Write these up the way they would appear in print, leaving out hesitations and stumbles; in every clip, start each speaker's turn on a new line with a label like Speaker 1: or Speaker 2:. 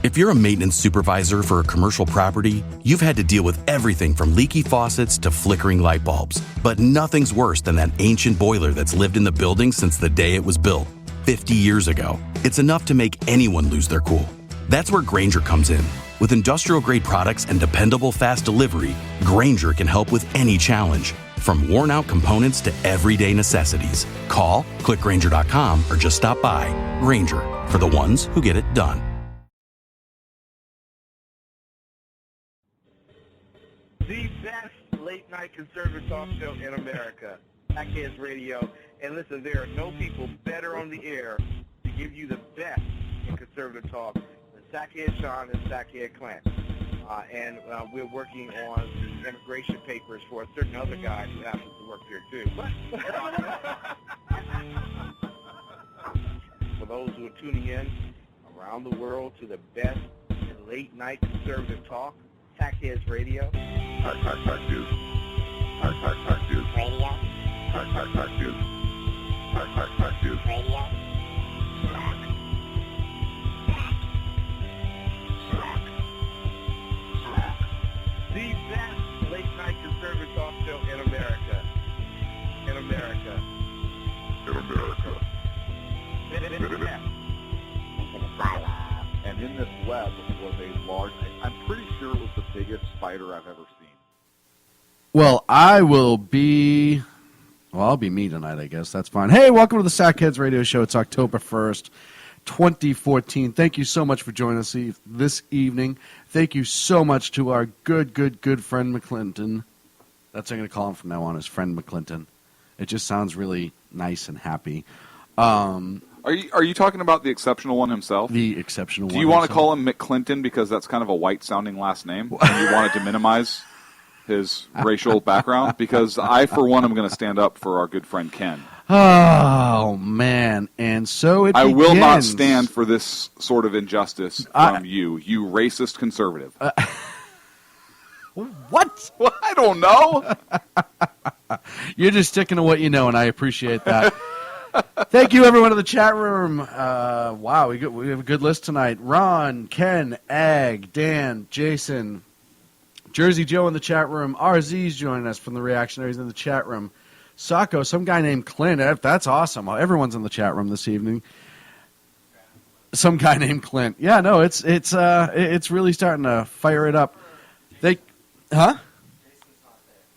Speaker 1: If you're a maintenance supervisor for a commercial property, you've had to deal with everything from leaky faucets to flickering light bulbs. But nothing's worse than that ancient boiler that's lived in the building since the day it was built, 50 years ago. It's enough to make anyone lose their cool. That's where Grainger comes in. With industrial-grade products and dependable fast delivery, Grainger can help with any challenge, from worn-out components to everyday necessities. Call, click Grainger.com, or just stop by. Grainger, for the ones who get it done.
Speaker 2: The best late-night conservative talk show in America, Sackheads Radio. And listen, there are no people better on the air to give you the best in conservative talk than Sackhead Sean and Sackhead Clint. And we're working on the immigration papers for a certain other guy who happens to work here, too. For those who are tuning in around the world to the best in late-night conservative talk, Sackheads Radio.
Speaker 3: Sack News. Sack News.
Speaker 4: Radio.
Speaker 3: Sack News. Sack News.
Speaker 4: Radio.
Speaker 2: The best late-night conservative talk show in America. In America.
Speaker 3: In America.
Speaker 5: And in this web was a large, I'm pretty sure it was the biggest spider I've ever seen.
Speaker 6: Well, I'll be me tonight, I guess. That's fine. Hey, welcome to the Sackheads Radio Show. It's October 1st, 2014. Thank you so much for joining us this evening. Thank you so much to our good friend McClinton. That's what I'm going to call him from now on, is friend McClinton. It just sounds really nice and happy.
Speaker 7: Are you talking about the exceptional one himself?
Speaker 6: The exceptional one.
Speaker 7: Do you want to call him McClinton because that's kind of a white-sounding last name? And you wanted to minimize his racial background? Because I, for one, am going to stand up for our good friend Ken.
Speaker 6: Oh, man. And so it
Speaker 7: I
Speaker 6: begins.
Speaker 7: will not stand for this sort of injustice from you racist conservative.
Speaker 6: What?
Speaker 7: Well, I don't know.
Speaker 6: You're just sticking to what you know, and I appreciate that. Thank you, everyone in the chat room. Wow, we have a good list tonight. Ron, Ken, Ag, Dan, Jason, Jersey Joe in the chat room. RZ's joining us from the Reactionaries in the chat room. Sacco, some guy named Clint. That's awesome. Everyone's in the chat room this evening. Some guy named Clint. Yeah, no, it's really starting to fire it up.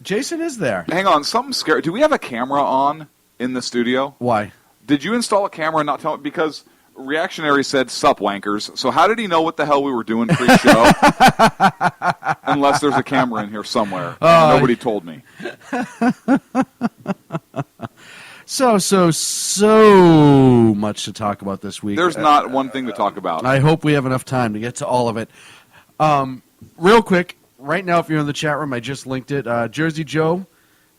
Speaker 6: Jason is there.
Speaker 7: Hang on, something scary. Do we have a camera on in the studio?
Speaker 6: Why?
Speaker 7: Did you install a camera and not tell me? Because Reactionary said, "Sup, wankers." So how did he know what the hell we were doing pre-show? Unless there's a camera in here somewhere. Nobody told me.
Speaker 6: So much to talk about this week.
Speaker 7: There's not one thing to talk about.
Speaker 6: I hope we have enough time to get to all of it. Real quick, right now, if you're in the chat room, I just linked it. Jersey Joe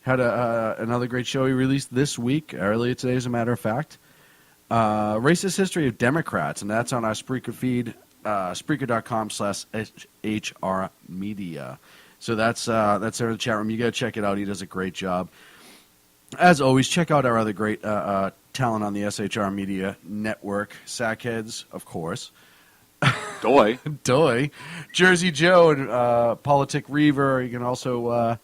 Speaker 6: had another great show he released this week, earlier today, as a matter of fact. Racist History of Democrats, and that's on our Spreaker feed, Spreaker.com/HR Media. So that's there in the chat room. You got to check it out. He does a great job. As always, check out our other great talent on the SHR Media Network. Sackheads, of course.
Speaker 7: Doy.
Speaker 6: Jersey Joe and Politic Reaver. You can also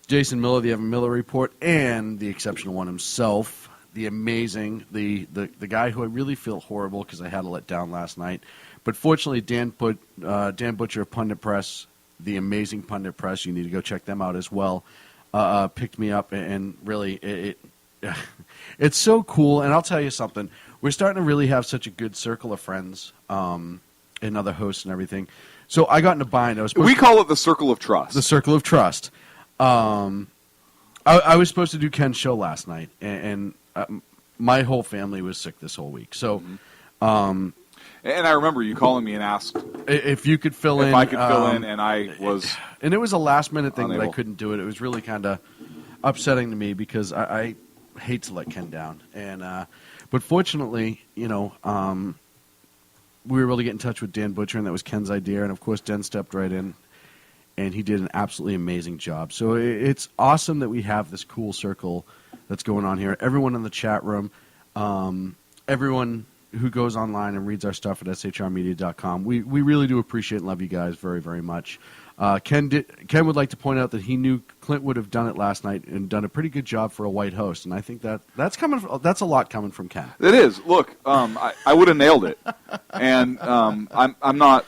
Speaker 6: Jason Miller, the Evan Miller Report, and the exceptional one himself, the amazing, the guy who I really feel horrible because I had to let down last night. But fortunately, Dan Butcher of Pundit Press, the amazing Pundit Press, you need to go check them out as well, picked me up, and really it's so cool. And I'll tell you something. We're starting to really have such a good circle of friends and other hosts and everything. So I got in a bind.
Speaker 7: We call it the Circle of Trust.
Speaker 6: The Circle of Trust. I was supposed to do Ken's show last night, and my whole family was sick this whole week. So,
Speaker 7: and I remember you calling me and asked
Speaker 6: if you could fill in.
Speaker 7: If I could fill in, and I was.
Speaker 6: And it was a last-minute thing
Speaker 7: unable.
Speaker 6: that I couldn't do it. It was really kind of upsetting to me because I hate to let Ken down. But fortunately, we were able to get in touch with Dan Butcher, and that was Ken's idea. And, of course, Dan stepped right in, and he did an absolutely amazing job. So it's awesome that we have this cool circle that's going on here. Everyone in the chat room, everyone who goes online and reads our stuff at shrmedia.com. We really do appreciate and love you guys very, very much. Ken would like to point out that he knew Clint would have done it last night and done a pretty good job for a white host, and I think that's a lot coming from Ken.
Speaker 7: It is. Look, I would have nailed it, and I'm not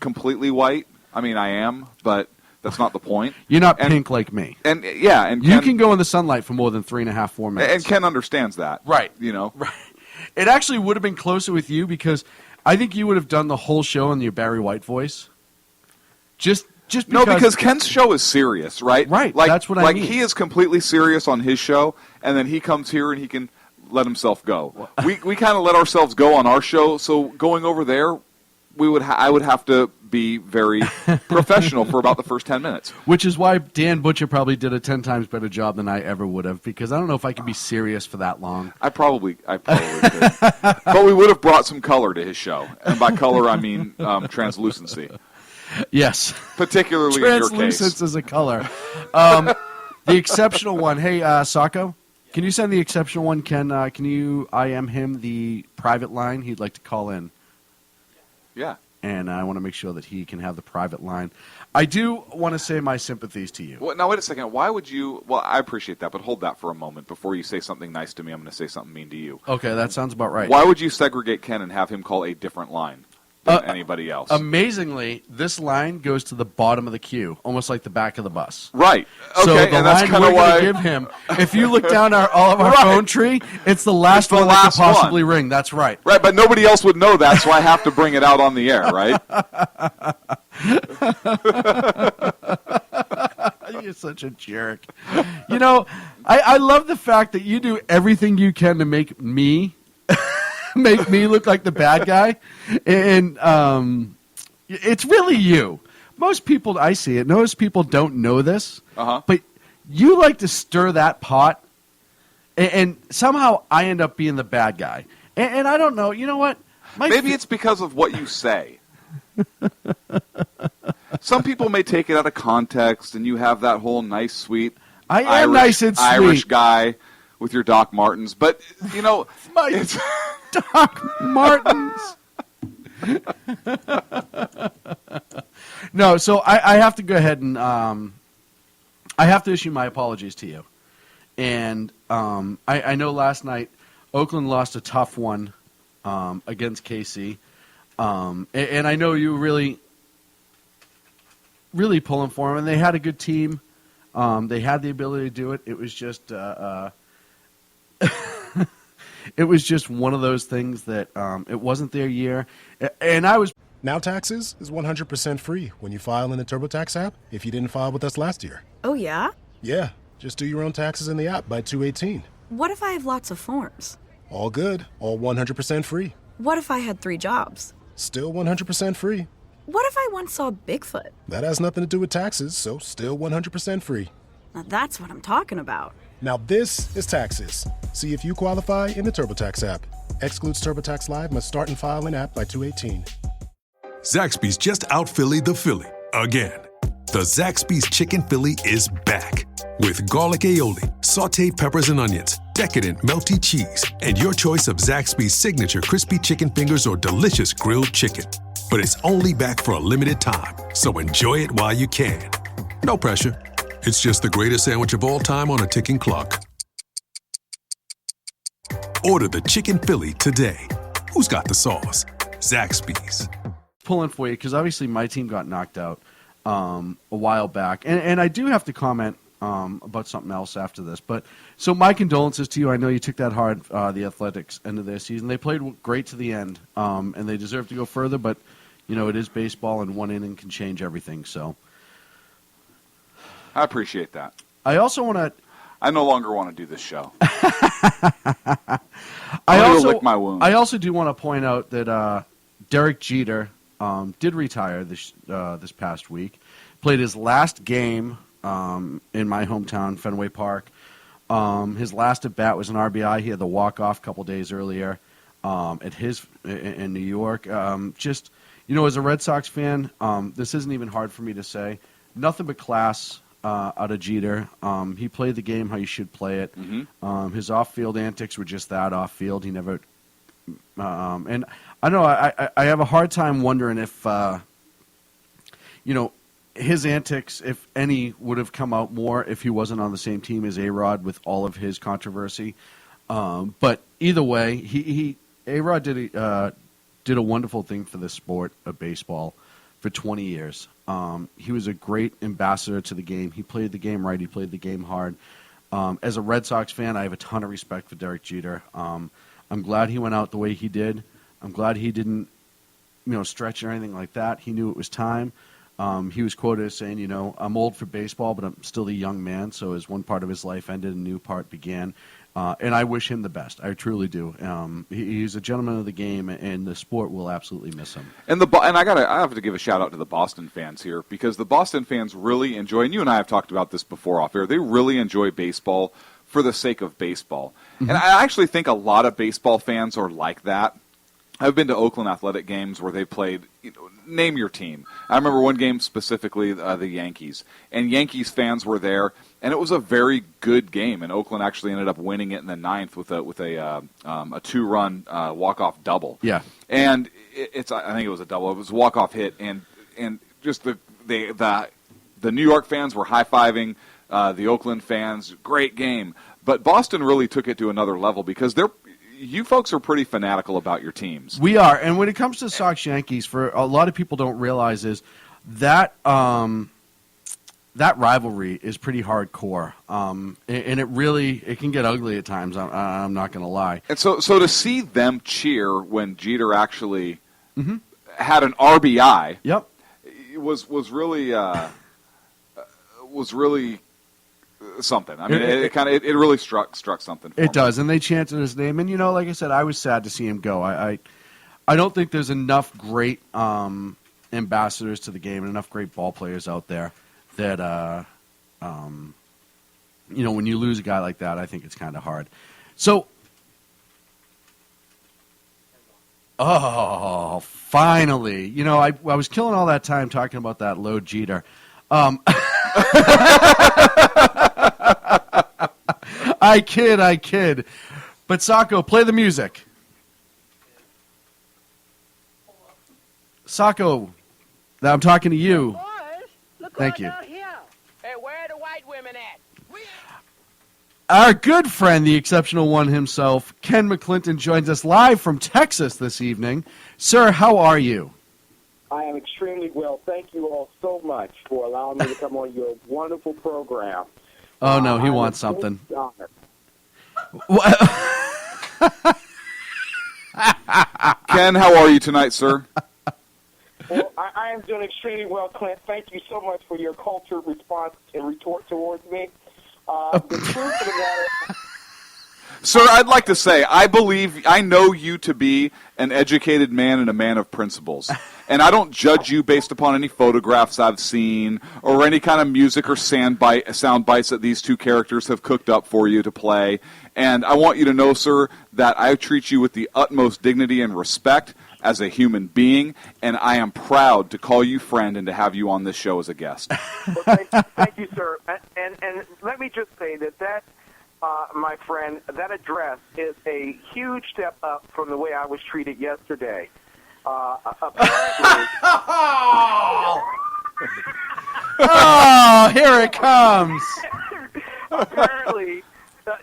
Speaker 7: completely white. I mean, I am, but that's not the point.
Speaker 6: You're not pink like me.
Speaker 7: And yeah, and
Speaker 6: you
Speaker 7: Ken,
Speaker 6: can go in the sunlight for more than 3.5, 4 minutes.
Speaker 7: And Ken understands that,
Speaker 6: right?
Speaker 7: You know,
Speaker 6: right. It actually would have been closer with you because I think you would have done the whole show in your Barry White voice. Just because,
Speaker 7: no, because Ken's show is serious, right?
Speaker 6: Right.
Speaker 7: Like,
Speaker 6: that's what I mean.
Speaker 7: Like he is completely serious on his show, and then he comes here and he can let himself go. We kind of let ourselves go on our show, so going over there, I would have to be very professional for about the first 10 minutes.
Speaker 6: Which is why Dan Butcher probably did a 10 times better job than I ever would have, because I don't know if I could be serious for that long.
Speaker 7: I probably could. But we would have brought some color to his show. And by color, I mean translucency.
Speaker 6: Yes.
Speaker 7: Particularly in your case.
Speaker 6: Translucence is a color. The exceptional one. Hey, Sacco, can you send the exceptional one? Can you IM him the private line? He'd like to call in.
Speaker 7: Yeah.
Speaker 6: And I want to make sure that he can have the private line. I do want to say my sympathies to you.
Speaker 7: Well, now, wait a second. Why would you... Well, I appreciate that, but hold that for a moment. Before you say something nice to me, I'm going to say something mean to you.
Speaker 6: Okay, that sounds about right.
Speaker 7: Why would you segregate Ken and have him call a different line than anybody else?
Speaker 6: Amazingly, this line goes to the bottom of the queue, almost like the back of the bus.
Speaker 7: Right. Okay,
Speaker 6: so the
Speaker 7: and that's
Speaker 6: line
Speaker 7: kind
Speaker 6: we're
Speaker 7: of
Speaker 6: going
Speaker 7: why...
Speaker 6: to give him, if you look down all of our
Speaker 7: Right.
Speaker 6: phone tree, it's the last one that could possibly ring. That's right.
Speaker 7: Right, but nobody else would know that, so I have to bring it out on the air, right?
Speaker 6: You're such a jerk. You know, I love the fact that you do everything you can to make me look like the bad guy, and it's really you. Most people, I see it. Most people don't know this, but you like to stir that pot, and somehow I end up being the bad guy. And I don't know. You know what?
Speaker 7: Maybe it's because of what you say. Some people may take it out of context, and you have that whole nice, sweet
Speaker 6: nice and sweet
Speaker 7: Irish guy with your Doc Martens. But, you know...
Speaker 6: it's Doc Martens. No, so I have to go ahead and I have to issue my apologies to you. And I know last night Oakland lost a tough one against KC. And I know you were really pulling for them. And they had a good team. They had the ability to do it. It was just it was just one of those things that it wasn't their year. And I was...
Speaker 4: Now Taxes is 100% free when you file in the TurboTax app if you didn't file with us last year.
Speaker 8: Oh, yeah?
Speaker 4: Yeah, just do your own taxes in the app by 2/18.
Speaker 8: What if I have lots of forms?
Speaker 4: All good, all 100% free.
Speaker 8: What if I had 3 jobs?
Speaker 4: Still 100% free.
Speaker 8: What if I once saw Bigfoot?
Speaker 4: That has nothing to do with taxes, so still 100% free.
Speaker 8: Now that's what I'm talking about.
Speaker 4: Now this is Taxes. See if you qualify in the TurboTax app. Excludes TurboTax Live, must start and file in app by 2/18.
Speaker 9: Zaxby's just out Philly the Philly again. The Zaxby's Chicken Philly is back with garlic aioli, sauteed peppers and onions, decadent melty cheese, and your choice of Zaxby's signature crispy chicken fingers or delicious grilled chicken. But it's only back for a limited time, so enjoy it while you can. No pressure. It's just the greatest sandwich of all time on a ticking clock. Order the Chicken Philly today. Who's got the sauce? Zaxby's.
Speaker 6: Pulling for you because obviously my team got knocked out a while back, and I do have to comment about something else after this. But so my condolences to you. I know you took that hard. The Athletics end of their season, they played great to the end, and they deserve to go further. But you know it is baseball, and one inning can change everything. So
Speaker 7: I appreciate that.
Speaker 6: I also want to.
Speaker 7: I no longer want to do this show.
Speaker 6: I
Speaker 7: lick my wounds.
Speaker 6: I also do want to point out that Derek Jeter did retire this past week. Played his last game in my hometown, Fenway Park. His last at bat was an RBI. He had the walk-off a couple days earlier in New York. Just, you know, as a Red Sox fan, this isn't even hard for me to say. Nothing but class out of Jeter. He played the game how you should play it.
Speaker 7: Mm-hmm.
Speaker 6: His off-field antics were just that, off-field. He never And I know I have a hard time wondering if, his antics, if any, would have come out more if he wasn't on the same team as A-Rod with all of his controversy. But either way, A-Rod did a wonderful thing for the sport of baseball for 20 years. He was a great ambassador to the game. He played the game right. He played the game hard. As a Red Sox fan, I have a ton of respect for Derek Jeter. I'm glad he went out the way he did. I'm glad he didn't, stretch or anything like that. He knew it was time. He was quoted as saying, I'm old for baseball, but I'm still a young man. So as one part of his life ended, a new part began. And I wish him the best. I truly do. He's a gentleman of the game, and the sport will absolutely miss him.
Speaker 7: And I have to give a shout out to the Boston fans here, because the Boston fans really enjoy, and you and I have talked about this before off air, they really enjoy baseball for the sake of baseball. Mm-hmm. And I actually think a lot of baseball fans are like that. I've been to Oakland Athletic games where they played, name your team. I remember one game specifically, the Yankees. And Yankees fans were there, and it was a very good game. And Oakland actually ended up winning it in the ninth with a two-run walk-off double.
Speaker 6: Yeah.
Speaker 7: And I think it was a double. It was a walk-off hit, and just the New York fans were high-fiving the Oakland fans. Great game. But Boston really took it to another level, because you folks are pretty fanatical about your teams.
Speaker 6: We are, and when it comes to Sox Yankees, for a lot of people don't realize is that that rivalry is pretty hardcore, and it can get ugly at times. I'm not going to lie.
Speaker 7: And so to see them cheer when Jeter actually had an RBI,
Speaker 6: yep,
Speaker 7: was really something. I mean, it really struck something for me.
Speaker 6: It does, and they chanted his name. And, like I said, I was sad to see him go. I don't think there's enough great ambassadors to the game and enough great ball players out there that, when you lose a guy like that, I think it's kind of hard. So, finally. I was killing all that time talking about that low Jeter. I kid. But Sacco, play the music. Sacco, I'm talking to you.
Speaker 10: Boys, look
Speaker 6: Thank you.
Speaker 10: down here. Hey, where are the white women at?
Speaker 6: Our good friend, the exceptional one himself, Ken McClinton, joins us live from Texas this evening. Sir, how are you?
Speaker 11: I am extremely well. Thank you all so much for allowing me to come on your wonderful program.
Speaker 6: Oh, no, he wants something.
Speaker 7: Ken, how are you tonight, sir?
Speaker 11: Well, I am doing extremely well, Clint. Thank you so much for your cultured response and retort towards me. The truth of the matter...
Speaker 7: Sir, I'd like to say, I know you to be an educated man and a man of principles. And I don't judge you based upon any photographs I've seen or any kind of music or sound bites that these two characters have cooked up for you to play. And I want you to know, sir, that I treat you with the utmost dignity and respect as a human being, and I am proud to call you friend and to have you on this show as a guest.
Speaker 11: Well, thank you, sir. And let me just say that my friend, that address is a huge step up from the way I was treated yesterday. Apparently...
Speaker 6: Oh, here it comes.
Speaker 11: Apparently...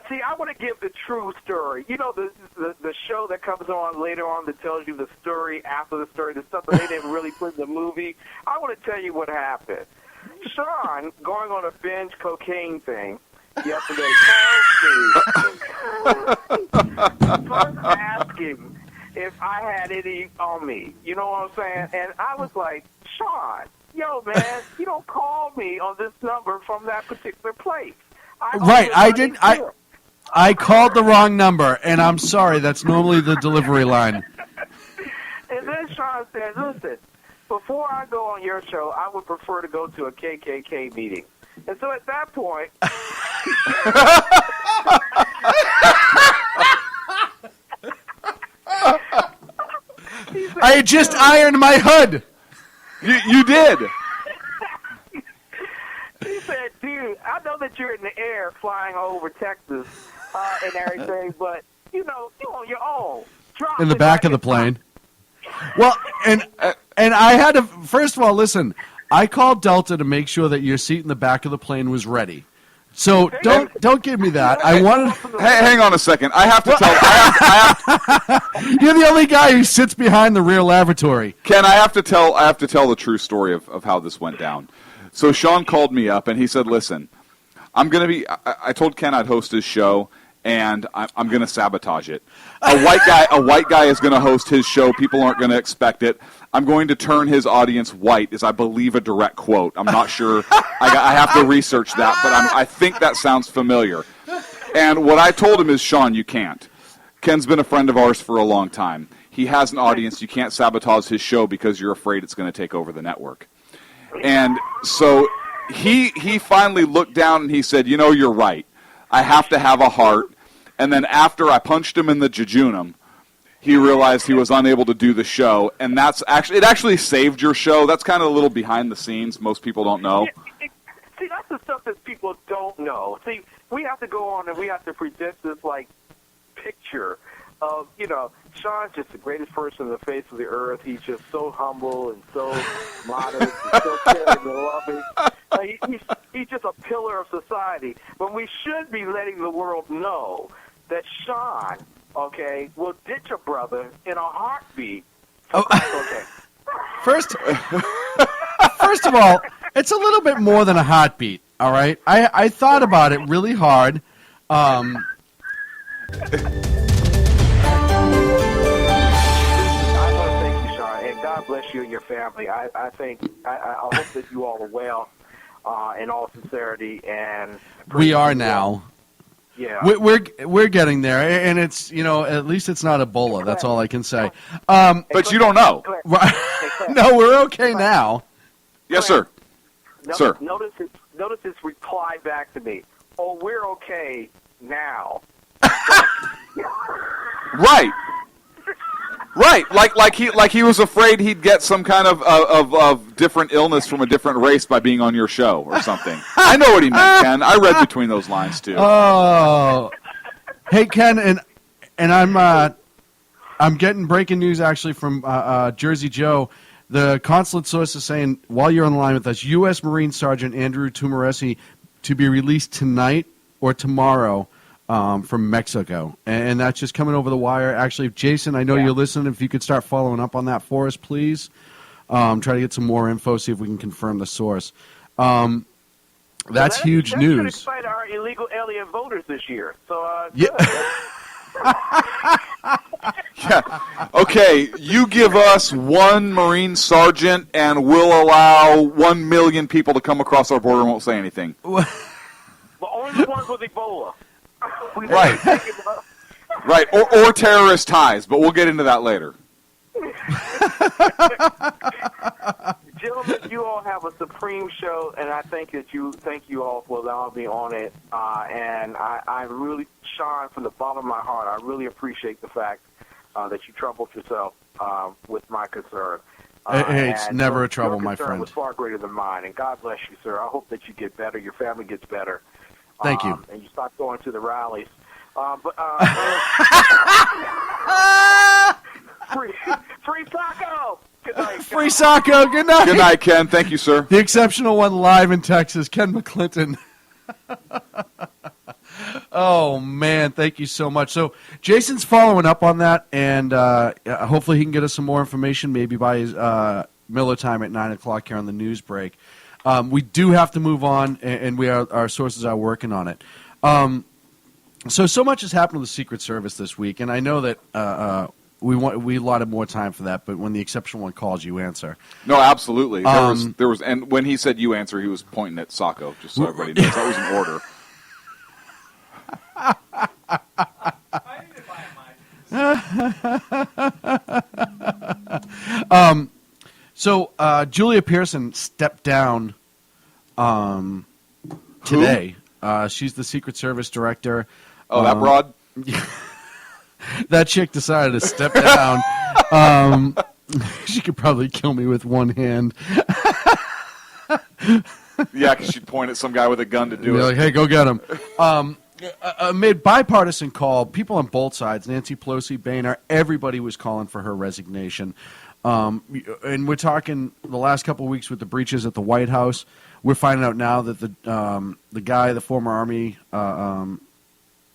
Speaker 11: see, I want to give the true story. You know, the show that comes on later on that tells you the story after the story, the stuff that they didn't really put in the movie. I want to tell you what happened. Sean, going on a binge cocaine thing yesterday, called me, first asking if I had any on me. You know what I'm saying? And I was like, Sean, yo, man, you don't call me on this number from that particular place.
Speaker 6: I called the wrong number, and I'm sorry. That's normally the delivery line.
Speaker 11: And then Sean said, listen, before I go on your show, I would prefer to go to a KKK meeting. And so at that point... said,
Speaker 6: I just ironed my hood.
Speaker 7: You did.
Speaker 11: He said, dude, I know that you're in the air flying over Texas and everything, but, you're on your own. dropped
Speaker 6: in the
Speaker 11: it
Speaker 6: back of the plane. Well, and I had to, first of all, listen, I called Delta to make sure that your seat in the back of the plane was ready. So don't give me that. I wanted.
Speaker 7: Hey, hang on a second. I have to tell.
Speaker 6: You're the only guy who sits behind the rear lavatory.
Speaker 7: Ken, I have to tell the true story of how this went down. So Sean called me up and he said, "Listen, I'm going to be." I told Ken I'd host his show, and I'm going to sabotage it. A white guy is going to host his show. People aren't going to expect it. I'm going to turn his audience white, is I believe a direct quote. I'm not sure. I have to research that, but I think that sounds familiar. And what I told him is, Sean, you can't. Ken's been a friend of ours for a long time. He has an audience. You can't sabotage his show because you're afraid it's going to take over the network. And so he finally looked down and he said, you know, you're right. I have to have a heart. And then after I punched him in the jejunum, he realized he was unable to do the show, and it actually saved your show. That's kind of a little behind the scenes. Most people don't know.
Speaker 11: See, that's the stuff that people don't know. See, we have to go on and we have to present this picture of, Sean's just the greatest person on the face of the earth. He's just so humble and so modest and so caring and loving. He's just a pillar of society. But we should be letting the world know that Sean, okay, will ditch a brother in a heartbeat. Okay.
Speaker 6: First of all, it's a little bit more than a heartbeat, all right? I thought about it really hard.
Speaker 11: I want to thank you, Sean, and God bless you and your family. I hope that you all are well, in all sincerity. And
Speaker 6: we are now.
Speaker 11: Yeah,
Speaker 6: we're getting there, and it's at least it's not Ebola. That's all I can say.
Speaker 7: But you don't know.
Speaker 6: No, we're okay now.
Speaker 7: Yes, sir. Sir.
Speaker 11: Notice his reply back to me. Oh, we're okay now.
Speaker 7: Right. Like he was afraid he'd get some kind of different illness from a different race by being on your show or something. I know what he meant, Ken. I read between those lines too.
Speaker 6: Oh, hey Ken, and I'm getting breaking news actually from Jersey Joe. The consulate source is saying while you're on the line with us, U.S. Marine Sergeant Andrew Tumoresi to be released tonight or tomorrow. From Mexico, and that's just coming over the wire. Actually, Jason, I know you're listening. If you could start following up on that for us, please. Try to get some more info, see if we can confirm the source. That's huge
Speaker 11: that
Speaker 6: news.
Speaker 11: Should excite our illegal alien voters this year. So,
Speaker 6: yeah.
Speaker 7: Yeah. Okay, you give us one Marine sergeant, and we'll allow 1 million people to come across our border and won't say anything.
Speaker 11: But only the ones with Ebola.
Speaker 7: Right. Right, or terrorist ties, but we'll get into that later.
Speaker 11: Gentlemen, you all have a supreme show, and I thank you all for allowing me on it. And I really, Sean, from the bottom of my heart, I really appreciate the fact that you troubled yourself with my concern.
Speaker 6: Hey, it's never a trouble, my friend.
Speaker 11: Your concern was far greater than mine, and God bless you, sir. I hope that you get better, your family gets better.
Speaker 6: Thank you.
Speaker 11: And you stop going to the rallies. Free Sacco! Good night,
Speaker 6: Free Sacco, good night.
Speaker 7: Good night, Ken. Thank you, sir.
Speaker 6: The exceptional one live in Texas, Ken McClinton. Oh, man, thank you so much. So Jason's following up on that, and hopefully he can get us some more information, maybe by his Miller time at 9 o'clock here on the news break. We do have to move on, and our sources are working on it. So much has happened with the Secret Service this week, and I know that we allotted more time for that. But when the exceptional one calls, you answer.
Speaker 7: No, absolutely. There was, and when he said you answer, he was pointing at Sacco, just so everybody knows. That was an order.
Speaker 6: So Julia Pearson stepped down today. She's the Secret Service director.
Speaker 7: Oh, that broad?
Speaker 6: That chick decided to step down. She could probably kill me with one hand.
Speaker 7: Yeah, because she'd point at some guy with a gun to do
Speaker 6: Be
Speaker 7: it.
Speaker 6: like, hey, go get him. amid bipartisan call, people on both sides, Nancy Pelosi, Boehner, everybody was calling for her resignation. And we're talking the last couple of weeks with the breaches at the White House. We're finding out now that the guy, the former Army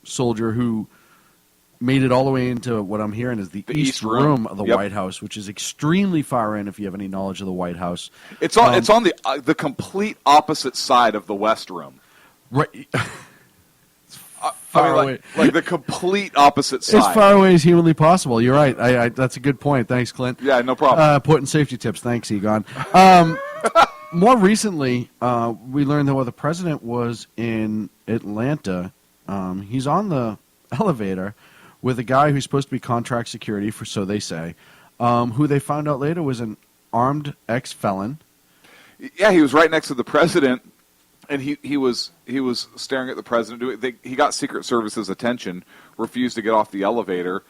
Speaker 6: soldier who made it all the way into what I'm hearing is the East Room of the White House, which is extremely far in if you have any knowledge of the White House.
Speaker 7: It's on the complete opposite side of the West Room.
Speaker 6: Right.
Speaker 7: Like the complete opposite side.
Speaker 6: As far away as humanly possible. You're right. That's a good point. Thanks, Clint.
Speaker 7: Yeah, no problem.
Speaker 6: Important safety tips. Thanks, Egon. More recently, we learned that while the president was in Atlanta, he's on the elevator with a guy who's supposed to be contract security, for so they say, who they found out later was an armed ex-felon.
Speaker 7: Yeah, he was right next to the president. And he was staring at the president. He got Secret Service's attention, refused to get off the elevator.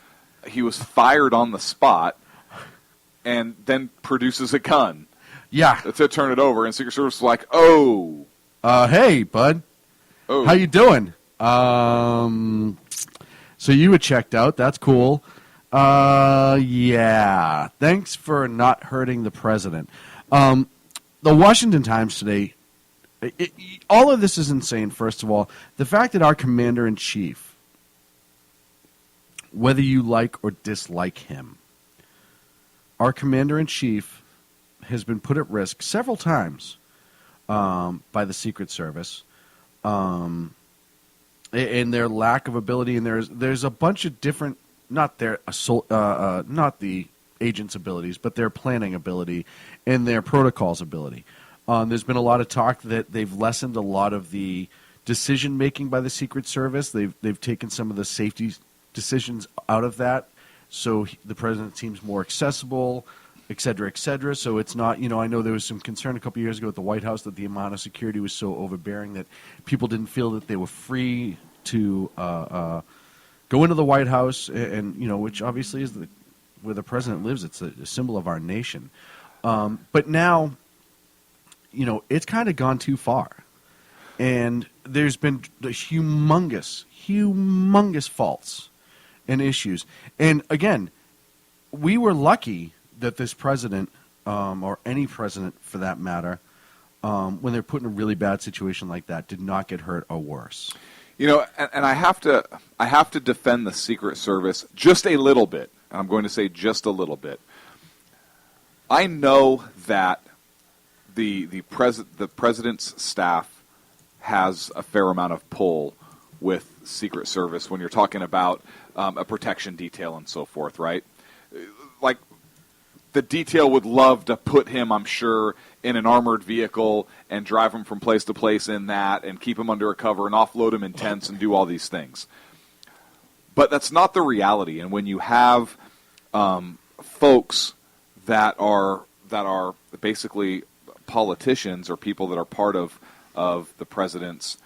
Speaker 7: He was fired on the spot, and then produces a gun.
Speaker 6: Yeah,
Speaker 7: to turn it over. And Secret Service was like, "Oh,
Speaker 6: hey, bud, how you doing? So you were checked out. That's cool. Yeah, thanks for not hurting the president." The Washington Times today. All of this is insane, first of all. The fact that our commander-in-chief, whether you like or dislike him, our commander-in-chief has been put at risk several times by the Secret Service and their lack of ability. And there's a bunch of different, not the agent's abilities, but their planning ability and their protocols ability. There's been a lot of talk that they've lessened a lot of the decision-making by the Secret Service. They've taken some of the safety decisions out of that, so the president seems more accessible, et cetera, et cetera. So it's not, I know there was some concern a couple years ago at the White House that the amount of security was so overbearing that people didn't feel that they were free to go into the White House, and which obviously is where the president lives. It's a symbol of our nation. But now, it's kind of gone too far. And there's been the humongous faults and issues. And again, we were lucky that this president, or any president for that matter, when they're put in a really bad situation like that, did not get hurt or worse.
Speaker 7: And I have to defend the Secret Service just a little bit. I'm going to say just a little bit. I know that the president's staff has a fair amount of pull with Secret Service when you're talking about a protection detail and so forth, right? Like, the detail would love to put him, I'm sure, in an armored vehicle and drive him from place to place in that and keep him under a cover and offload him in tents and do all these things. But that's not the reality. And when you have folks that are basically politicians or people that are part of the president's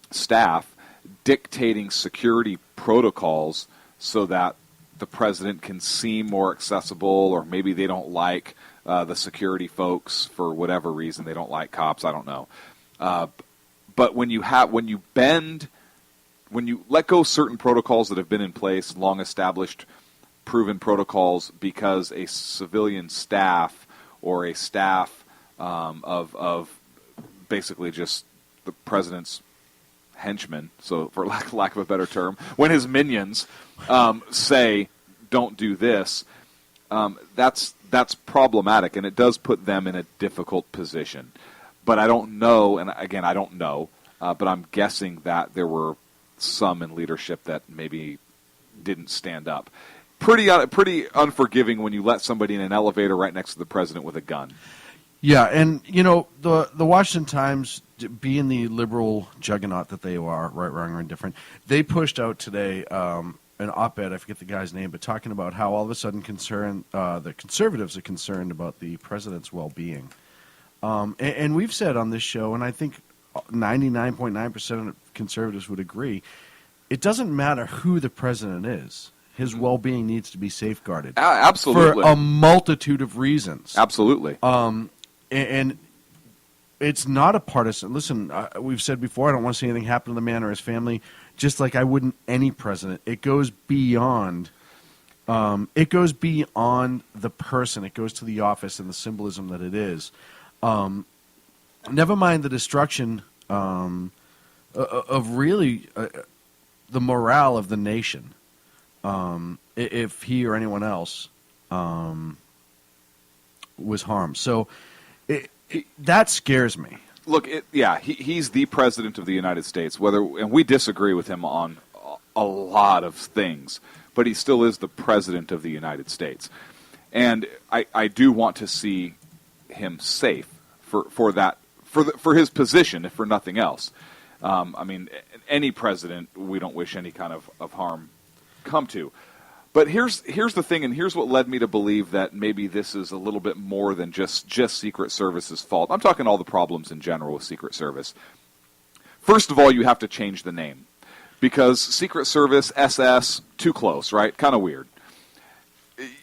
Speaker 7: staff dictating security protocols so that the president can seem more accessible, or maybe they don't like the security folks for whatever reason. They don't like cops. I don't know. But when you let go certain protocols that have been in place, long established, proven protocols, because a civilian staff or a staff of basically just the president's henchmen, so for lack of a better term, when his minions say don't do this, that's problematic, and it does put them in a difficult position. But I don't know, and again, I don't know, but I'm guessing that there were some in leadership that maybe didn't stand up. Pretty unforgiving when you let somebody in an elevator right next to the president with a gun.
Speaker 6: Yeah, and the Washington Times, being the liberal juggernaut that they are, right, wrong, or indifferent, they pushed out today an op-ed, I forget the guy's name, but talking about how all of a sudden the conservatives are concerned about the president's well-being. And we've said on this show, and I think 99.9% of conservatives would agree, it doesn't matter who the president is. His well-being needs to be safeguarded.
Speaker 7: Absolutely.
Speaker 6: For a multitude of reasons.
Speaker 7: Absolutely.
Speaker 6: And it's not a partisan. Listen, we've said before, I don't want to see anything happen to the man or his family. just like I wouldn't any president. It goes beyond. It goes beyond the person. It goes to the office and the symbolism that it is. Never mind the destruction of really the morale of the nation. If he or anyone else was harmed, so that scares me.
Speaker 7: Look, he's the president of the United States. And we disagree with him on a lot of things, but he still is the president of the United States. And I do want to see him safe for his position, if for nothing else. I mean, any president we don't wish any kind of harm come to. But here's the thing, and here's what led me to believe that maybe this is a little bit more than just Secret Service's fault. I'm talking all the problems in general with Secret Service. First of all, you have to change the name. Because Secret Service, SS, too close, right? Kind of weird.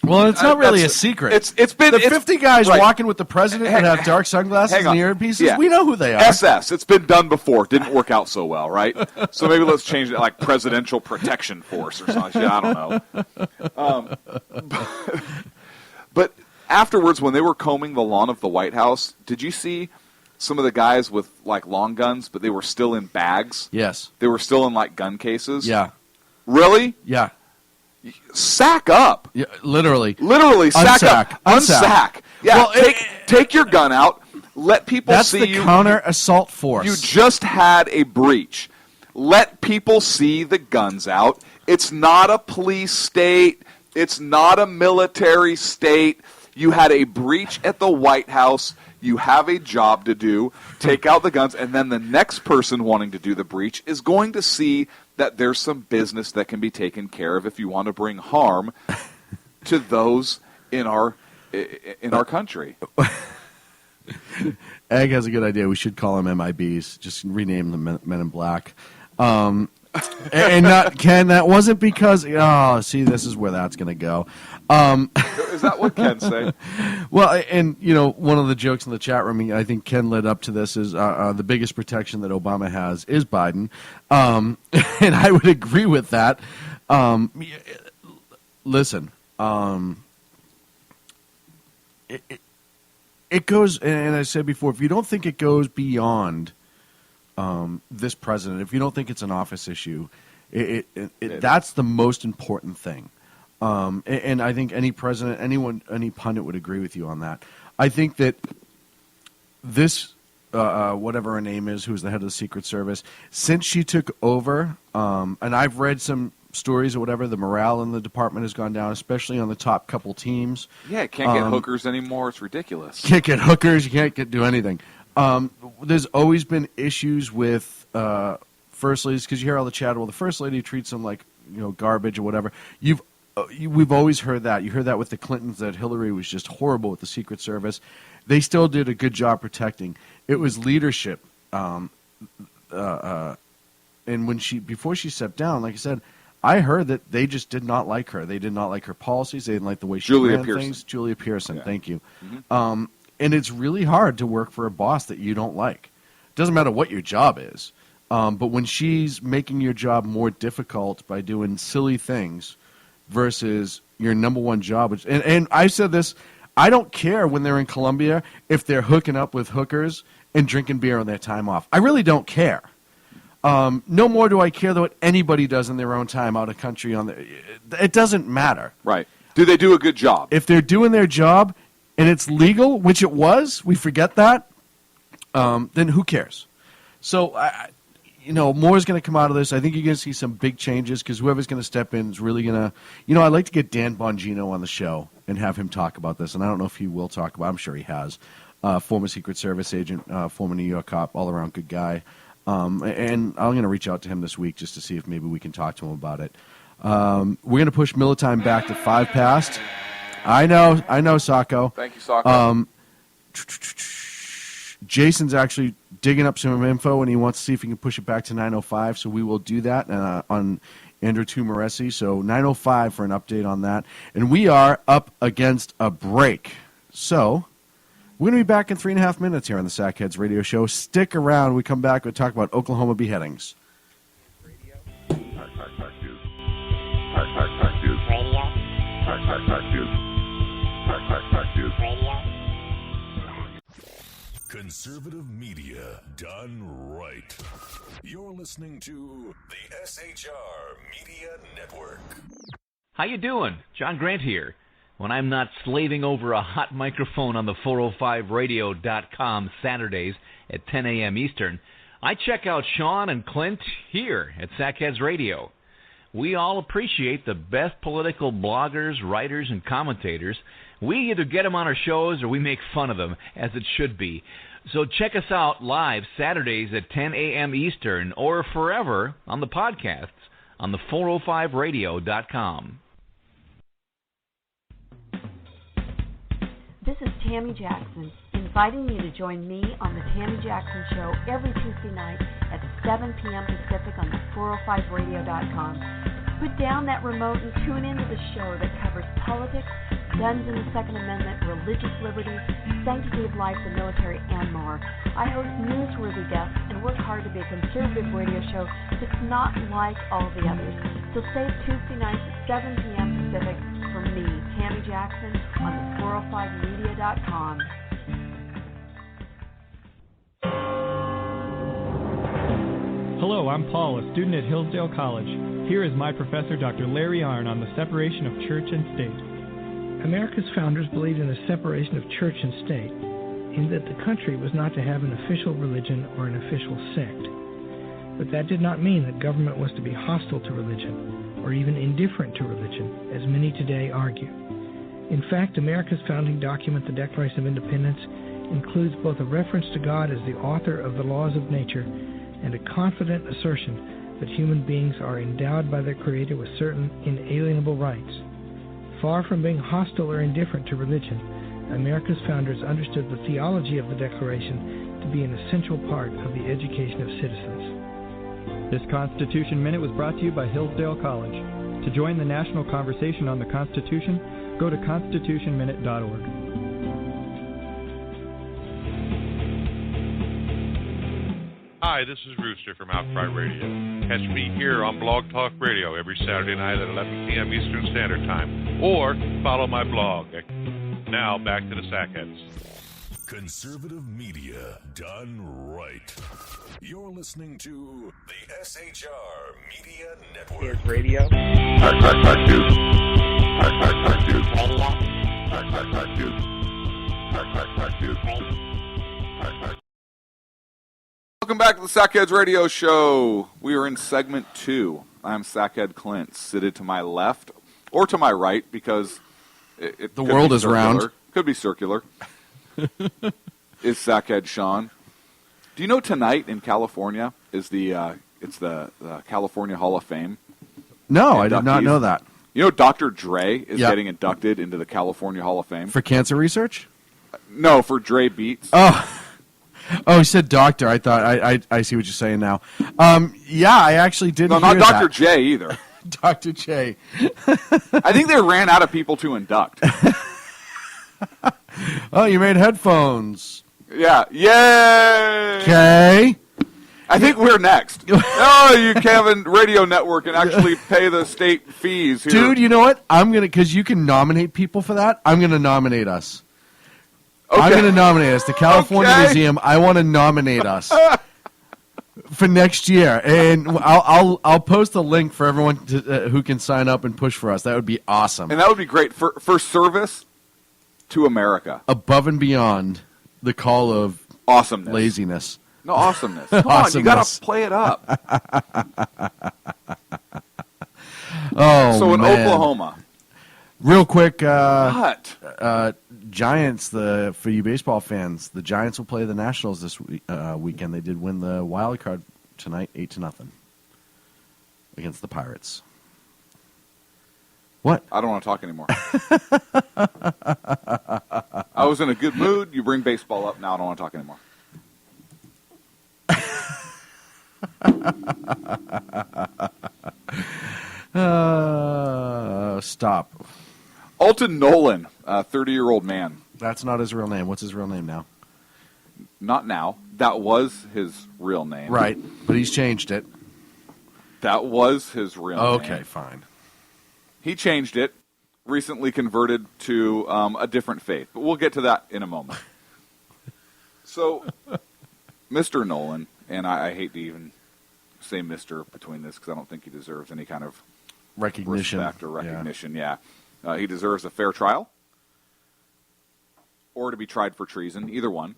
Speaker 6: Well, it's not really a secret.
Speaker 7: It's been
Speaker 6: the 50 guys
Speaker 7: right.
Speaker 6: walking with the president that have dark sunglasses and earpieces. Yeah. We know who they are.
Speaker 7: SS. It's been done before. Didn't work out so well, right? So maybe let's change it like Presidential Protection Force or something. I don't know. But afterwards, when they were combing the lawn of the White House, did you see some of the guys with like long guns, but they were still in bags?
Speaker 6: Yes.
Speaker 7: They were still in like gun cases?
Speaker 6: Yeah.
Speaker 7: Really?
Speaker 6: Yeah.
Speaker 7: Sack up.
Speaker 6: Yeah, literally.
Speaker 7: Sack up. Unsack. Yeah, well, take your gun out. Let people see you.
Speaker 6: That's the counter-assault force.
Speaker 7: You just had a breach. Let people see the guns out. It's not a police state. It's not a military state. You had a breach at the White House. You have a job to do. Take out the guns, and then the next person wanting to do the breach is going to see that there's some business that can be taken care of if you want to bring harm to those in our country.
Speaker 6: Egg has a good idea. We should call them MIBs. Just rename them Men in Black. And not Ken. That wasn't because. Oh, see, this is where that's going to go.
Speaker 7: Is that what Ken said?
Speaker 6: Well, and one of the jokes in the chat room, I think Ken led up to this, is the biggest protection that Obama has is Biden, and I would agree with that. Listen, it goes, and I said before, if you don't think it goes beyond this president, if you don't think it's an office issue, that's the most important thing. And I think any president, any pundit would agree with you on that. I think that this, whatever her name is, who's the head of the Secret Service, since she took over, and I've read some stories or whatever, the morale in the department has gone down, especially on the top couple teams.
Speaker 7: Yeah, can't get hookers anymore. It's ridiculous.
Speaker 6: Can't get hookers. You can't do anything. There's always been issues with first ladies, because you hear all the chat, well, the first lady treats them like garbage or whatever. We've always heard that. You heard that with the Clintons, that Hillary was just horrible with the Secret Service. They still did a good job protecting. It was leadership. And before she stepped down, like I said, I heard that they just did not like her. They did not like her policies. They didn't like the way she ran things. Julia Pearson, yeah. Thank you. Mm-hmm. And it's really hard to work for a boss that you don't like. It doesn't matter what your job is. But when she's making your job more difficult by doing silly things versus your number one job, and I said this, I don't care when they're in Colombia if they're hooking up with hookers and drinking beer on their time off. I really don't care. No more do I care what anybody does in their own time out of country. It doesn't matter.
Speaker 7: Right. Do they do a good job?
Speaker 6: If they're doing their job and it's legal, which it was, we forget that, then who cares? So, more is going to come out of this. I think you're going to see some big changes because whoever's going to step in is really going to, I'd like to get Dan Bongino on the show and have him talk about this. And I don't know if he will talk about it. I'm sure he has. Former Secret Service agent, former New York cop, all-around good guy. And I'm going to reach out to him this week just to see if maybe we can talk to him about it. We're going to push Miller time back to 5 past. I know, Sacco.
Speaker 7: Thank you, Sacco.
Speaker 6: Jason's actually digging up some info, and he wants to see if he can push it back to 9:05, so we will do that on Andrew Tumaresi. So 9:05 for an update on that. And we are up against a break. So we're going to be back in 3.5 minutes here on the Sackheads Radio Show. Stick around. When we come back, we'll talk about Oklahoma beheadings.
Speaker 3: Fact is.
Speaker 9: Conservative media done right. You're listening to the SHR Media Network.
Speaker 12: How you doing? John Grant here. When I'm not slaving over a hot microphone on the 405radio.com Saturdays at 10 a.m. Eastern, I check out Sean and Clint here at Sackheads Radio. We all appreciate the best political bloggers, writers, and commentators. We either get them on our shows or we make fun of them, as it should be. So check us out live Saturdays at 10 a.m. Eastern or forever on the podcasts on the 405radio.com.
Speaker 13: This is Tammy Jackson, inviting you to join me on the Tammy Jackson Show every Tuesday night at 7 p.m. Pacific on the 405radio.com. Put down that remote and tune into the show that covers politics, guns and the Second Amendment, religious liberty, sanctity of life, the military, and more. I host newsworthy guests and work hard to be a conservative radio show that's not like all the others. So save Tuesday nights at 7 p.m. Pacific for me, Tammy Jackson, on the 405media.com.
Speaker 14: Hello, I'm Paul, a student at Hillsdale College. Here is my professor, Dr. Larry Arnn, on the separation of church and state.
Speaker 15: America's founders believed in the separation of church and state, in that the country was not to have an official religion or an official sect. But that did not mean that government was to be hostile to religion, or even indifferent to religion, as many today argue. In fact, America's founding document, the Declaration of Independence, includes both a reference to God as the author of the laws of nature and a confident assertion that human beings are endowed by their Creator with certain inalienable rights. Far from being hostile or indifferent to religion, America's founders understood the theology of the Declaration to be an essential part of the education of citizens.
Speaker 14: This Constitution Minute was brought to you by Hillsdale College. To join the national conversation on the Constitution, go to constitutionminute.org.
Speaker 16: Hi, this is Rooster from Outcry Radio. Catch me here on Blog Talk Radio every Saturday night at 11 p.m. Eastern Standard Time, or follow my blog. Now, back to the Sackheads.
Speaker 9: Conservative media done right. You're listening to the SHR Media Network.
Speaker 2: Here's radio.
Speaker 3: Fact is.
Speaker 7: Welcome back to the Sackheads Radio Show. We are in segment 2. I'm Sackhead Clint, seated to my left or to my right because
Speaker 6: the world is round.
Speaker 7: Could be circular. Is Sackhead Sean. Do you know tonight in California is the California Hall of Fame?
Speaker 6: No, I did not know that.
Speaker 7: You know Dr. Dre is getting inducted into the California Hall of Fame
Speaker 6: for cancer research?
Speaker 7: No, for Dre Beats.
Speaker 6: Oh, you said doctor. I thought I see what you're saying now. Yeah, I actually didn't.
Speaker 7: No, not Dr. J either.
Speaker 6: Dr. J.
Speaker 7: I think they ran out of people to induct.
Speaker 6: Oh, you made headphones.
Speaker 7: Yeah. Yay!
Speaker 6: Okay.
Speaker 7: I think we're next. Oh, you Kevin Radio Network and actually pay the state fees here.
Speaker 6: Dude, you know what? Because you can nominate people for that, I'm going to nominate us. Okay. I'm going to nominate us. The California Museum, I want to nominate us for next year. And I'll post a link for everyone who can sign up and push for us. That would be awesome.
Speaker 7: And that would be great for service to America.
Speaker 6: Above and beyond the call of
Speaker 7: awesomeness.
Speaker 6: Laziness.
Speaker 7: No, awesomeness. Come on, you got to play it up. So in Oklahoma.
Speaker 6: Real quick,
Speaker 7: what?
Speaker 6: Giants, for you baseball fans, the Giants will play the Nationals this weekend. They did win the wild card tonight, 8-0 against the Pirates. What?
Speaker 7: I don't want to talk anymore. I was in a good mood. You bring baseball up. Now I don't want to talk anymore.
Speaker 6: Stop.
Speaker 7: Alton Nolan, a 30-year-old man.
Speaker 6: That's not his real name. What's his real name now?
Speaker 7: Not now. That was his real name.
Speaker 6: Right, but he's changed it.
Speaker 7: That was his real name.
Speaker 6: Okay, fine.
Speaker 7: He changed it. recently converted to a different faith, but we'll get to that in a moment. So, Mr. Nolan, and I hate to even say Mr. between this because I don't think he deserves any kind of
Speaker 6: recognition
Speaker 7: respect or recognition. Yeah, he deserves a fair trial or to be tried for treason, either one.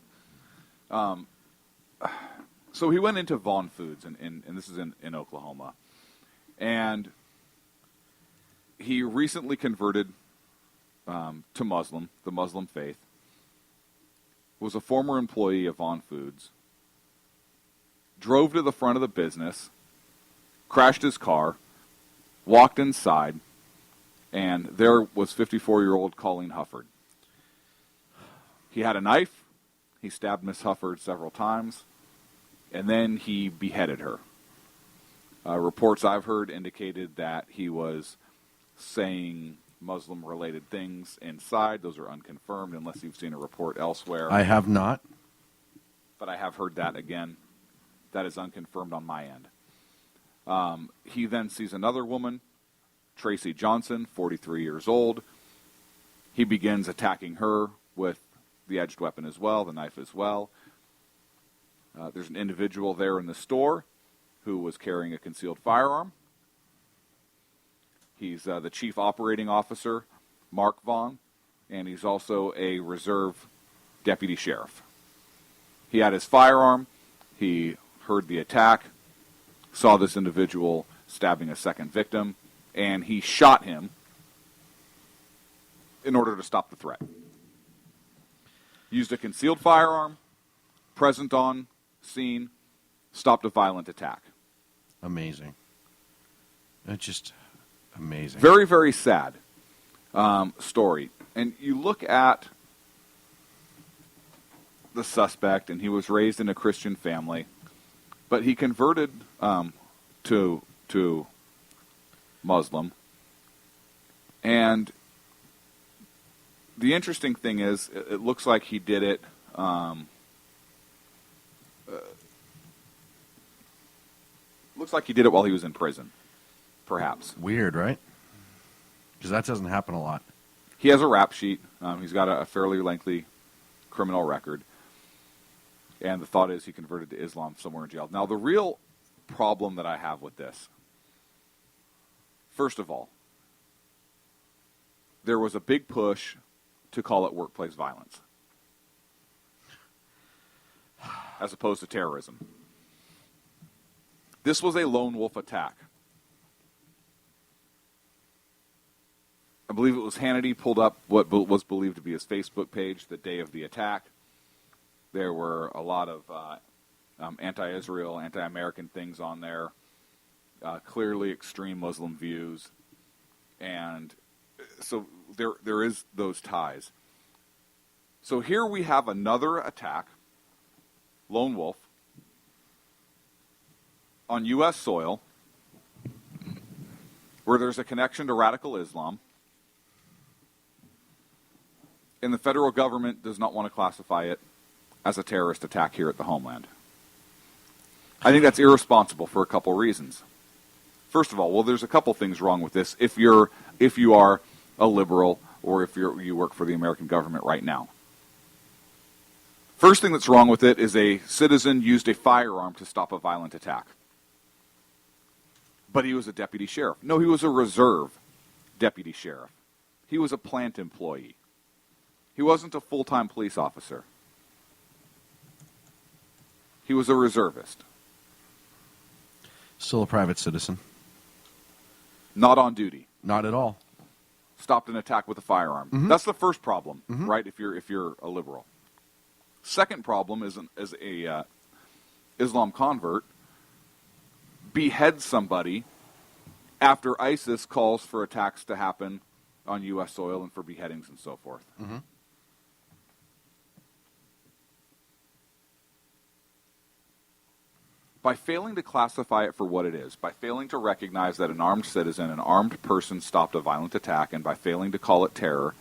Speaker 7: So he went into Vaughn Foods, and this is in Oklahoma, and he recently converted to the Muslim faith, was a former employee of Vaughn Foods, drove to the front of the business, crashed his car, walked inside, and there was 54-year-old Colleen Hufford. He had a knife. He stabbed Miss Hufford several times, and then he beheaded her. Reports I've heard indicated that he was saying Muslim-related things inside. Those are unconfirmed unless you've seen a report elsewhere.
Speaker 6: I have not.
Speaker 7: But I have heard that again. That is unconfirmed on my end. He then sees another woman, Tracy Johnson, 43 years old. He begins attacking her with the edged weapon as well, the knife as well. There's an individual there in the store who was carrying a concealed firearm. He's the chief operating officer, Mark Vaughn, and he's also a reserve deputy sheriff. He had his firearm. He heard the attack, saw this individual stabbing a second victim, and he shot him in order to stop the threat. Used a concealed firearm, present on scene, stopped a violent attack.
Speaker 6: Amazing. It's just amazing.
Speaker 7: Very, very sad story. And you look at the suspect, and he was raised in a Christian family, but he converted to Muslim. And the interesting thing is, it looks like he did it. Looks like he did it while he was in prison, perhaps.
Speaker 6: Weird, right? Because that doesn't happen a lot.
Speaker 7: He has a rap sheet. He's got a fairly lengthy criminal record. And the thought is he converted to Islam somewhere in jail. Now, the real problem that I have with this, first of all, there was a big push to call it workplace violence as opposed to terrorism. This was a lone wolf attack. I believe it was Hannity pulled up what was believed to be his Facebook page the day of the attack. There were a lot of anti-Israel, anti-American things on there, clearly extreme Muslim views, and so there is those ties. So here we have another attack, lone wolf, on U.S. soil, where there's a connection to radical Islam, and the federal government does not want to classify it as a terrorist attack here at the homeland. I think that's irresponsible for a couple reasons. First of all, well, there's a couple things wrong with this if you are a liberal or if you work for the American government right now. First thing that's wrong with it is a citizen used a firearm to stop a violent attack. But he was a deputy sheriff. No, he was a reserve deputy sheriff. He was a plant employee. He wasn't a full-time police officer. He was a reservist.
Speaker 6: Still a private citizen.
Speaker 7: Not on duty.
Speaker 6: Not at all.
Speaker 7: Stopped an attack with a firearm. Mm-hmm. That's the first problem, right? If you're a liberal. Second problem is a Islam convert beheads somebody after ISIS calls for attacks to happen on U.S. soil and for beheadings and so forth.
Speaker 6: Mm-hmm.
Speaker 7: By failing to classify it for what it is, by failing to recognize that an armed citizen, an armed person stopped a violent attack, and by failing to call it terror,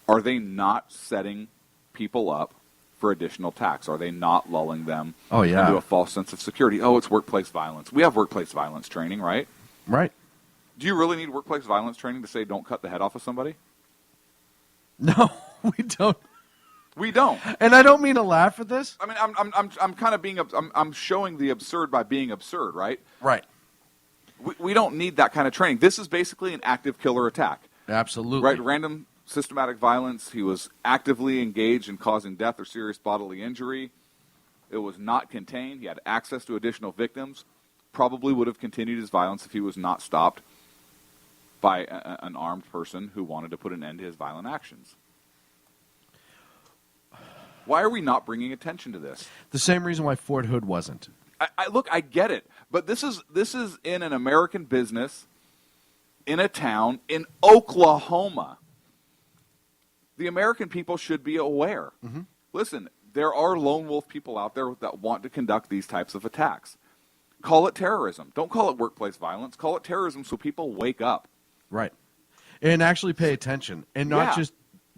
Speaker 7: are they not setting people up for additional attacks? Are they not lulling them into a false sense of security? Oh, it's workplace violence. We have workplace violence training, right?
Speaker 6: Right.
Speaker 7: Do you really need workplace violence training to say don't cut the head off of somebody?
Speaker 6: No, we don't.
Speaker 7: We don't.
Speaker 6: And I don't mean to laugh at this.
Speaker 7: I mean, I'm kind of being, I'm showing the absurd by being absurd, right?
Speaker 6: Right.
Speaker 7: We don't need that kind of training. This is basically an active killer attack.
Speaker 6: Absolutely.
Speaker 7: Right? Random systematic violence. He was actively engaged in causing death or serious bodily injury. It was not contained. He had access to additional victims. Probably would have continued his violence if he was not stopped by an armed person who wanted to put an end to his violent actions. Why are we not bringing attention to this?
Speaker 6: The same reason why Fort Hood wasn't.
Speaker 7: Look, I get it, but this is in an American business, in a town in Oklahoma. The American people should be aware.
Speaker 6: Mm-hmm.
Speaker 7: Listen, there are lone wolf people out there that want to conduct these types of attacks. Call it terrorism. Don't call it workplace violence. Call it terrorism so people wake up.
Speaker 6: Right. And actually pay attention and not just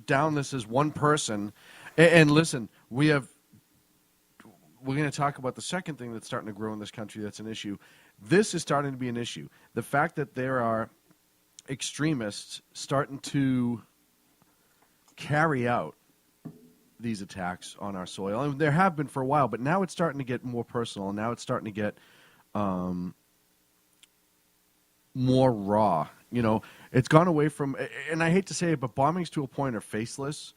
Speaker 6: down this as one person. And listen, we're going to talk about the second thing that's starting to grow in this country that's an issue. This is starting to be an issue. The fact that there are extremists starting to carry out these attacks on our soil. And there have been for a while, but now it's starting to get more personal, and now it's starting to get more raw. You know, it's gone away from, and I hate to say it, but bombings to a point are faceless.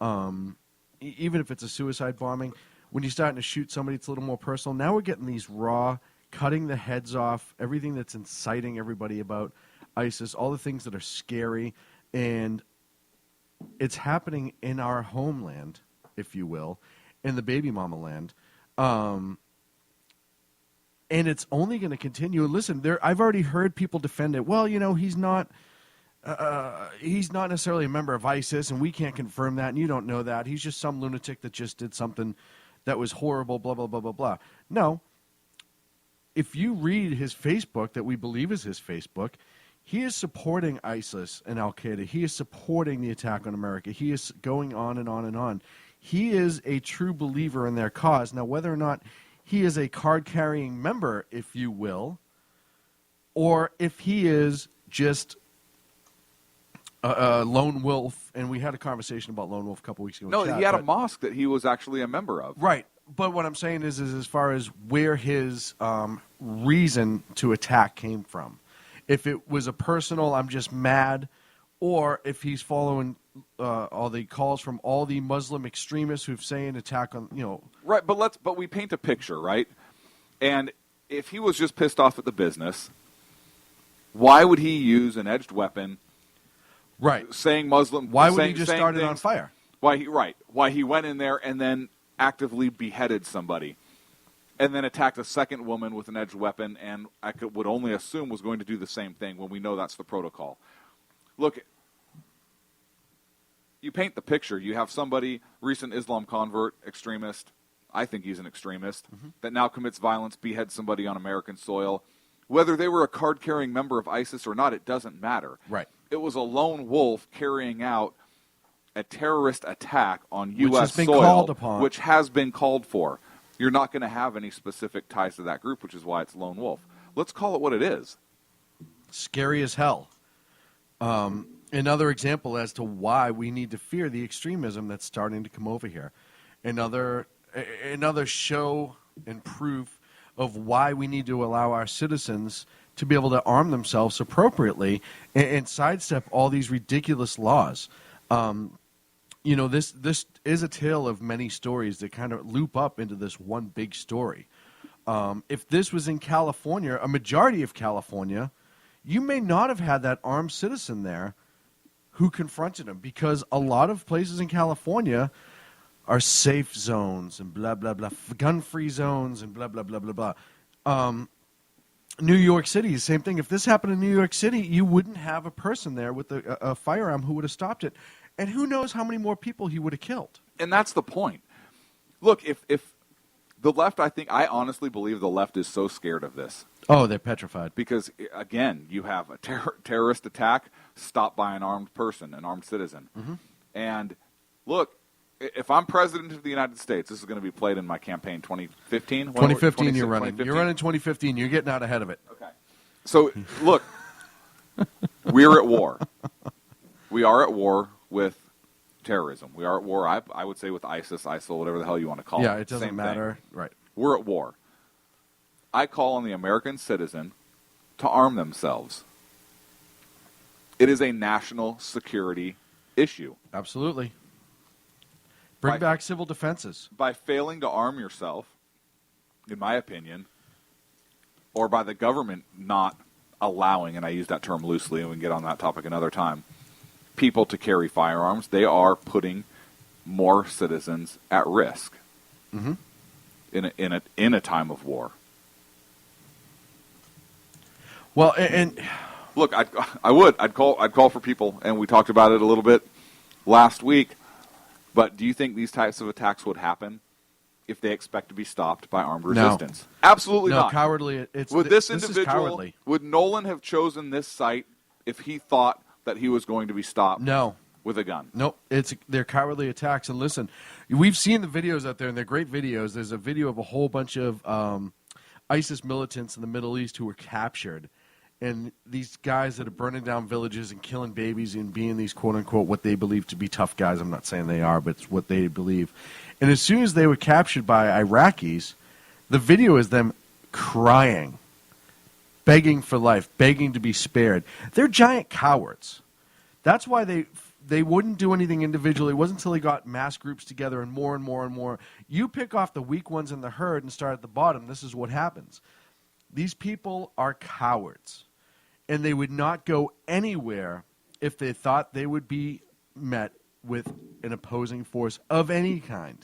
Speaker 6: Even if it's a suicide bombing, when you're starting to shoot somebody, it's a little more personal. Now we're getting these raw, cutting the heads off, everything that's inciting everybody about ISIS, all the things that are scary, and it's happening in our homeland, if you will, in the baby mama land. And it's only going to continue. Listen, I've already heard people defend it. Well, you know, he's not necessarily a member of ISIS, and we can't confirm that, and you don't know that. He's just some lunatic that just did something that was horrible, blah, blah, blah, blah, blah. No. If you read his Facebook, that we believe is his Facebook, he is supporting ISIS and Al-Qaeda. He is supporting the attack on America. He is going on and on and on. He is a true believer in their cause. Now, whether or not he is a card-carrying member, if you will, or if he is just a lone wolf, and we had a conversation about lone wolf a couple weeks ago.
Speaker 7: No, he had a mosque that he was actually a member of.
Speaker 6: Right. But what I'm saying is as far as where his reason to attack came from. If it was a personal, I'm just mad, or if he's following all the calls from all the Muslim extremists who've saying attack on, you know.
Speaker 7: Right, but we paint a picture, right? And if he was just pissed off at the business, why would he use an edged weapon?
Speaker 6: Right.
Speaker 7: Saying Muslim.
Speaker 6: Why would he just start it on fire?
Speaker 7: Why he went in there and then actively beheaded somebody, and then attacked a second woman with an edged weapon, and would only assume was going to do the same thing when we know that's the protocol. Look, you paint the picture. You have somebody, recent Islam convert, extremist, I think he's an extremist, that now commits violence, beheads somebody on American soil. Whether they were a card-carrying member of ISIS or not, it doesn't matter.
Speaker 6: Right.
Speaker 7: It was a lone wolf carrying out a terrorist attack on U.S.
Speaker 6: Which has been
Speaker 7: soil,
Speaker 6: called upon.
Speaker 7: which has been called for. You're not going to have any specific ties to that group, which is why it's lone wolf. Let's call it what it is.
Speaker 6: Scary as hell. Another example as to why we need to fear the extremism that's starting to come over here. Another show and proof of why we need to allow our citizens to be able to arm themselves appropriately and sidestep all these ridiculous laws. You know, this is a tale of many stories that kind of loop up into this one big story. If this was in California, a majority of California, you may not have had that armed citizen there who confronted him, because a lot of places in California are safe zones and blah, blah, blah, gun-free zones and blah, blah, blah, blah, blah. New York City, same thing. If this happened in New York City, you wouldn't have a person there with a firearm who would have stopped it. And who knows how many more people he would have killed.
Speaker 7: And that's the point. Look, if the left, I honestly believe the left is so scared of this.
Speaker 6: Oh, they're petrified.
Speaker 7: Because, again, you have a terrorist attack stopped by an armed person, an armed citizen.
Speaker 6: Mm-hmm.
Speaker 7: And, look, if I'm president of the United States, this is going to be played in my campaign 2015.
Speaker 6: 2015 you're running. 2015? You're running 2015. You're getting out ahead of it.
Speaker 7: Okay. So, look, We're at war. We are at war with terrorism. We are at war, I would say, with ISIS, ISIL, whatever the hell you want to call it.
Speaker 6: Yeah, it doesn't
Speaker 7: Same
Speaker 6: matter.
Speaker 7: thing.
Speaker 6: Right.
Speaker 7: We're at war. I call on the American citizen to arm themselves. It is a national security issue.
Speaker 6: Absolutely. Bring back civil defenses.
Speaker 7: By failing to arm yourself, in my opinion, or by the government not allowing, and I use that term loosely, and we can get on that topic another time, people to carry firearms, they are putting more citizens at risk in a time of war.
Speaker 6: Well, and
Speaker 7: look, I'd call for people, and we talked about it a little bit last week. But do you think these types of attacks would happen if they expect to be stopped by armed resistance? Absolutely
Speaker 6: no,
Speaker 7: not.
Speaker 6: Cowardly.
Speaker 7: Would this
Speaker 6: is
Speaker 7: individual,
Speaker 6: cowardly.
Speaker 7: would Nolan have chosen this site if he thought that he was going to be stopped?
Speaker 6: No.
Speaker 7: With a gun?
Speaker 6: Nope. They're cowardly attacks. And listen, we've seen the videos out there, and they're great videos. There's a video of a whole bunch of ISIS militants in the Middle East who were captured. And these guys that are burning down villages and killing babies and being these quote-unquote what they believe to be tough guys. I'm not saying they are, but it's what they believe. And as soon as they were captured by Iraqis, the video is them crying, begging for life, begging to be spared. They're giant cowards. That's why they wouldn't do anything individually. It wasn't until they got mass groups together and more and more and more. You pick off the weak ones in the herd and start at the bottom. This is what happens. These people are cowards. And they would not go anywhere if they thought they would be met with an opposing force of any kind.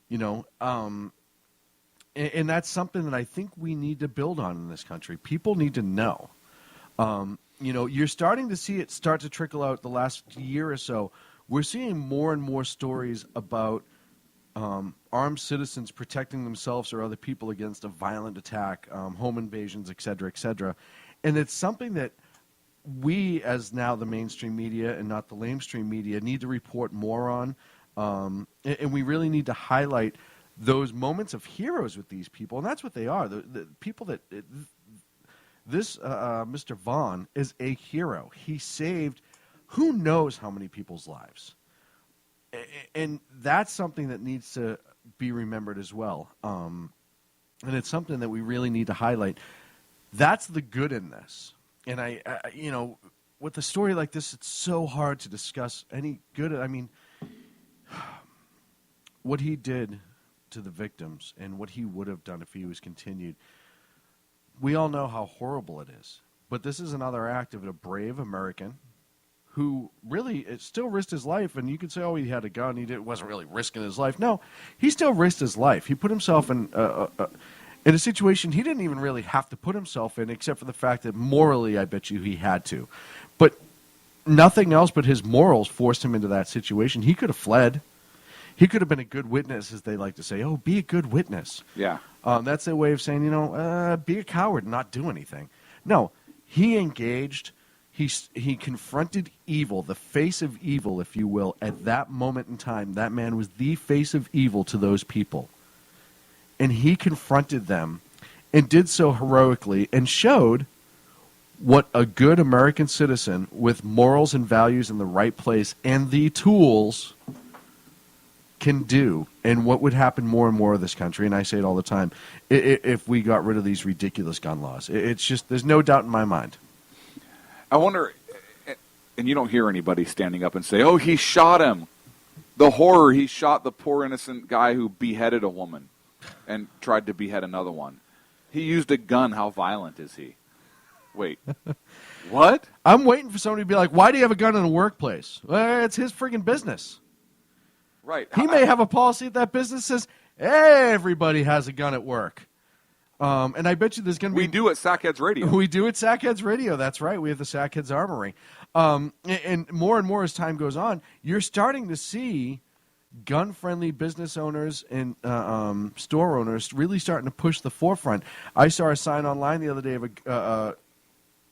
Speaker 6: You know, and that's something that I think we need to build on in this country. People need to know. You know, you're starting to see it start to trickle out the last year or so. We're seeing more and more stories about armed citizens protecting themselves or other people against a violent attack, home invasions, et cetera, et cetera. And it's something that we, as now the mainstream media and not the lamestream media, need to report more on. And we really need to highlight those moments of heroes with these people. And that's what they are. The people that... This Mr. Vaughn is a hero. He saved who knows how many people's lives. And that's something that needs to be remembered as well. And it's something that we really need to highlight. That's the good in this. And I you know, with a story like this, it's so hard to discuss any good. I mean, what he did to the victims and what he would have done if he was continued. We all know how horrible it is. But this is another act of a brave American who really still risked his life. And you could say, oh, he had a gun. He wasn't really risking his life. No, he still risked his life. He put himself in a situation he didn't even really have to put himself in, except for the fact that morally, I bet you he had to. But nothing else but his morals forced him into that situation. He could have fled. He could have been a good witness, as they like to say. Oh, be a good witness. Yeah. That's their way of saying, you know, be a coward and not do anything. No, he engaged. He confronted evil, the face of evil, if you will, at that moment in time. That man was the face of evil to those people. And he confronted them and did so heroically and showed what a good American citizen with morals and values in the right place and the tools can do, and what would happen more and more of this country, and I say it all the time, if we got rid of these ridiculous gun laws. It's just, there's no doubt in my mind.
Speaker 7: I wonder, and you don't hear anybody standing up and say, oh, he shot him. The horror, he shot the poor innocent guy who beheaded a woman and tried to behead another one. He used a gun, how violent is he? Wait, what?
Speaker 6: I'm waiting for somebody to be like, why do you have a gun in a workplace? Well, it's his friggin' business.
Speaker 7: Right.
Speaker 6: He may have a policy at that business that says everybody has a gun at work. And I bet you there's going to be...
Speaker 7: We do at Sackheads Radio.
Speaker 6: We do at Sackheads Radio. That's right. We have the Sackheads Armory. And more as time goes on, you're starting to see gun-friendly business owners and store owners really starting to push the forefront. I saw a sign online the other day of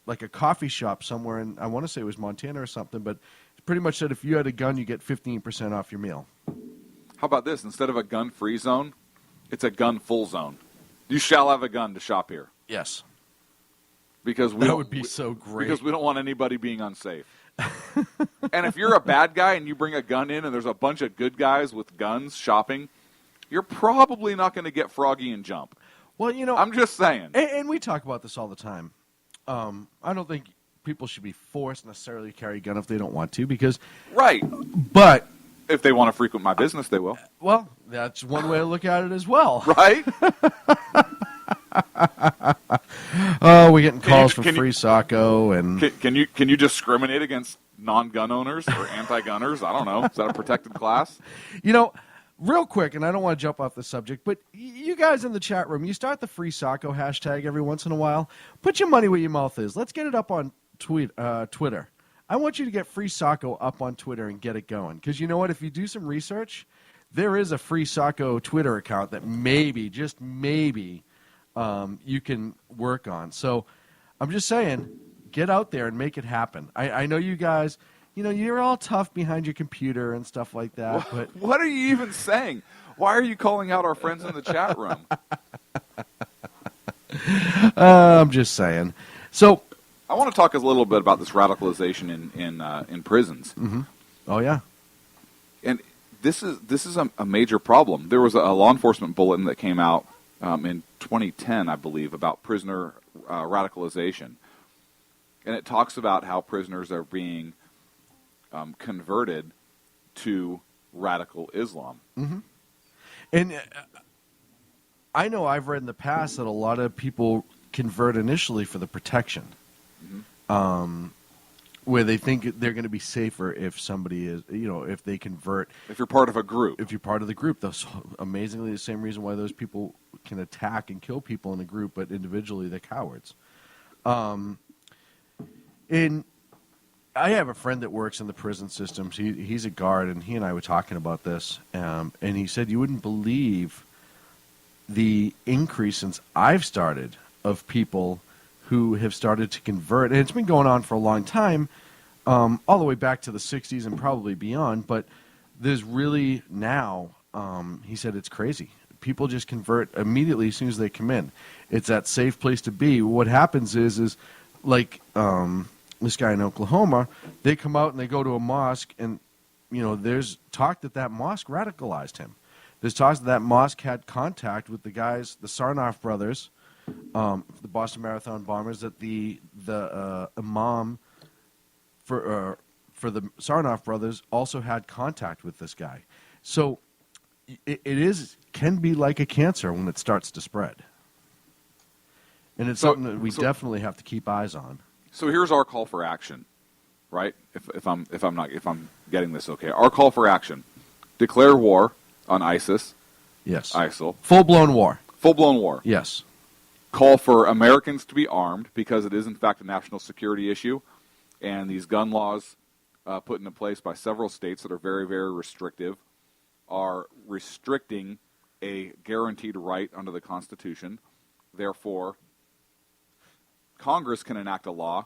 Speaker 6: like a coffee shop somewhere in, I want to say it was Montana or something, but it pretty much said if you had a gun, you get 15% off your meal.
Speaker 7: How about this? Instead of a gun-free zone, it's a gun-full zone. You shall have a gun to shop here.
Speaker 6: Yes.
Speaker 7: Because
Speaker 6: that would be so great.
Speaker 7: Because we don't want anybody being unsafe. And if you're a bad guy and you bring a gun in and there's a bunch of good guys with guns shopping, you're probably not going to get froggy and jump.
Speaker 6: Well, you know,
Speaker 7: I'm just saying.
Speaker 6: And we talk about this all the time. I don't think people should be forced necessarily to carry a gun if they don't want to, because
Speaker 7: right.
Speaker 6: But
Speaker 7: if they want to frequent my business, they will.
Speaker 6: Well, that's one way to look at it as well,
Speaker 7: right?
Speaker 6: Oh, we're getting calls for free Sacco, and
Speaker 7: can you discriminate against non-gun owners or anti-gunners? I don't know. Is that a protected class?
Speaker 6: You know, real quick, and I don't want to jump off the subject, but you guys in the chat room, you start the free Sacco hashtag every once in a while. Put your money where your mouth is. Let's get it up on Twitter. I want you to get free Sacco up on Twitter and get it going, because you know what? If you do some research, there is a free Sacco Twitter account that maybe, just maybe, you can work on. So I'm just saying, get out there and make it happen. I know you guys, you know, you're all tough behind your computer and stuff like that. But
Speaker 7: what are you even saying? Why are you calling out our friends in the chat room?
Speaker 6: I'm just saying. So
Speaker 7: I want to talk a little bit about this radicalization in prisons.
Speaker 6: Mm-hmm. Oh yeah,
Speaker 7: and this is a major problem. There was a law enforcement bulletin that came out in 2010, I believe, about prisoner radicalization. And it talks about how prisoners are being converted to radical Islam.
Speaker 6: Mm-hmm. And I know I've read in the past that a lot of people convert initially for the protection, where they think they're going to be safer if somebody is, you know, if they convert.
Speaker 7: If you're part of a group.
Speaker 6: If you're part of the group. That's amazingly the same reason why those people can attack and kill people in a group, but individually they're cowards. And I have a friend that works in the prison systems. He's a guard, and he and I were talking about this, and he said you wouldn't believe the increase since I've started of people who have started to convert. And it's been going on for a long time, all the way back to the 60s and probably beyond, but there's really now, he said it's crazy. People just convert immediately as soon as they come in. It's that safe place to be. What happens is like this guy in Oklahoma, they come out and they go to a mosque, and you know there's talk that mosque radicalized him. There's talk that mosque had contact with the guys, the Sarnoff brothers, the Boston Marathon bombers, that the imam for the Sarnoff brothers also had contact with this guy. So it can be like a cancer when it starts to spread. And it's something that we definitely have to keep eyes on.
Speaker 7: So here's our call for action, right? If I'm getting this okay. Our call for action: declare war on ISIS.
Speaker 6: Yes.
Speaker 7: ISIL.
Speaker 6: Full-blown war.
Speaker 7: Full-blown war.
Speaker 6: Yes.
Speaker 7: Call for Americans to be armed, because it is in fact a national security issue, and these gun laws put into place by several states that are very, very restrictive are restricting a guaranteed right under the Constitution. Therefore, Congress can enact a law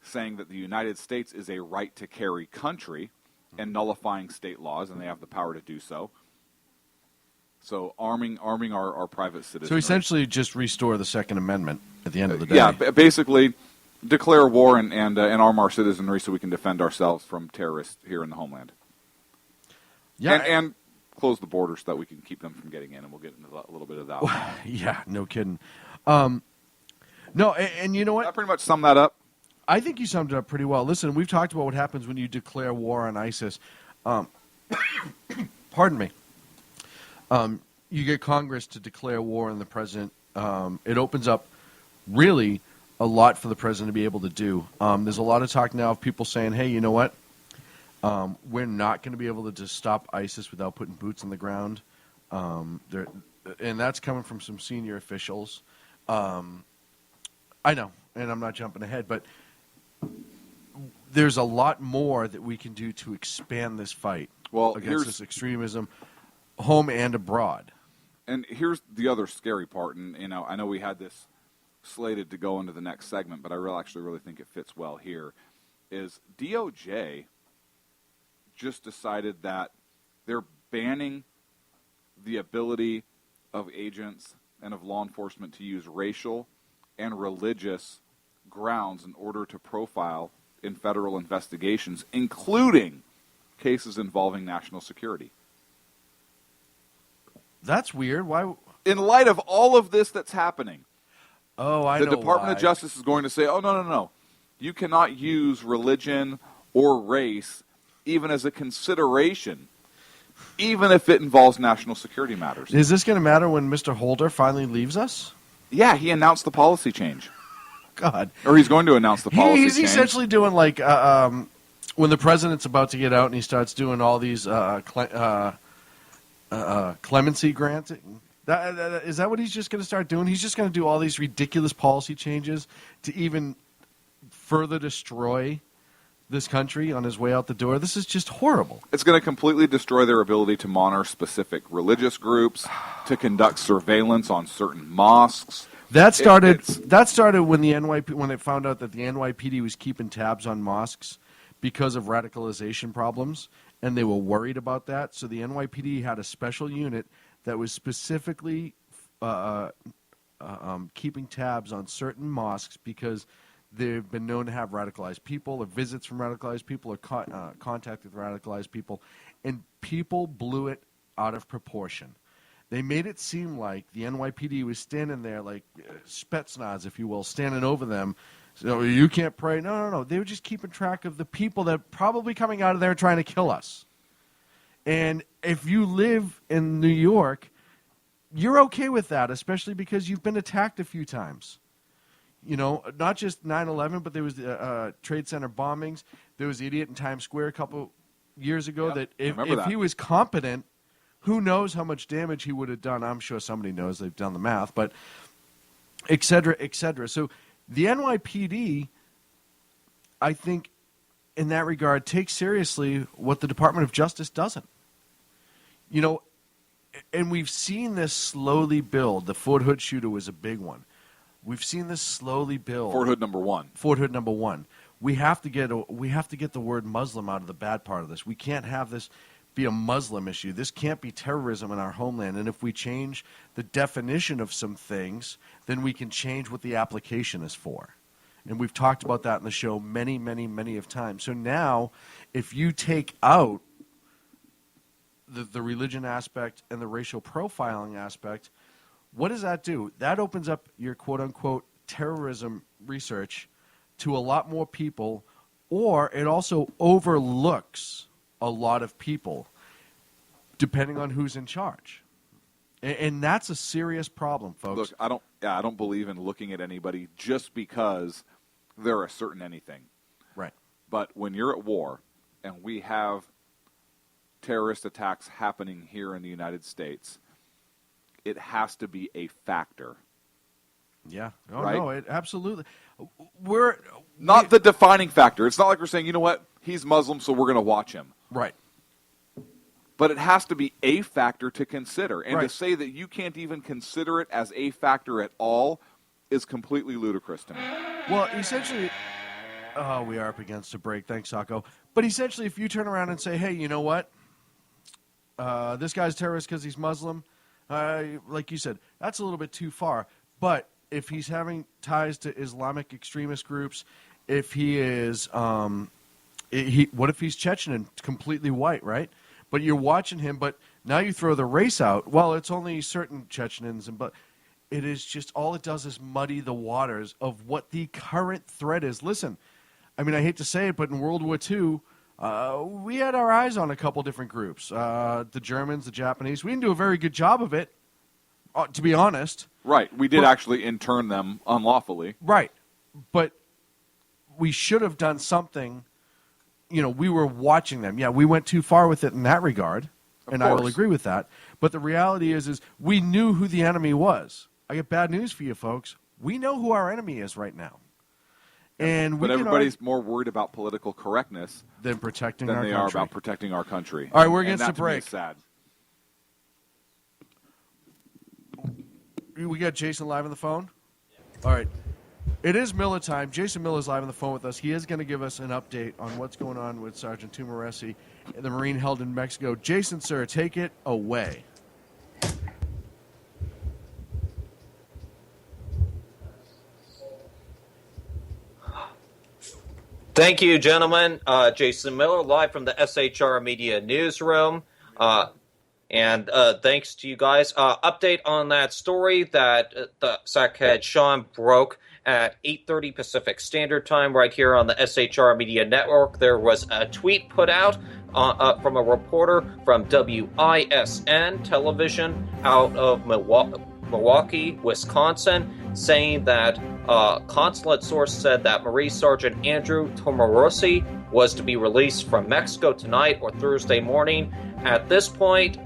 Speaker 7: saying that the United States is a right-to-carry country and nullifying state laws, and they have the power to do so. So arming our private citizens.
Speaker 6: So essentially just restore the Second Amendment at the end of the day.
Speaker 7: Yeah, basically declare war and arm our citizenry so we can defend ourselves from terrorists here in the homeland. Yeah, and close the borders so that we can keep them from getting in, and we'll get into a little bit of that.
Speaker 6: Yeah, no kidding. No, and you know what?
Speaker 7: Did I pretty much sum that up?
Speaker 6: I think you summed it up pretty well. Listen, we've talked about what happens when you declare war on ISIS. Pardon me. You get Congress to declare war on the president. It opens up really a lot for the president to be able to do. There's a lot of talk now of people saying, hey, you know what? We're not going to be able to just stop ISIS without putting boots on the ground. And that's coming from some senior officials. I know, and I'm not jumping ahead, but there's a lot more that we can do to expand this fight against this extremism, home and abroad.
Speaker 7: And here's the other scary part, and I know we had this slated to go into the next segment, but I really think it fits well here, is DOJ just decided that they're banning the ability of agents and of law enforcement to use racial and religious grounds in order to profile in federal investigations, including cases involving national security.
Speaker 6: That's weird. Why?
Speaker 7: In light of all of this that's happening,
Speaker 6: I
Speaker 7: the
Speaker 6: know
Speaker 7: Department
Speaker 6: why.
Speaker 7: of Justice is going to say, oh, no. You cannot use religion or race even as a consideration, even if it involves national security matters.
Speaker 6: Is this going to matter when Mr. Holder finally leaves us?
Speaker 7: Yeah, he announced the policy change.
Speaker 6: God.
Speaker 7: Or he's going to announce the policy
Speaker 6: He's
Speaker 7: change.
Speaker 6: essentially doing like when the president's about to get out and he starts doing all these clemency granting. Is that what he's just going to start doing? He's just going to do all these ridiculous policy changes to even further destroy this country on his way out the door. This is just horrible.
Speaker 7: It's going to completely destroy their ability to monitor specific religious groups, to conduct surveillance on certain mosques.
Speaker 6: That started when when it found out that the NYPD was keeping tabs on mosques because of radicalization problems, and they were worried about that. So the NYPD had a special unit that was specifically keeping tabs on certain mosques because they've been known to have radicalized people, or visits from radicalized people, or contact with radicalized people, and people blew it out of proportion. They made it seem like the NYPD was standing there like Spetsnaz, if you will, standing over them. So you can't pray. No. They were just keeping track of the people that are probably coming out of there trying to kill us. And if you live in New York, you're okay with that, especially because you've been attacked a few times. You know, not just 9/11, but there was Trade Center bombings. There was the idiot in Times Square a couple years ago that if he was competent, who knows how much damage he would have done. I'm sure somebody knows. They've done the math, but et cetera, et cetera. So the NYPD, I think, in that regard, takes seriously what the Department of Justice doesn't. You know, and we've seen this slowly build. The Fort Hood shooter was a big one. We've seen this slowly build.
Speaker 7: Fort Hood number one.
Speaker 6: Fort Hood number one. We have to get the word Muslim out of the bad part of this. We can't have this be a Muslim issue. This can't be terrorism in our homeland. And if we change the definition of some things, then we can change what the application is for. And we've talked about that in the show many, many, many of times. So now, if you take out the religion aspect and the racial profiling aspect, what does that do? That opens up your quote-unquote terrorism research to a lot more people, or it also overlooks a lot of people, depending on who's in charge. And that's a serious problem, folks.
Speaker 7: Look, I don't believe in looking at anybody just because they're a certain anything.
Speaker 6: Right.
Speaker 7: But when you're at war and we have terrorist attacks happening here in the United States, it has to be a factor.
Speaker 6: Yeah. Oh,
Speaker 7: right?
Speaker 6: no, it absolutely.
Speaker 7: Not the defining factor. It's not like we're saying, you know what, he's Muslim, so we're going to watch him.
Speaker 6: Right.
Speaker 7: But it has to be a factor to consider. And
Speaker 6: right.
Speaker 7: to say that you can't even consider it as a factor at all is completely ludicrous to me.
Speaker 6: Well, essentially, we are up against a break. Thanks, Sacco. But essentially, if you turn around and say, hey, you know what? This guy's a terrorist because he's Muslim, like you said, that's a little bit too far. But if he's having ties to Islamic extremist groups, if he is, what if he's Chechen and completely white, right? But you're watching him, but now you throw the race out. Well, it's only certain Chechens, but it is just, all it does is muddy the waters of what the current threat is. Listen, I mean, I hate to say it, but in World War II, we had our eyes on a couple different groups. The Germans, the Japanese. We didn't do a very good job of it, to be honest.
Speaker 7: Right. We did actually intern them unlawfully.
Speaker 6: Right. But we should have done something. You know, we were watching them. Yeah, we went too far with it in that regard, and I will agree with that. But the reality is we knew who the enemy was. I get bad news for you, folks. We know who our enemy is right now. And
Speaker 7: but everybody's more worried about political correctness
Speaker 6: than protecting
Speaker 7: than
Speaker 6: our
Speaker 7: they
Speaker 6: country.
Speaker 7: are about protecting our country.
Speaker 6: All right, we're against the
Speaker 7: and that to me
Speaker 6: break.
Speaker 7: is sad.
Speaker 6: We got Jason live on the phone? All right. It is Miller time. Jason Miller's live on the phone with us. He is going to give us an update on what's going on with Sergeant Tumoresi and the Marine held in Mexico. Jason, sir, take it away.
Speaker 17: Thank you, gentlemen. Jason Miller, live from the SHR Media Newsroom. And thanks to you guys. Update on that story that the Sackhead Sean broke at 8:30 Pacific Standard Time right here on the SHR Media Network. There was a tweet put out from a reporter from WISN television out of Milwaukee, Wisconsin, saying that consulate source said that Marine Sergeant Andrew Tomorosi was to be released from Mexico tonight or Thursday morning. At this point,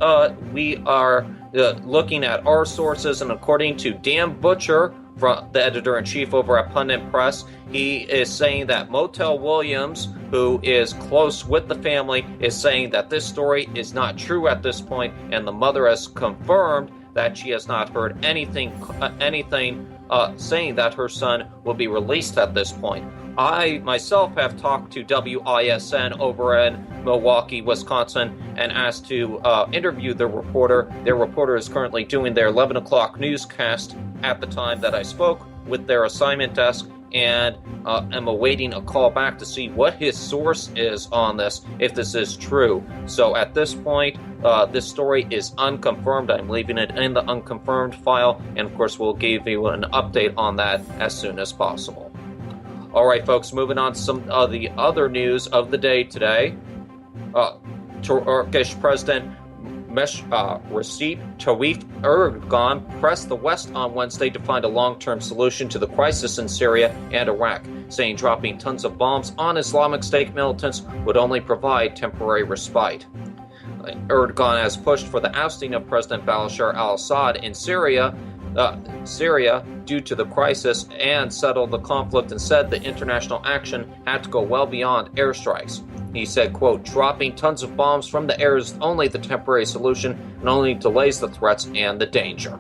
Speaker 17: we are looking at our sources, and according to Dan Butcher, the editor-in-chief over at Pundit Press, he is saying that Motel Williams, who is close with the family, is saying that this story is not true at this point, and the mother has confirmed that she has not heard anything saying that her son will be released at this point. I myself have talked to WISN over in Milwaukee, Wisconsin, and asked to interview the reporter. Their reporter is currently doing their 11 o'clock newscast at the time that I spoke with their assignment desk, and am awaiting a call back to see what his source is on this, if this is true. So at this point, this story is unconfirmed. I'm leaving it in the unconfirmed file, and of course we'll give you an update on that as soon as possible. All right, folks, moving on to some of the other news of the day today. Turkish President Recep Tayyip Erdogan pressed the West on Wednesday to find a long-term solution to the crisis in Syria and Iraq, saying dropping tons of bombs on Islamic State militants would only provide temporary respite. Erdogan has pushed for the ousting of President Bashar al-Assad in Syria due to the crisis and settled the conflict, and said the international action had to go well beyond airstrikes. He said, quote, dropping tons of bombs from the air is only the temporary solution and only delays the threats and the danger.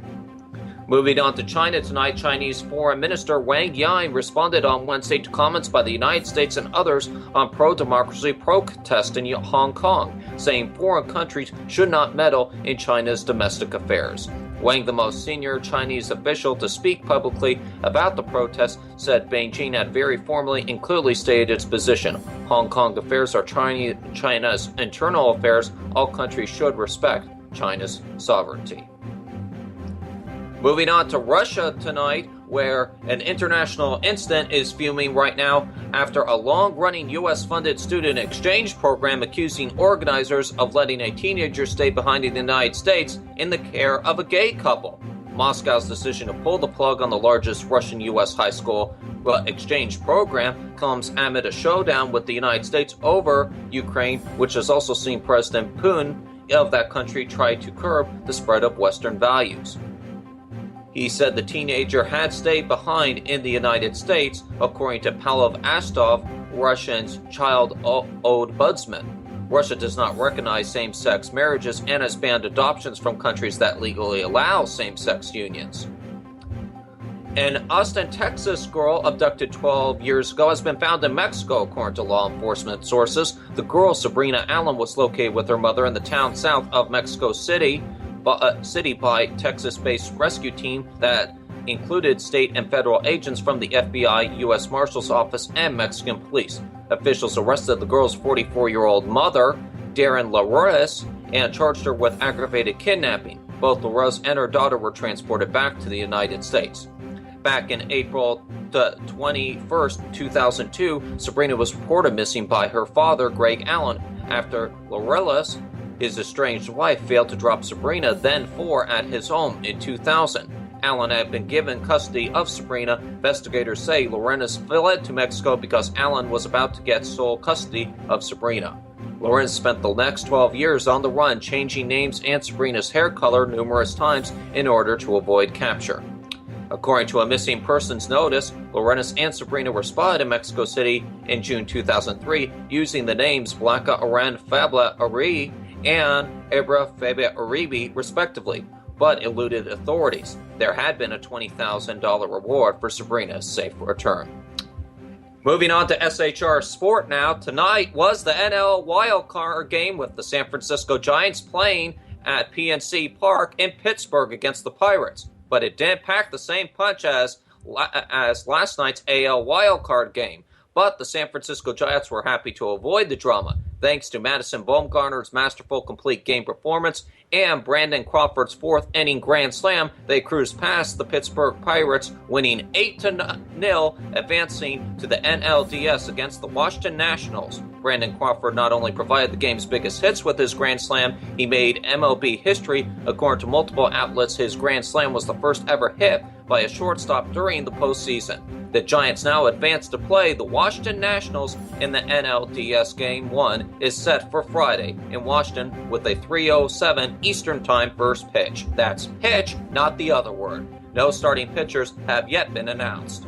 Speaker 17: Moving on to China tonight, Chinese Foreign Minister Wang Yi responded on Wednesday to comments by the United States and others on pro-democracy protests in Hong Kong, saying foreign countries should not meddle in China's domestic affairs. Wang, the most senior Chinese official to speak publicly about the protests, said Beijing had very formally and clearly stated its position. Hong Kong affairs are China's internal affairs. All countries should respect China's sovereignty. Moving on to Russia tonight, where an international incident is fuming right now after a long-running U.S.-funded student exchange program accusing organizers of letting a teenager stay behind in the United States in the care of a gay couple. Moscow's decision to pull the plug on the largest Russian-U.S. high school exchange program comes amid a showdown with the United States over Ukraine, which has also seen President Putin of that country try to curb the spread of Western values. He said the teenager had stayed behind in the United States, according to Pavel Astov, Russia's child ombudsman. Russia does not recognize same-sex marriages and has banned adoptions from countries that legally allow same-sex unions. An Austin, Texas girl abducted 12 years ago has been found in Mexico, according to law enforcement sources. The girl, Sabrina Allen, was located with her mother in the town south of Mexico City by Texas-based rescue team that included state and federal agents from the FBI, U.S. Marshal's Office, and Mexican police. Officials arrested the girl's 44-year-old mother, Darren LaRose, and charged her with aggravated kidnapping. Both LaRose and her daughter were transported back to the United States. Back in April 21st, 2002, Sabrina was reported missing by her father, Greg Allen, after LaRose, his estranged wife, failed to drop Sabrina, then 4, at his home in 2000. Allen had been given custody of Sabrina. Investigators say Lorenz fled to Mexico because Allen was about to get sole custody of Sabrina. Lorenz spent the next 12 years on the run, changing names and Sabrina's hair color numerous times in order to avoid capture. According to a missing persons notice, Lorenz and Sabrina were spotted in Mexico City in June 2003 using the names Blanca Aran Fabla Ari and Ebra Fabia Uribe, respectively, but eluded authorities. There had been a $20,000 reward for Sabrina's safe return. Moving on to SHR Sport now. Tonight was the NL wildcard game with the San Francisco Giants playing at PNC Park in Pittsburgh against the Pirates, but it didn't pack the same punch as last night's AL wildcard game. but the San Francisco Giants were happy to avoid the drama thanks to Madison Bumgarner's masterful complete game performance and Brandon Crawford's fourth-inning grand slam. They cruised past the Pittsburgh Pirates, winning 8-0, advancing to the NLDS against the Washington Nationals. Brandon Crawford not only provided the game's biggest hits with his grand slam, he made MLB history. According to multiple outlets, his grand slam was the first ever hit by a shortstop during the postseason. The Giants now advance to play the Washington Nationals in the NLDS Game 1 is set for Friday in Washington with a 3:07 Eastern Time first pitch. That's pitch, not the other word. No starting pitchers have yet been announced.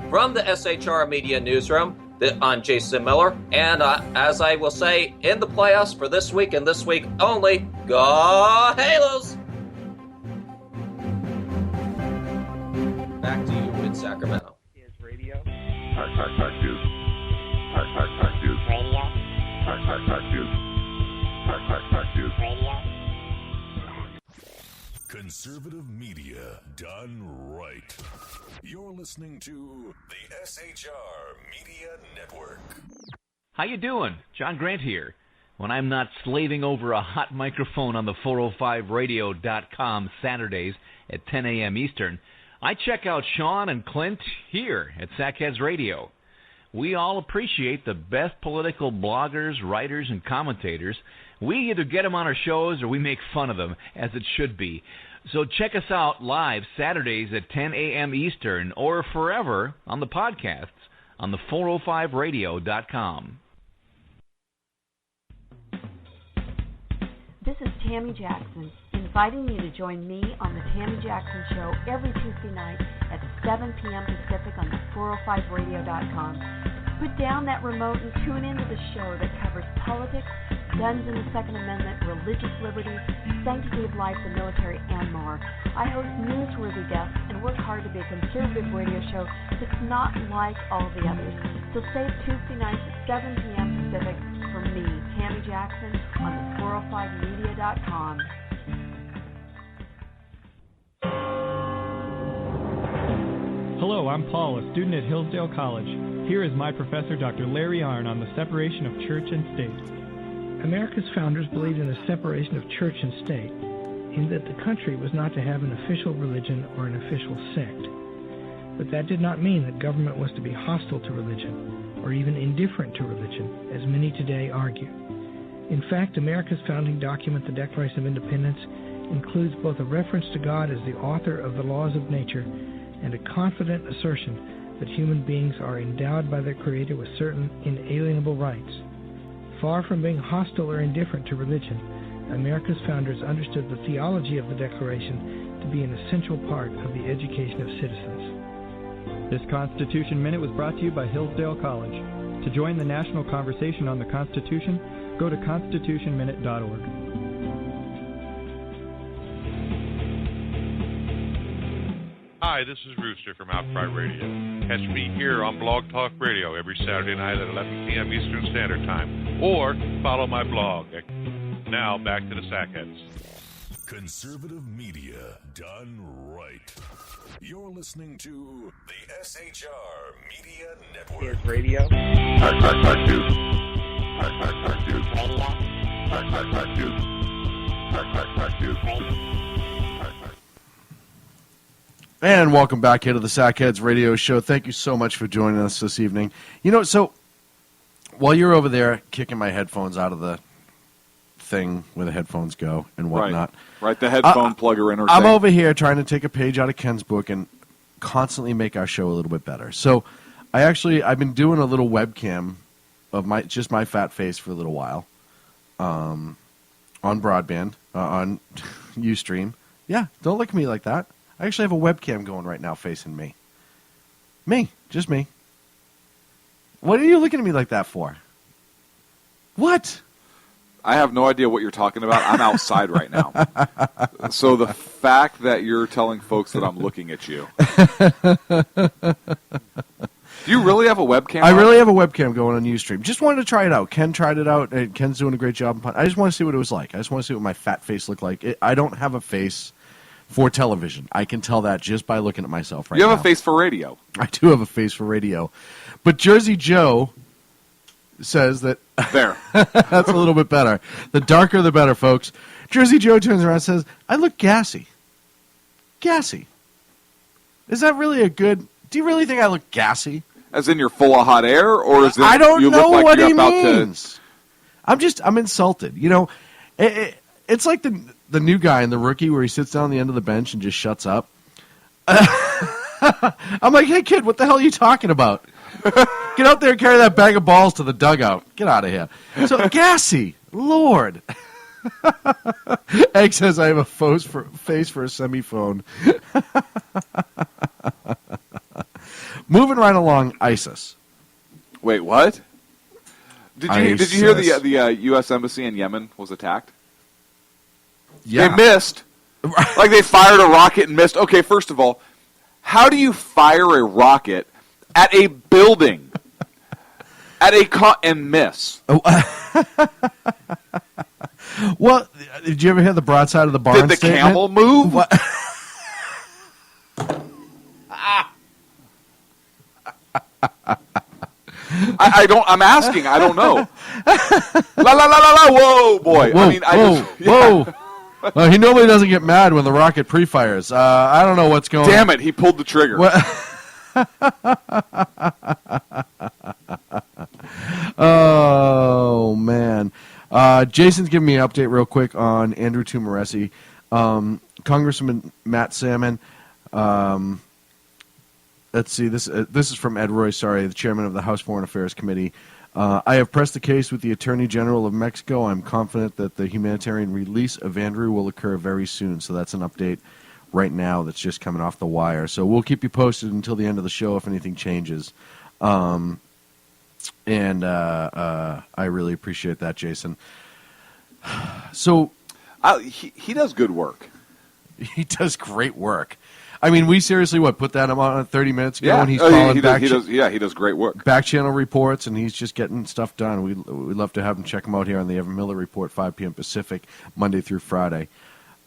Speaker 17: From the SHR Media Newsroom, I'm Jason Miller, and as I will say in the playoffs for this week and this week only, go Halos! Back to you in Sacramento.
Speaker 2: Radio.
Speaker 9: Conservative media done right. You're listening to the SHR Media Network.
Speaker 12: How you doing? John Grant here. When I'm not slaving over a hot microphone on the 405radio.com Saturdays at 10 a.m. Eastern, I check out Sean and Clint here at Sackheads Radio. We all appreciate the best political bloggers, writers, and commentators. We either get them on our shows or we make fun of them, as it should be. So check us out live Saturdays at 10 a.m. Eastern or forever on the podcasts on the 405radio.com.
Speaker 13: This is Tammy Jackson, inviting you to join me on the Tammy Jackson Show every Tuesday night at 7 p.m. Pacific on the 405radio.com. Put down that remote and tune into the show that covers politics, guns and the Second Amendment, religious liberties, sanctity of life, the military, and more. I host newsworthy guests and work hard to be a conservative radio show that's not like all the others. So save Tuesday nights at 7 p.m. Pacific for me, Tammy Jackson, on the 405media.com.
Speaker 14: Hello, I'm Paul, a student at Hillsdale College. Here is my professor, Dr. Larry Arnn, on the separation of church and state.
Speaker 15: America's founders believed in the separation of church and state, in that the country was not to have an official religion or an official sect. But that did not mean that government was to be hostile to religion, or even indifferent to religion, as many today argue. In fact, America's founding document, the Declaration of Independence, includes both a reference to God as the author of the laws of nature and a confident assertion that human beings are endowed by their Creator with certain inalienable rights. Far from being hostile or indifferent to religion, America's founders understood the theology of the Declaration to be an essential part of the education of citizens.
Speaker 14: This Constitution Minute was brought to you by Hillsdale College. To join the national conversation on the Constitution, go to constitutionminute.org.
Speaker 16: Hi, this is Rooster from Outcry Radio. Catch me here on Blog Talk Radio every Saturday night at 11 p.m. Eastern Standard Time, or follow my blog. Now, back to the Sackheads.
Speaker 9: Conservative media done right. You're listening to the SHR Media Network.
Speaker 2: Radio.
Speaker 6: And welcome back here to the Sackheads Radio Show. Thank you so much for joining us this evening. You know, so while you're over there kicking my headphones out of the thing where the headphones go and whatnot.
Speaker 7: Right, the headphone plugger in.
Speaker 6: I'm over here trying to take a page out of Ken's book and constantly make our show a little bit better. So I've been doing a little webcam of my fat face for a little while on broadband, on Ustream. Yeah, don't look at me like that. I actually have a webcam going right now facing me. Me. Just me. What are you looking at me like that for? What?
Speaker 7: I have no idea what you're talking about. I'm outside right now. So the fact that you're telling folks that I'm looking at you. Do you really have a webcam?
Speaker 6: I really have a webcam going on Ustream. Just wanted to try it out. Ken tried it out. And Ken's doing a great job. I just want to see what it was like. I just want to see what my fat face looked like. I don't have a face for television. I can tell that just by looking at myself right now.
Speaker 7: You have a face for radio.
Speaker 6: I do have a face for radio. But Jersey Joe says that
Speaker 7: there.
Speaker 6: That's a little bit better. The darker, the better, folks. Jersey Joe turns around and says, "I look gassy." Gassy. Is that really a good? Do you really think I look gassy?
Speaker 7: As in you're full of hot air, or is it
Speaker 6: I don't
Speaker 7: you
Speaker 6: know
Speaker 7: look like
Speaker 6: what
Speaker 7: you're
Speaker 6: he
Speaker 7: about
Speaker 6: means. I'm insulted. You know, it's like the new guy in The Rookie where he sits down on the end of the bench and just shuts up. I'm like, hey kid, what the hell are you talking about? Get out there and carry that bag of balls to the dugout. Get out of here. So gassy, Lord. Egg says I have a face for a semiphone. Moving right along, ISIS.
Speaker 7: Wait, what? Did you hear the U.S. embassy in Yemen was attacked?
Speaker 6: Yeah.
Speaker 7: They missed. Like they fired a rocket and missed. Okay, first of all, how do you fire a rocket at a building and miss?
Speaker 6: Well, did you ever hear the broadside of the barn
Speaker 7: Did the
Speaker 6: statement?
Speaker 7: camel move?
Speaker 6: What?
Speaker 7: I don't. I'm asking. I don't know. La la la la la. Whoa, boy.
Speaker 6: Whoa,
Speaker 7: I mean,
Speaker 6: whoa. Well, he normally doesn't get mad when the rocket pre-fires. I don't know what's going on.
Speaker 7: Damn it, he pulled the trigger.
Speaker 6: Oh, man. Jason's giving me an update real quick on Andrew Tumoresi. Congressman Matt Salmon. Let's see. This is from Ed Roy, the chairman of the House Foreign Affairs Committee. I have pressed the case with the Attorney General of Mexico. I'm confident that the humanitarian release of Andrew will occur very soon. So that's an update right now that's just coming off the wire. So we'll keep you posted until the end of the show if anything changes. I really appreciate that, Jason. So
Speaker 7: he does good work.
Speaker 6: He does great work. I mean, we seriously put that on 30 minutes ago, and he's
Speaker 7: he
Speaker 6: calling back.
Speaker 7: He does great work.
Speaker 6: Back channel reports, and he's just getting stuff done. We'd love to have him check him out here on the Evan Miller Report, 5 p.m. Pacific, Monday through Friday.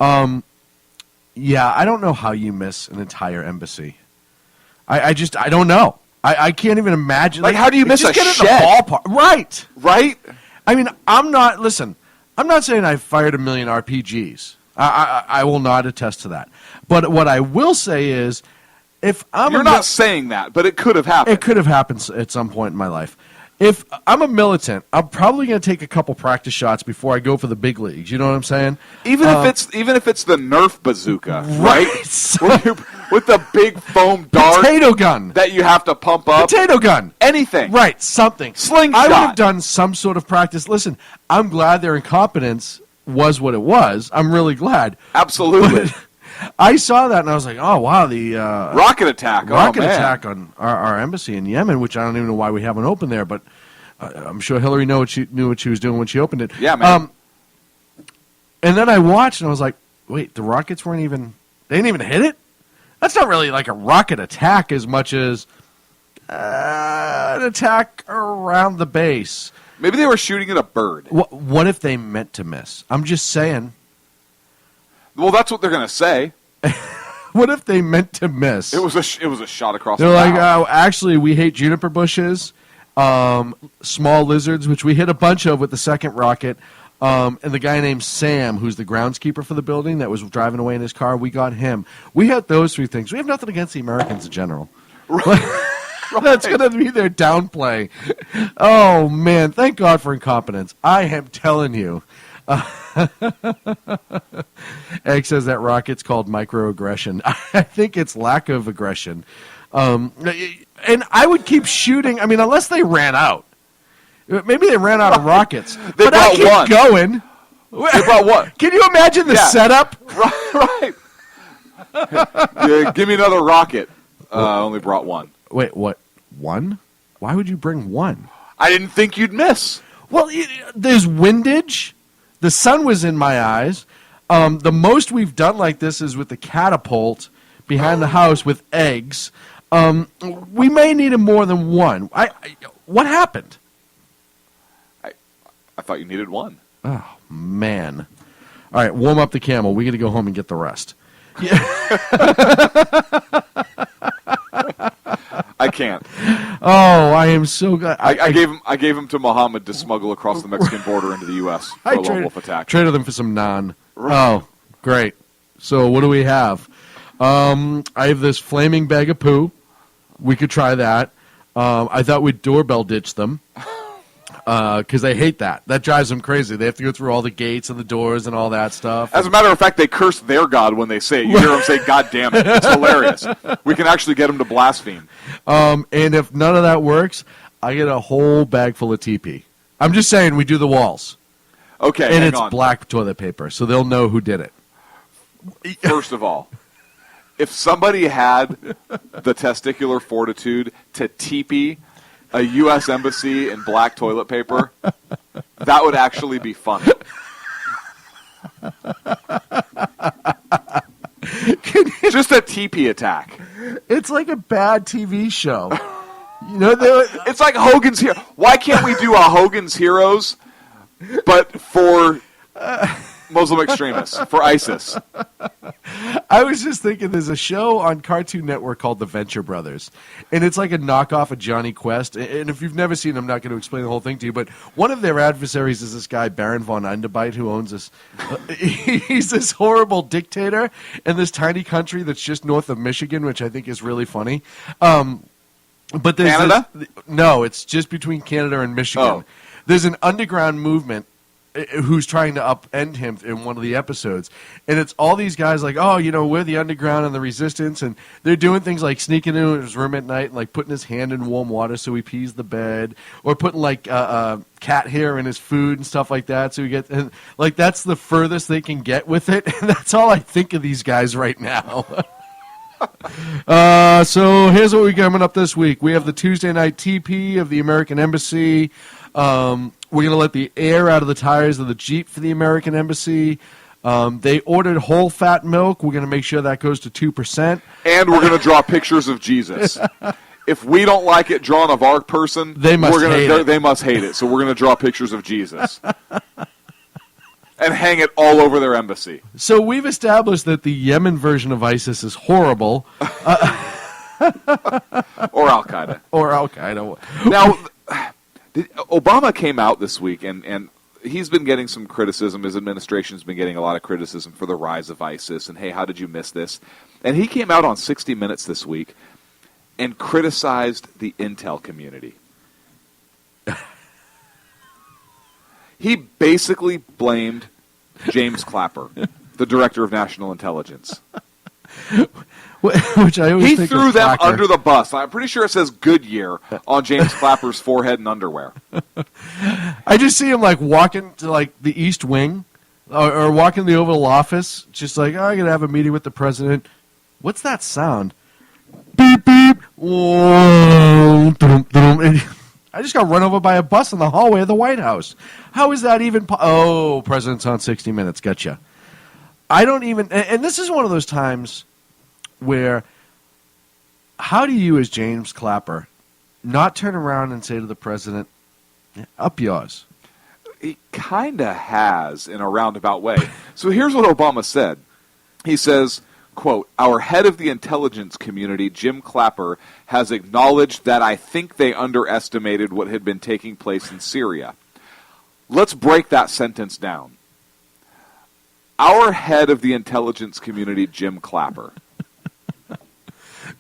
Speaker 6: Yeah, I don't know how you miss an entire embassy. I don't know. I can't even imagine.
Speaker 7: Like how do you miss a
Speaker 6: get
Speaker 7: shed?
Speaker 6: In the ballpark. Right.
Speaker 7: Right?
Speaker 6: I mean, I'm not saying I fired 1 million RPGs. I will not attest to that. But what I will say is, if I'm
Speaker 7: You're not saying that, but it could have happened.
Speaker 6: It could have happened at some point in my life. If I'm a militant, I'm probably going to take a couple practice shots before I go for the big leagues. You know what I'm saying?
Speaker 7: Even if it's the Nerf bazooka, right? With the big foam dart,
Speaker 6: potato gun
Speaker 7: that you have to pump up,
Speaker 6: potato gun,
Speaker 7: anything,
Speaker 6: right? Something
Speaker 7: slingshot.
Speaker 6: I would have done some sort of practice. Listen, I'm glad their incompetence was what it was. I'm really glad.
Speaker 7: Absolutely.
Speaker 6: But I saw that and I was like, oh wow, the
Speaker 7: rocket attack
Speaker 6: on our embassy in Yemen, which I don't even know why we haven't opened there, but I'm sure Hillary knew what she was doing when she opened it.
Speaker 7: Yeah, man.
Speaker 6: And then I watched and I was like, wait, the rockets they didn't even hit it? That's not really like a rocket attack as much as an attack around the base.
Speaker 7: Maybe they were shooting at a bird.
Speaker 6: What if they meant to miss? I'm just saying.
Speaker 7: Well, that's what they're going to say.
Speaker 6: What if they meant to miss?
Speaker 7: It was a shot across
Speaker 6: They're
Speaker 7: the
Speaker 6: like,
Speaker 7: bow.
Speaker 6: actually, we hate juniper bushes, small lizards, which we hit a bunch of with the second rocket, and the guy named Sam, who's the groundskeeper for the building that was driving away in his car, we got him. We had those three things. We have nothing against the Americans in general. Right. That's going to be their downplay. Oh, man. Thank God for incompetence. I am telling you. Egg says that rocket's called microaggression. I think it's lack of aggression. And I would keep shooting. I mean, unless they ran out. Maybe they ran out of rockets.
Speaker 7: They
Speaker 6: but I keep
Speaker 7: one.
Speaker 6: going.
Speaker 7: They brought one.
Speaker 6: Can you imagine the setup?
Speaker 7: Right. Yeah, give me another rocket. Only brought one.
Speaker 6: Wait, what? One? Why would you bring one?
Speaker 7: I didn't think you'd miss.
Speaker 6: Well, there's windage. The sun was in my eyes. The most we've done like this is with the catapult behind the house with eggs. We may need more than one. What happened?
Speaker 7: I thought you needed one.
Speaker 6: Oh, man. All right, warm up the camel. We got to go home and get the rest.
Speaker 7: I can't.
Speaker 6: Oh, I am so glad.
Speaker 7: I gave him to Muhammad to smuggle across the Mexican border into the U.S. for a lone wolf attack.
Speaker 6: Traded them for some naan.
Speaker 7: Right.
Speaker 6: Oh, great. So what do we have? I have this flaming bag of poo. We could try that. I thought we'd doorbell ditch them because I hate that. That drives them crazy. They have to go through all the gates and the doors and all that stuff.
Speaker 7: As a matter of fact, they curse their God when they say it. You hear them say, "God damn it." It's hilarious. We can actually get them to blaspheme.
Speaker 6: And if none of that works, I get a whole bag full of TP. I'm just saying we do the walls.
Speaker 7: Okay,
Speaker 6: and
Speaker 7: hang
Speaker 6: it's
Speaker 7: on.
Speaker 6: black toilet paper, so they'll know who did it.
Speaker 7: First of all, if somebody had the testicular fortitude to teepee a U.S. embassy in black toilet paper, that would actually be funny. Just a teepee attack.
Speaker 6: It's like a bad TV show.
Speaker 7: It's like Hogan's Heroes. Why can't we do a Hogan's Heroes, but for Muslim extremists, for ISIS?
Speaker 6: I was just thinking there's a show on Cartoon Network called The Venture Brothers, and it's like a knockoff of Johnny Quest. And if you've never seen it, I'm not going to explain the whole thing to you, but one of their adversaries is this guy, Baron von Underbite, who owns this. He's this horrible dictator in this tiny country that's just north of Michigan, which I think is really funny. But there's
Speaker 7: Canada?
Speaker 6: No, it's just between Canada and Michigan.
Speaker 7: Oh.
Speaker 6: There's an underground movement who's trying to upend him in one of the episodes. And it's all these guys like, oh, we're the underground and the resistance. And they're doing things like sneaking into his room at night and like putting his hand in warm water so he pees the bed, or putting like cat hair in his food and stuff like that. So and like that's the furthest they can get with it. And that's all I think of these guys right now. So here's what we're coming up this week. We have the Tuesday night TP of the American Embassy. We're going to let the air out of the tires of the Jeep for the American Embassy. They ordered whole fat milk. We're going to make sure that goes to 2%.
Speaker 7: And we're going to draw pictures of Jesus. If we don't like it drawn of our person,
Speaker 6: they must hate it.
Speaker 7: They must hate it. So we're going to draw pictures of Jesus. And hang it all over their embassy.
Speaker 6: So we've established that the Yemen version of ISIS is horrible.
Speaker 7: Or Al-Qaeda.
Speaker 6: Or Al-Qaeda.
Speaker 7: Now, Obama came out this week, and he's been getting some criticism. His administration's been getting a lot of criticism for the rise of ISIS, and hey, how did you miss this? And he came out on 60 Minutes this week and criticized the intel community. He basically blamed James Clapper, the director of national intelligence.
Speaker 6: Which I always
Speaker 7: he
Speaker 6: think
Speaker 7: threw
Speaker 6: of
Speaker 7: them
Speaker 6: Clacker.
Speaker 7: under the bus. I'm pretty sure it says Goodyear on James Clapper's forehead and underwear.
Speaker 6: I just see him like walking to like the East Wing or walking the Oval Office, just like, I'm going to have a meeting with the president. What's that sound? Beep, beep. Whoa, dum, dum. And I just got run over by a bus in the hallway of the White House. How is that even Oh, President's on 60 Minutes. Gotcha. I don't even... And this is one of those times where how do you, as James Clapper, not turn around and say to the president, up yours?
Speaker 7: He kind of has in a roundabout way. So here's what Obama said. He says, quote, "Our head of the intelligence community, Jim Clapper, has acknowledged that I think they underestimated what had been taking place in Syria." Let's break that sentence down. Our head of the intelligence community, Jim Clapper.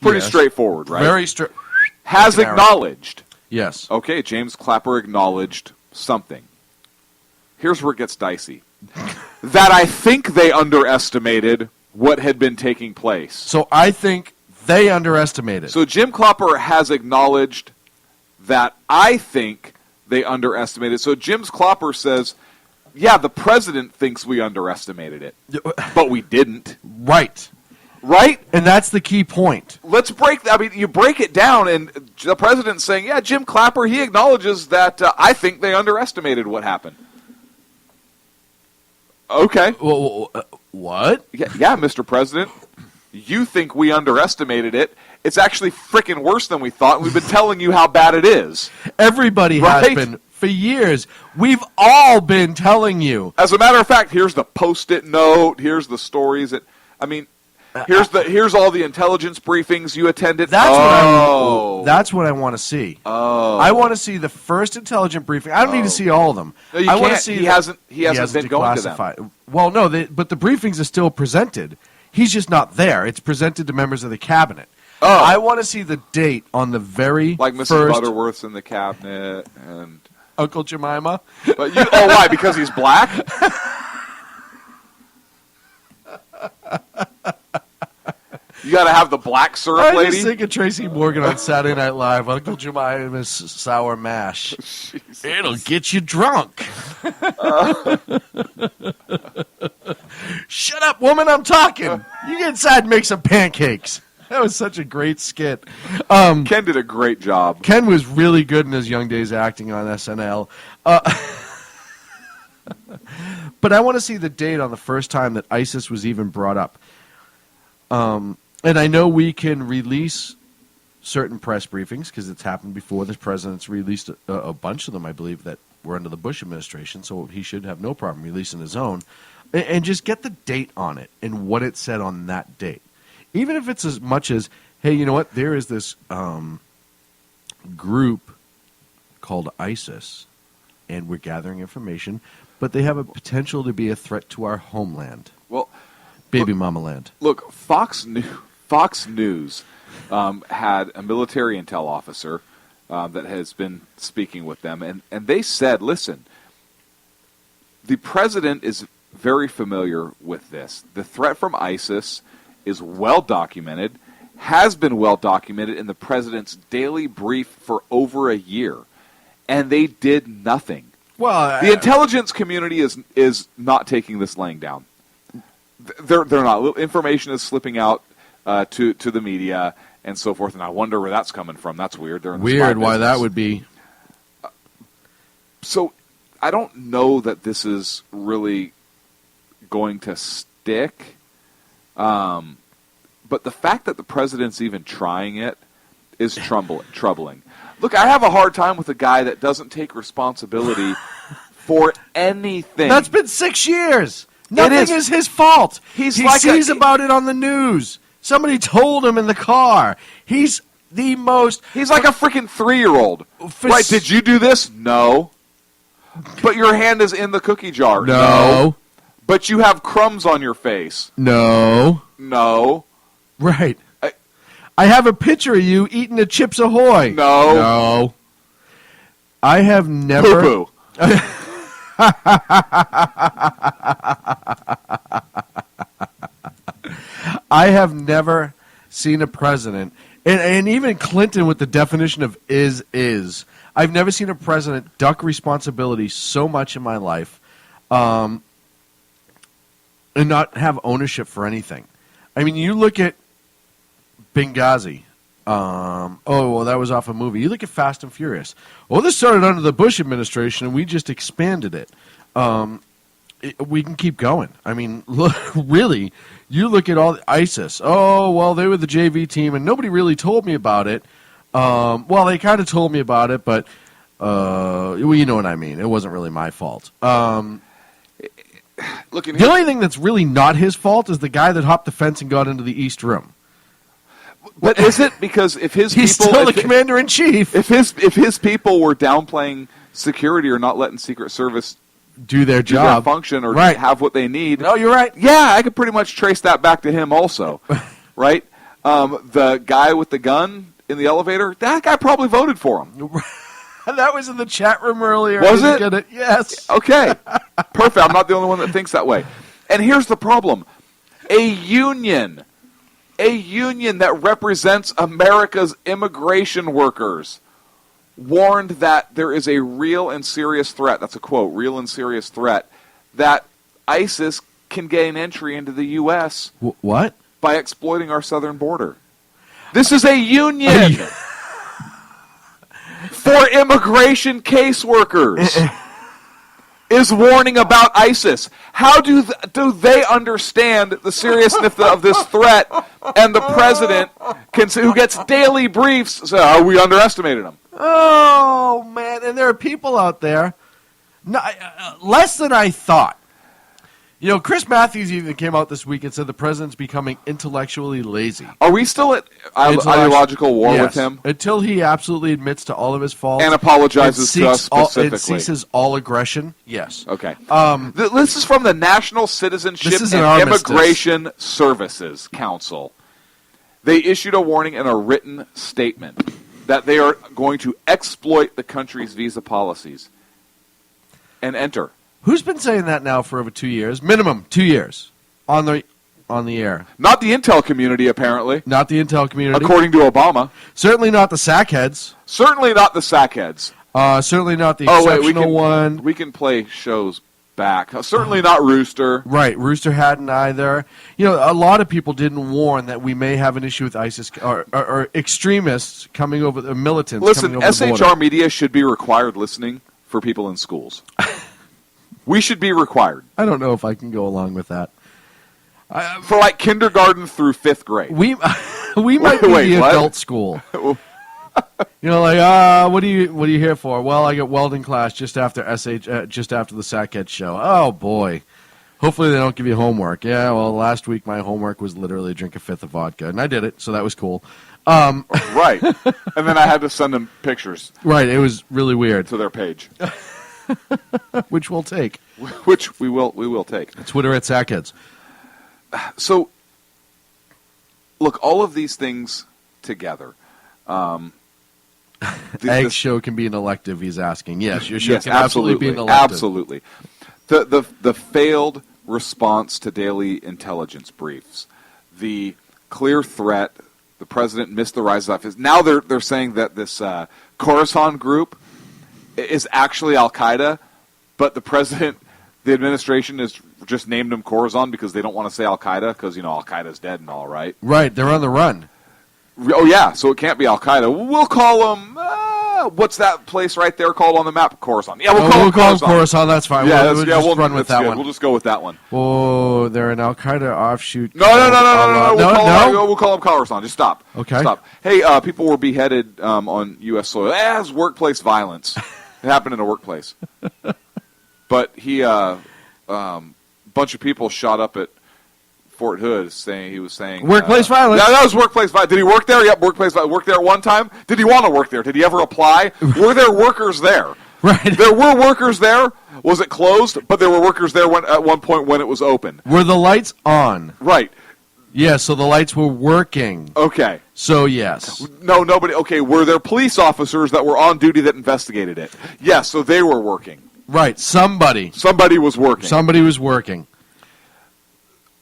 Speaker 7: Pretty straightforward, right?
Speaker 6: Very straight.
Speaker 7: Has acknowledged.
Speaker 6: Yes.
Speaker 7: Okay, James Clapper acknowledged something. Here's where it gets dicey. That I think they underestimated what had been taking place.
Speaker 6: So I think they underestimated.
Speaker 7: So Jim Clapper has acknowledged that I think they underestimated. So Jim Clapper says, yeah, the president thinks we underestimated it, but we didn't.
Speaker 6: Right.
Speaker 7: Right?
Speaker 6: And that's the key point.
Speaker 7: Let's break that. I mean, you break it down, and the president's saying, yeah, Jim Clapper, he acknowledges that I think they underestimated what happened. Okay.
Speaker 6: Well, what?
Speaker 7: Yeah, Mr. President, you think we underestimated it. It's actually freaking worse than we thought, and we've been telling you how bad it is.
Speaker 6: Everybody has been. For years, we've all been telling you.
Speaker 7: As a matter of fact, here's the Post-it note. Here's the stories. Here's all the intelligence briefings you attended.
Speaker 6: That's what I want to see.
Speaker 7: Oh,
Speaker 6: I want to see the first intelligence briefing. I don't need to see all of them.
Speaker 7: No, you
Speaker 6: I want to
Speaker 7: can't.
Speaker 6: see
Speaker 7: He hasn't been going to them.
Speaker 6: declassified. Well, no, but the briefings are still presented. He's just not there. It's presented to members of the cabinet.
Speaker 7: Oh,
Speaker 6: I want to see the date on the very
Speaker 7: like Mrs.
Speaker 6: first
Speaker 7: Butterworth's in the cabinet and
Speaker 6: Uncle Jemima.
Speaker 7: But why? Because he's black? You got to have the black syrup
Speaker 6: I
Speaker 7: lady.
Speaker 6: just think of Tracy Morgan on Saturday Night Live. Uncle Jemima's sour mash.
Speaker 7: Jesus.
Speaker 6: It'll get you drunk. Shut up, woman! I'm talking. You get inside and make some pancakes. That was such a great skit.
Speaker 7: Ken did a great job.
Speaker 6: Ken was really good in his young days acting on SNL. But I want to see the date on the first time that ISIS was even brought up. And I know we can release certain press briefings because it's happened before. The president's released a bunch of them, I believe, that were under the Bush administration, so he should have no problem releasing his own. And just get the date on it and what it said on that date. Even if it's as much as, hey, you know what, there is this group called ISIS, and we're gathering information, but they have a potential to be a threat to our homeland.
Speaker 7: Well,
Speaker 6: Baby Mama Land.
Speaker 7: Look, Fox News had a military intel officer that has been speaking with them, and they said, listen, the president is very familiar with this. The threat from ISIS is well documented, has been well documented in the president's daily brief for over a year, and they did nothing.
Speaker 6: Well,
Speaker 7: the intelligence community is not taking this laying down. They're not. Information is slipping out to the media and so forth, and I wonder where that's coming from. That's weird. They're in the
Speaker 6: weird
Speaker 7: spy
Speaker 6: why
Speaker 7: business.
Speaker 6: that would be.
Speaker 7: So I don't know that this is really going to stick. But the fact that the president's even trying it is troubling. Look, I have a hard time with a guy that doesn't take responsibility for anything.
Speaker 6: That's been 6 years. Nothing is his fault. He sees about it on the news. Somebody told him in the car. He's the most...
Speaker 7: He's like a freaking 3-year-old. Right, did you do this? No. But your hand is in the cookie jar.
Speaker 6: No.
Speaker 7: But you have crumbs on your face.
Speaker 6: No.
Speaker 7: No.
Speaker 6: Right. I have a picture of you eating the Chips Ahoy.
Speaker 7: No.
Speaker 6: No. I have never...
Speaker 7: Poo-poo.
Speaker 6: I have never seen a president, and even Clinton with the definition of is. I've never seen a president duck responsibility so much in my life and not have ownership for anything. I mean, you look at Benghazi. That was off a movie. You look at Fast and Furious. Well, this started under the Bush administration, and we just expanded it. We can keep going. I mean, look, really, you look at all the ISIS. Oh, well, they were the JV team, and nobody really told me about it. Well, they kind of told me about it, but you know what I mean. It wasn't really my fault. The only thing that's really not his fault is the guy that hopped the fence and got into the East Room.
Speaker 7: But is it because if his
Speaker 6: he's
Speaker 7: people,
Speaker 6: still the commander-in-chief?
Speaker 7: If his people were downplaying security or not letting Secret Service
Speaker 6: do their job,
Speaker 7: function, or
Speaker 6: right.
Speaker 7: have what they need.
Speaker 6: No, you're right.
Speaker 7: Yeah, I could pretty much trace that back to him also, right? The guy with the gun in the elevator, that guy probably voted for him.
Speaker 6: That was in the chat room earlier.
Speaker 7: Was it?
Speaker 6: Get it? Yes.
Speaker 7: Okay. Perfect. I'm not the only one that thinks that way. And here's the problem. A union that represents America's immigration workers warned that there is a real and serious threat, that's a quote, real and serious threat, that ISIS can gain entry into the U.S.
Speaker 6: What?
Speaker 7: By exploiting our southern border. This is a union for immigration caseworkers is warning about ISIS. How do they understand the seriousness of this threat, and the president, who gets daily briefs, say, we underestimated him.
Speaker 6: Oh, man. And there are people out there, less than I thought. You know, Chris Matthews even came out this week and said the president's becoming intellectually lazy.
Speaker 7: Are we still at ideological war with him?
Speaker 6: Until he absolutely admits to all of his faults.
Speaker 7: And apologizes to us specifically.
Speaker 6: And ceases all aggression, yes.
Speaker 7: Okay. This is from the National Citizenship and Immigration Services Council. They issued a warning in a written statement that they are going to exploit the country's visa policies and enter.
Speaker 6: Who's been saying that now for over 2 years? Minimum 2 years on the air.
Speaker 7: Not the intel community, apparently.
Speaker 6: Not the intel community.
Speaker 7: According to Obama.
Speaker 6: Certainly not the sackheads.
Speaker 7: Certainly not the sackheads.
Speaker 6: Certainly not the exceptional one.
Speaker 7: We can play shows back. Certainly not Rooster.
Speaker 6: Right, Rooster hadn't either. You know, a lot of people didn't warn that we may have an issue with ISIS or extremists coming over, militants
Speaker 7: Listen,
Speaker 6: coming over the border.
Speaker 7: SHR media should be required listening for people in schools. We should be required.
Speaker 6: I don't know if I can go along with that.
Speaker 7: For like kindergarten through 5th grade.
Speaker 6: We might be the adult school. You know, like, what are you here for? Well, I got welding class just after the Sackhead show. Oh boy. Hopefully they don't give you homework. Yeah, well, last week my homework was literally drink a 5th of vodka, and I did it, so that was cool.
Speaker 7: Right. And then I had to send them pictures.
Speaker 6: Right, it was really weird.
Speaker 7: To their page.
Speaker 6: Which we'll take.
Speaker 7: Which we will take.
Speaker 6: Twitter at Sackheads.
Speaker 7: So, look, all of these things together.
Speaker 6: Egg show can be an elective, he's asking. Yes, your show can absolutely be an elective.
Speaker 7: Absolutely. The failed response to daily intelligence briefs, the clear threat, the president missed the rise of ISIS. Now they're saying that this Khorasan group is actually Al-Qaeda, but the president, the administration has just named them Khorasan because they don't want to say Al-Qaeda because, you know, Al-Qaeda's dead and all, right?
Speaker 6: Right, they're on the run.
Speaker 7: Oh, yeah, so it can't be Al-Qaeda. We'll call them, what's that place right there called on the map? Khorasan. Yeah, we'll call them
Speaker 6: Khorasan, that's fine.
Speaker 7: Yeah,
Speaker 6: we'll just run with that one.
Speaker 7: We'll just go with that one.
Speaker 6: Oh, they're an Al-Qaeda offshoot.
Speaker 7: No. We'll call them Khorasan. Just stop.
Speaker 6: Okay.
Speaker 7: Stop. Hey, people were beheaded on U.S. soil. It's workplace violence. It happened in a workplace. But bunch of people shot up at Fort Hood saying
Speaker 6: workplace violence.
Speaker 7: Yeah, that was workplace violence. Did he work there? Yep, workplace violence. Worked there at one time? Did he want to work there? Did he ever apply? Were there workers there?
Speaker 6: Right.
Speaker 7: There were workers there. Was it closed? But there were workers there at one point when it was open.
Speaker 6: Were the lights on?
Speaker 7: Right.
Speaker 6: Yeah, so the lights were working.
Speaker 7: Okay.
Speaker 6: So, yes.
Speaker 7: No, nobody. Okay, were there police officers that were on duty that investigated it? Yes, so they were working.
Speaker 6: Right, somebody.
Speaker 7: Somebody was working.
Speaker 6: Somebody was working.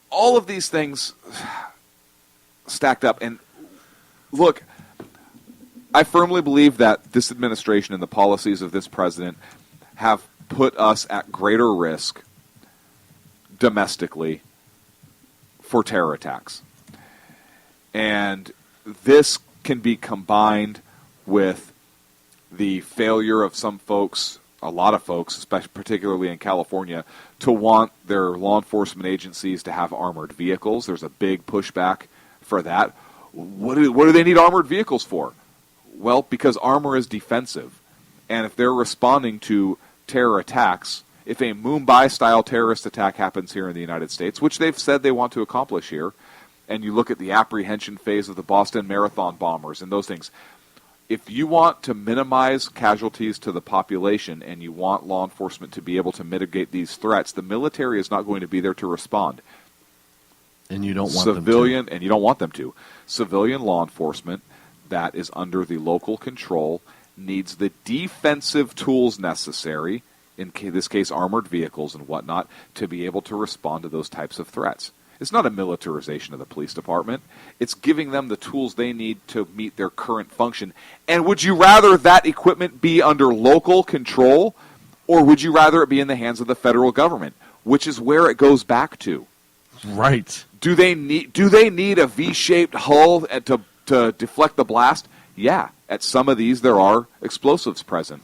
Speaker 7: All of these things stacked up. And look, I firmly believe that this administration and the policies of this president have put us at greater risk domestically for terror attacks. And this can be combined with the failure of some folks, a lot of folks, especially particularly in California, to want their law enforcement agencies to have armored vehicles. There's a big pushback for that. What do they need armored vehicles for? Well, because armor is defensive. And if they're responding to terror attacks, if a Mumbai-style terrorist attack happens here in the United States, which they've said they want to accomplish here, and you look at the apprehension phase of the Boston Marathon bombers and those things, if you want to minimize casualties to the population and you want law enforcement to be able to mitigate these threats, the military is not going to be there to respond.
Speaker 6: And you don't want them to.
Speaker 7: And you don't want them to. Civilian law enforcement that is under the local control needs the defensive tools necessary, in this case armored vehicles and whatnot, to be able to respond to those types of threats. It's not a militarization of the police department. It's giving them the tools they need to meet their current function. And would you rather that equipment be under local control, or would you rather it be in the hands of the federal government, which is where it goes back to?
Speaker 6: Right.
Speaker 7: Do they need a V-shaped hull to deflect the blast? Yeah. At some of these, there are explosives present.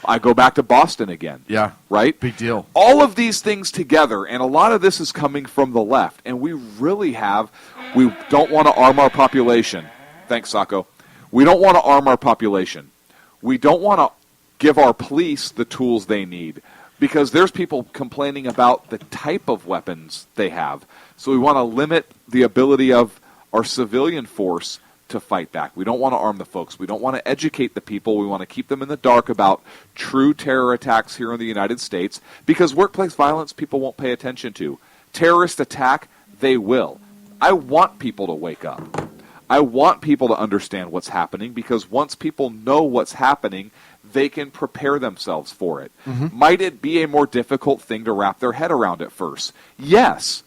Speaker 7: I go back to Boston again.
Speaker 6: Yeah.
Speaker 7: Right?
Speaker 6: Big deal.
Speaker 7: All of these things together, and a lot of this is coming from the left, and we don't want to arm our population. Thanks, Sacco. We don't want to arm our population. We don't want to give our police the tools they need. because there's people complaining about the type of weapons they have. So we want to limit the ability of our civilian force to fight back. We don't want to arm the folks. We don't want to educate the people. We want to keep them in the dark about true terror attacks here in the United States, because workplace violence people won't pay attention to. Terrorist attack, they will. I want people to wake up. I want people to understand what's happening, because once people know what's happening, they can prepare themselves for it. Might it be a more difficult thing to wrap their head around at first? Yes.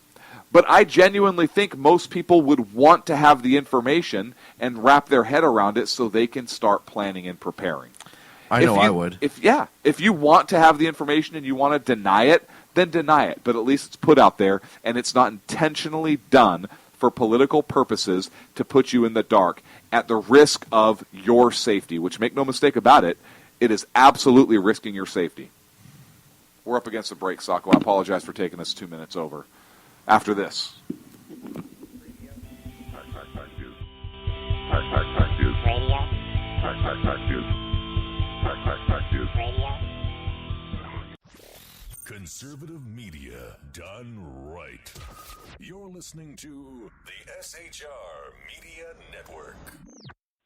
Speaker 7: But I genuinely think most people would want to have the information and wrap their head around it so they can start planning and preparing.
Speaker 6: I would.
Speaker 7: If you want to have the information and you want to deny it, then deny it. But at least it's put out there, and it's not intentionally done for political purposes to put you in the dark at the risk of your safety, which, make no mistake about it, it is absolutely risking your safety. We're up against the break, Sacco. I apologize for taking us 2 minutes over. After this.
Speaker 9: Conservative media done right. You're listening to the SHR Media Network.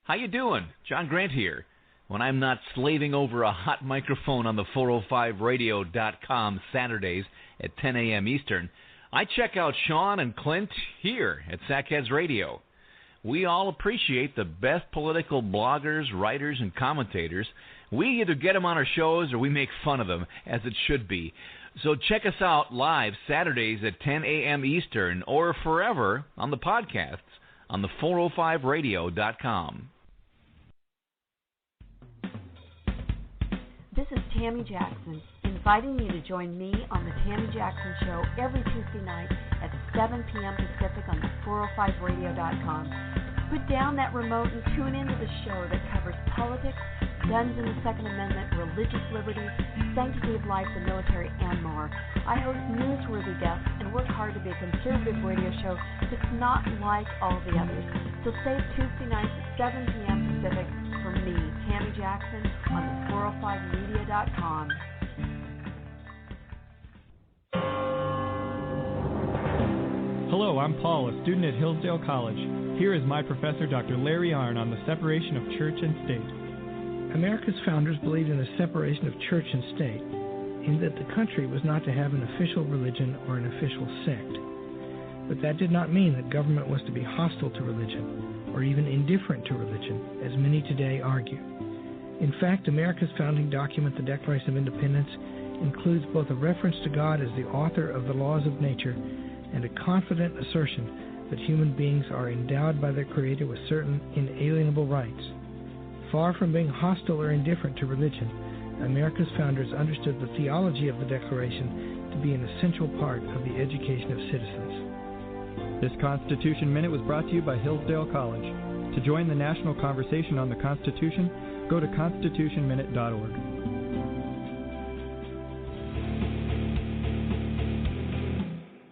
Speaker 12: How you doing? John Grant here. When I'm not slaving over a hot microphone on the 405radio.com Saturdays at 10 a.m. Eastern, I check out Sean and Clint here at Sackheads Radio. We all appreciate the best political bloggers, writers, and commentators. We either get them on our shows or we make fun of them, as it should be. So check us out live Saturdays at 10 a.m. Eastern, or forever on the podcasts on the 405radio.com.
Speaker 13: This is Tammy Jackson, inviting you to join me on the Tammy Jackson Show every Tuesday night at 7 p.m. Pacific on the 405radio.com. Put down that remote and tune into the show that covers politics, guns and the Second Amendment, religious liberties, sanctity of life, the military, and more. I host newsworthy guests and work hard to be a conservative radio show that's not like all the others. So save Tuesday nights at 7 p.m. Pacific for me, Tammy Jackson, on the 405media.com.
Speaker 14: Hello, I'm Paul, a student at Hillsdale College. Here is my professor, Dr. Larry Arnn, on the separation of church and state.
Speaker 15: America's founders believed in a separation of church and state, in that the country was not to have an official religion or an official sect. But that did not mean that government was to be hostile to religion, or even indifferent to religion, as many today argue. In fact, America's founding document, the Declaration of Independence, includes both a reference to God as the author of the laws of nature and a confident assertion that human beings are endowed by their Creator with certain inalienable rights. Far from being hostile or indifferent to religion, America's founders understood the theology of the Declaration to be an essential part of the education of citizens.
Speaker 14: This Constitution Minute was brought to you by Hillsdale College. To join the national conversation on the Constitution, go to constitutionminute.org.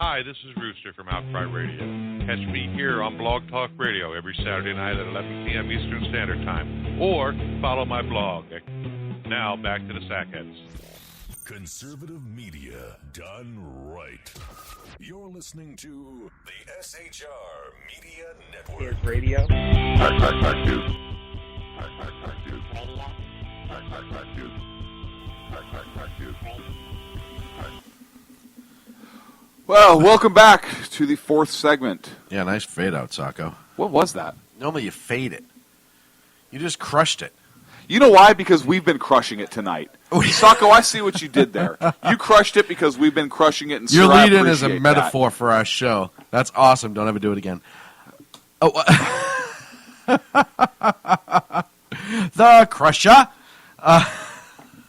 Speaker 16: Hi, this is Rooster from Outcry Radio. Catch me here on Blog Talk Radio every Saturday night at 11 p.m. Eastern Standard Time, or follow my blog. Now, back to the Sackheads.
Speaker 9: Conservative media done right. You're listening to the SHR Media Network.
Speaker 2: Here's radio.
Speaker 7: Well, welcome back to the fourth segment.
Speaker 6: Yeah, nice fade out, Sacco.
Speaker 7: What was that?
Speaker 6: Normally you fade it. You just crushed it.
Speaker 7: You know why? Because we've been crushing it tonight. Sacco, I see what you did there. You crushed it because we've been crushing it. And
Speaker 6: your
Speaker 7: sir,
Speaker 6: lead-in is a metaphor for our show. That's awesome. Don't ever do it again. Oh, the Crusher.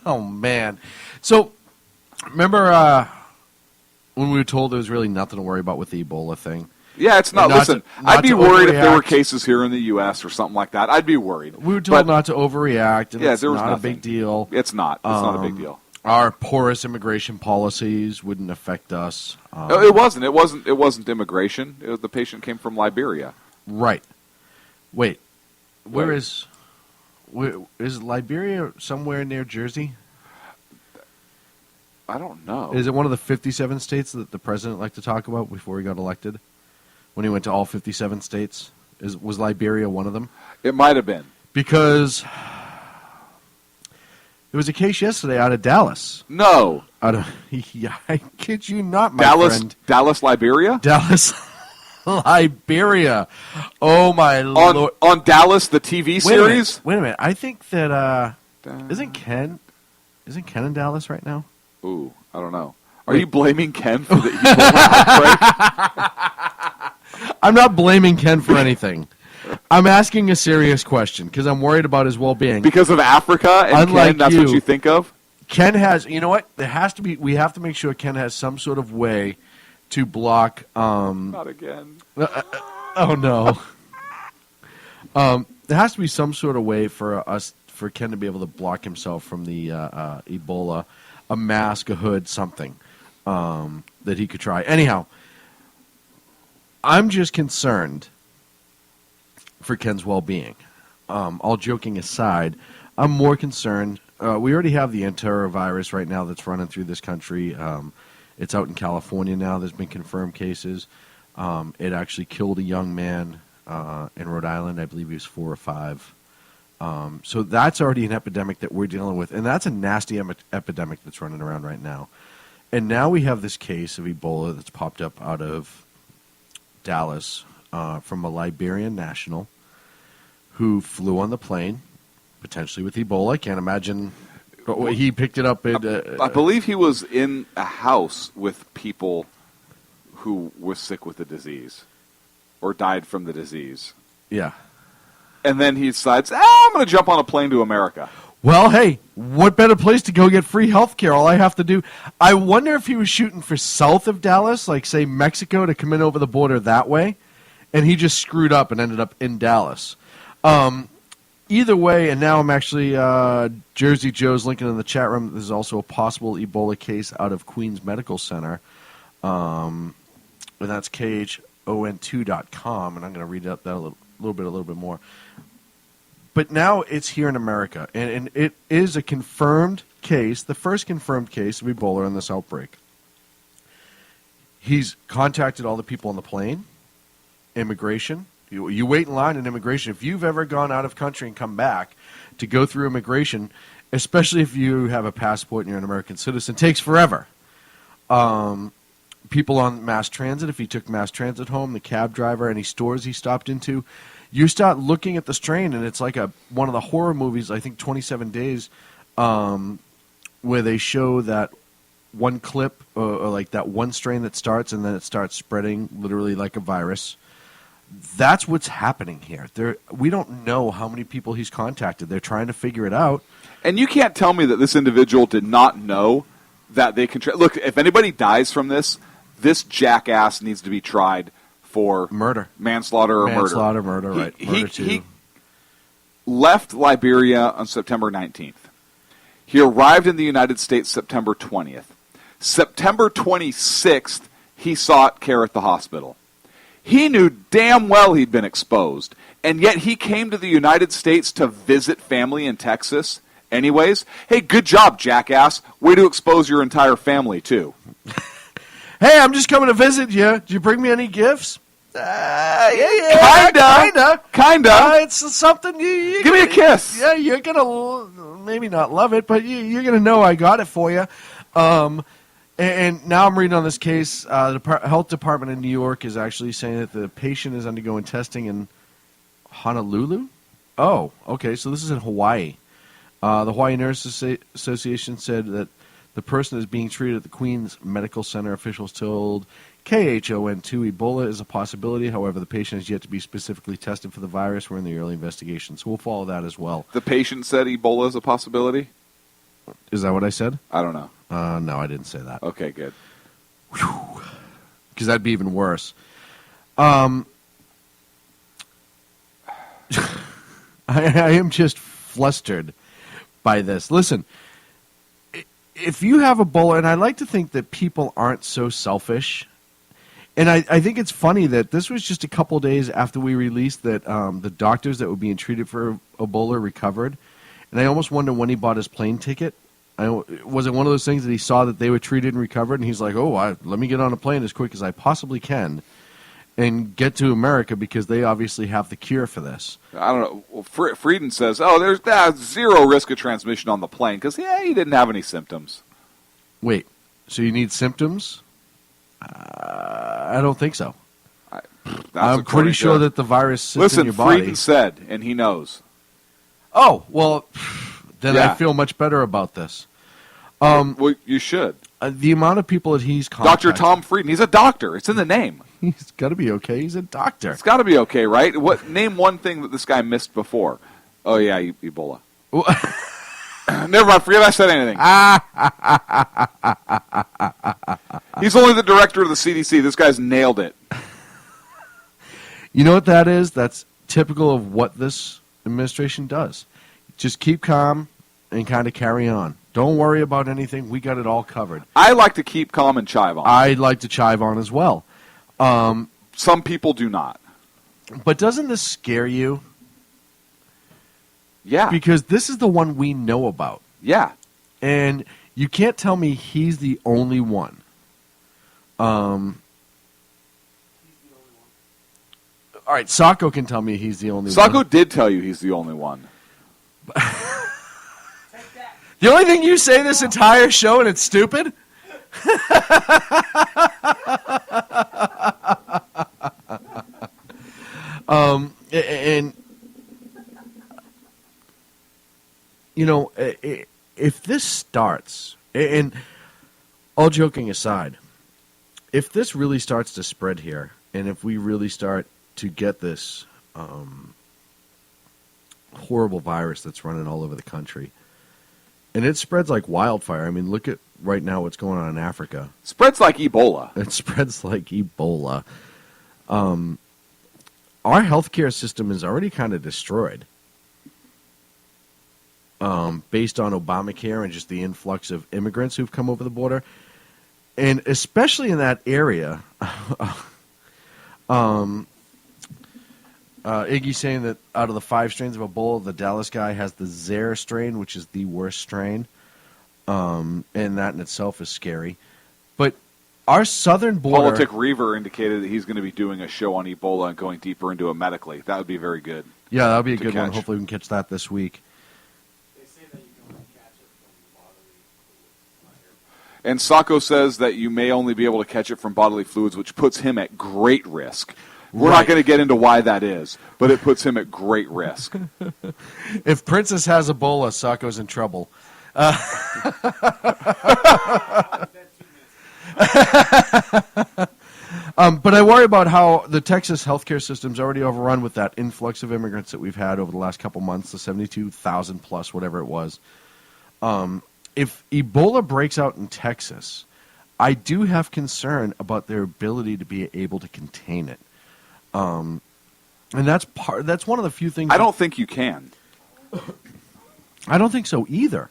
Speaker 6: Oh, man. So, remember when we were told there was really nothing to worry about with the Ebola thing?
Speaker 7: Yeah, it's not. Listen, I'd be worried if there were cases here in the U.S. or something like that. I'd be worried.
Speaker 6: We were told not to overreact, and
Speaker 7: yeah,
Speaker 6: it's
Speaker 7: there was
Speaker 6: not
Speaker 7: nothing.
Speaker 6: a big deal.
Speaker 7: It's not. It's not a big deal.
Speaker 6: Our porous immigration policies wouldn't affect us.
Speaker 7: No, it wasn't. It wasn't immigration. The patient came from Liberia.
Speaker 6: Right. Wait. Where is Liberia? Somewhere near Jersey?
Speaker 7: I don't know.
Speaker 6: Is it one of the 57 states that the president liked to talk about before he got elected? When he went to all 57 states? Was Liberia one of them?
Speaker 7: It might have been.
Speaker 6: Because there was a case yesterday out of Dallas.
Speaker 7: No.
Speaker 6: Yeah, I kid you not, my friend.
Speaker 7: Dallas, Liberia?
Speaker 6: Dallas, Liberia. Oh, my Lord.
Speaker 7: On Dallas, the TV series?
Speaker 6: Wait a minute. I think that, isn't Ken in Dallas right now?
Speaker 7: Ooh, I don't know. Are you blaming Ken for the Ebola outbreak?
Speaker 6: I'm not blaming Ken for anything. I'm asking a serious question because I'm worried about his well-being.
Speaker 7: Because of Africa and Ken, that's what you think of?
Speaker 6: Ken has, you know what? There has to be, we have to make sure Ken has some sort of way to block.
Speaker 7: Not again.
Speaker 6: Oh, no. There has to be some sort of way for Ken to be able to block himself from the Ebola, a mask, a hood, something that he could try. Anyhow, I'm just concerned for Ken's well-being. All joking aside, I'm more concerned. We already have the antivirus right now that's running through this country. It's out in California now. There's been confirmed cases. It actually killed a young man in Rhode Island. I believe he was 4 or 5. So that's already an epidemic that we're dealing with, and that's a nasty epidemic that's running around right now. And now we have this case of Ebola that's popped up out of Dallas from a Liberian national who flew on the plane, potentially with Ebola. I can't imagine. He picked it up.
Speaker 7: I believe he was in a house with people who were sick with the disease or died from the disease.
Speaker 6: Yeah.
Speaker 7: And then he decides, I'm going to jump on a plane to America.
Speaker 6: Well, hey, what better place to go get free health care? All I have to do... I wonder if he was shooting for south of Dallas, like, say, Mexico, to come in over the border that way, and he just screwed up and ended up in Dallas. Either way, and now I'm actually... Jersey Joe's linking in the chat room. There's also a possible Ebola case out of Queens Medical Center. And that's KHON2.com, and I'm going to read that a little bit more. But now it's here in America, and it is a confirmed case, the first confirmed case of Ebola in this outbreak. He's contacted all the people on the plane, immigration. You wait in line in immigration. If you've ever gone out of country and come back to go through immigration, especially if you have a passport and you're an American citizen, it takes forever. People on mass transit, if he took mass transit home, the cab driver, any stores he stopped into, you start looking at the strain, and it's like one of the horror movies, I think 27 Days, where they show that one clip, or like that one strain that starts, and then it starts spreading literally like a virus. That's what's happening here. We don't know how many people he's contacted. They're trying to figure it out.
Speaker 7: And you can't tell me that this individual did not know that they can... Look, if anybody dies from this jackass needs to be tried for
Speaker 6: murder,
Speaker 7: manslaughter, or
Speaker 6: murder, right?
Speaker 7: He left Liberia on September 19th. He arrived in the United States September 20th. September 26th, he sought care at the hospital. He knew damn well he'd been exposed, and yet he came to the United States to visit family in Texas. Anyways, hey, good job, jackass. Way to expose your entire family, too.
Speaker 6: Hey, I'm just coming to visit you. Did you bring me any gifts?
Speaker 7: Kinda.
Speaker 6: It's something you
Speaker 7: give me a kiss.
Speaker 6: Yeah, you're gonna maybe not love it, but you're gonna know I got it for you. And now I'm reading on this case. The health department in New York is actually saying that the patient is undergoing testing in Honolulu. Oh, okay. So this is in Hawaii. The Hawaii Nurses Association said that the person is being treated at the Queens Medical Center. Officials told KHON2 Ebola is a possibility. However, the patient has yet to be specifically tested for the virus. We're in the early investigation, so we'll follow that as well.
Speaker 7: The patient said Ebola is a possibility?
Speaker 6: Is that what I said?
Speaker 7: I don't know.
Speaker 6: No, I didn't say that.
Speaker 7: Okay, good.
Speaker 6: Because that'd be even worse. I am just flustered by this. Listen, if you have Ebola, and I like to think that people aren't so selfish, and I think it's funny that this was just a couple days after we released that the doctors that were being treated for Ebola recovered, and I almost wonder when he bought his plane ticket. Was it one of those things that he saw that they were treated and recovered, and he's like, let me get on a plane as quick as I possibly can and get to America because they obviously have the cure for this.
Speaker 7: I don't know. Well, Frieden says, there's zero risk of transmission on the plane because, he didn't have any symptoms.
Speaker 6: Wait, so you need symptoms? I don't think so. I'm pretty sure that the virus sits in your body.
Speaker 7: Frieden said, and he knows.
Speaker 6: Oh, well, then I feel much better about this.
Speaker 7: Well, you should.
Speaker 6: The amount of people that he's contacted.
Speaker 7: Dr. Tom Frieden, he's a doctor. It's in the name.
Speaker 6: He's got to be okay. He's a doctor.
Speaker 7: It's got to be okay, right? Name one thing that this guy missed before. Oh, yeah, Ebola. Never mind, forget I said anything. He's only the director of the CDC. This guy's nailed it.
Speaker 6: You know what that is? That's typical of what this administration does. Just keep calm and kind of carry on. Don't worry about anything. We got it all covered.
Speaker 7: I like to keep calm and chive on.
Speaker 6: I like to chive on as well.
Speaker 7: Some people do not.
Speaker 6: But doesn't this scare you?
Speaker 7: Yeah.
Speaker 6: Because this is the one we know about.
Speaker 7: Yeah.
Speaker 6: And you can't tell me he's the only one. All right, Sacco can tell me he's the only one.
Speaker 7: Sacco did tell you he's the only one.
Speaker 6: The only thing you say this entire show, and it's stupid? And you know, if this starts, and all joking aside, if this really starts to spread here, and if we really start to get this horrible virus that's running all over the country, and it spreads like wildfire. I mean, look at right now what's going on in Africa.
Speaker 7: Spreads like Ebola.
Speaker 6: It spreads like Ebola. Our healthcare system is already kind of destroyed. Based on Obamacare and just the influx of immigrants who've come over the border. And especially in that area, Iggy's saying that out of the 5 strains of Ebola, the Dallas guy has the Zaire strain, which is the worst strain. And that in itself is scary. But our southern border...
Speaker 7: Politic Reaver indicated that he's going to be doing a show on Ebola and going deeper into it medically. That would be very good.
Speaker 6: Yeah, that would be a good one. Hopefully we can catch that this week.
Speaker 7: And Sacco says that you may only be able to catch it from bodily fluids, which puts him at great risk. We're not going to get into why that is, but it puts him at great risk.
Speaker 6: If Princess has Ebola, Sacco's in trouble. But I worry about how the Texas healthcare system's already overrun with that influx of immigrants that we've had over the last couple months, the 72,000 plus, whatever it was. If Ebola breaks out in Texas, I do have concern about their ability to be able to contain it. And that's one of the few things...
Speaker 7: I don't think you can.
Speaker 6: I don't think so either.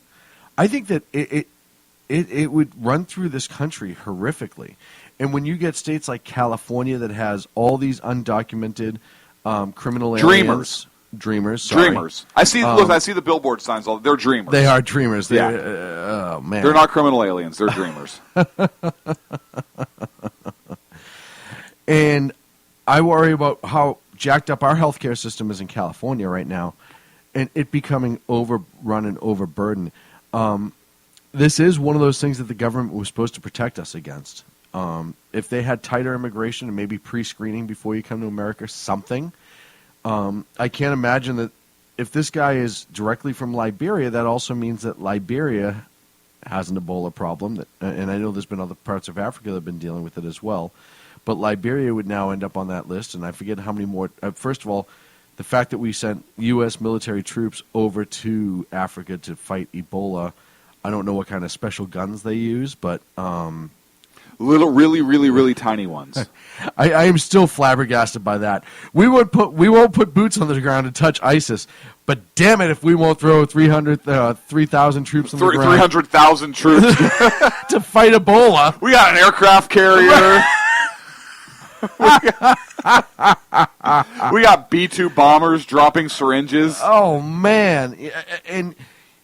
Speaker 6: I think that it would run through this country horrifically. And when you get states like California that has all these undocumented criminal aliens... Dreamers. Sorry.
Speaker 7: Dreamers. I see. Look, I see the billboard signs. They're dreamers.
Speaker 6: They are dreamers.
Speaker 7: Yeah.
Speaker 6: Oh man.
Speaker 7: They're not criminal aliens. They're dreamers.
Speaker 6: And I worry about how jacked up our healthcare system is in California right now, and it becoming overrun and overburdened. This is one of those things that the government was supposed to protect us against. If they had tighter immigration and maybe pre-screening before you come to America, something. I can't imagine that if this guy is directly from Liberia, that also means that Liberia has an Ebola problem. And I know there's been other parts of Africa that have been dealing with it as well. But Liberia would now end up on that list, and I forget how many more. First of all, the fact that we sent U.S. military troops over to Africa to fight Ebola, I don't know what kind of special guns they use, but...
Speaker 7: really tiny ones.
Speaker 6: I am still flabbergasted by that. We won't put boots on the ground to touch ISIS, but damn it if we won't throw 3,000 troops on the ground.
Speaker 7: 300,000 troops
Speaker 6: to fight Ebola.
Speaker 7: We got an aircraft carrier. We got B-2 bombers dropping syringes.
Speaker 6: Oh man, and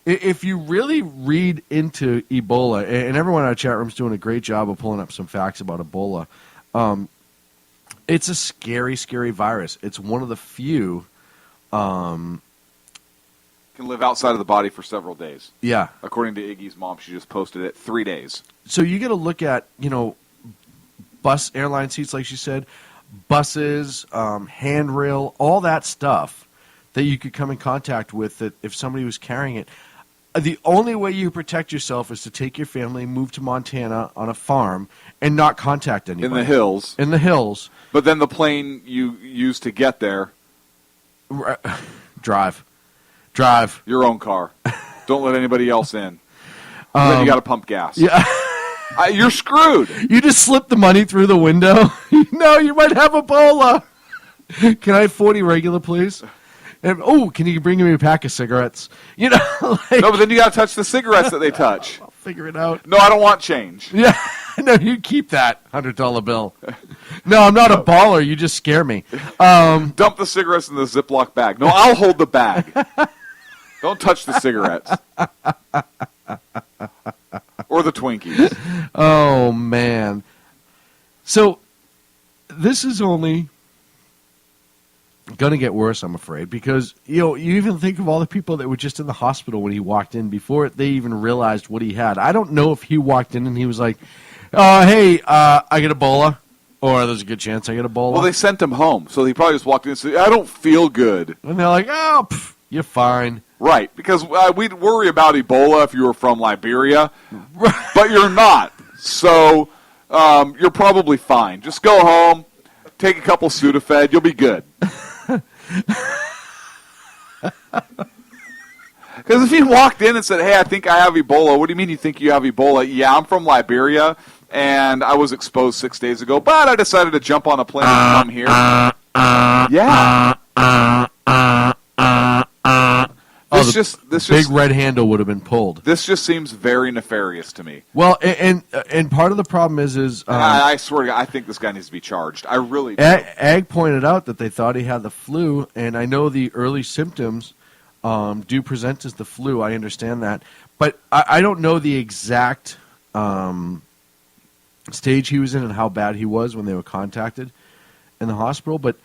Speaker 6: if you really read into Ebola, and everyone in our chat room is doing a great job of pulling up some facts about Ebola, it's a scary, scary virus. It's one of the few.
Speaker 7: Can live outside of the body for several days.
Speaker 6: Yeah.
Speaker 7: According to Iggy's mom, she just posted it 3 days.
Speaker 6: So you got to look at, bus airline seats, like she said, buses, handrail, all that stuff that you could come in contact with that if somebody was carrying it. The only way you protect yourself is to take your family, move to Montana on a farm, and not contact anybody.
Speaker 7: In the hills.
Speaker 6: In the hills.
Speaker 7: But then the plane you use to get there.
Speaker 6: Drive.
Speaker 7: Your own car. Don't let anybody else in. Then you got to pump gas.
Speaker 6: Yeah.
Speaker 7: You're screwed.
Speaker 6: You just slip the money through the window. No, you might have Ebola. Can I have 40 regular, please? And, can you bring me a pack of cigarettes?
Speaker 7: No, but then you got to touch the cigarettes that they touch.
Speaker 6: I'll figure it out.
Speaker 7: No, I don't want change.
Speaker 6: Yeah, no, you keep that $100 bill. No, I'm not a baller. You just scare me.
Speaker 7: Dump the cigarettes in the Ziploc bag. No, I'll hold the bag. Don't touch the cigarettes. Or the Twinkies.
Speaker 6: Oh, man. So, this is only going to get worse, I'm afraid, because, you even think of all the people that were just in the hospital when he walked in before they even realized what he had. I don't know if he walked in and he was like, hey, I get Ebola, or there's a good chance I get Ebola.
Speaker 7: Well, they sent him home, so he probably just walked in and said, I don't feel good.
Speaker 6: And they're like, you're fine.
Speaker 7: Right, because we'd worry about Ebola if you were from Liberia, but you're not. So you're probably fine. Just go home, take a couple Sudafed, you'll be good. Because if he walked in and said, hey, I think I have Ebola, what do you mean you think you have Ebola? Yeah, I'm from Liberia, and I was exposed 6 days ago, but I decided to jump on a plane and come here. Yeah. This
Speaker 6: big red handle would have been pulled.
Speaker 7: This just seems very nefarious to me.
Speaker 6: Well, and part of the problem is
Speaker 7: I swear to God, I think this guy needs to be charged. I really do.
Speaker 6: Ag pointed out that they thought he had the flu, and I know the early symptoms do present as the flu. I understand that, but I don't know the exact stage he was in and how bad he was when they were contacted in the hospital. But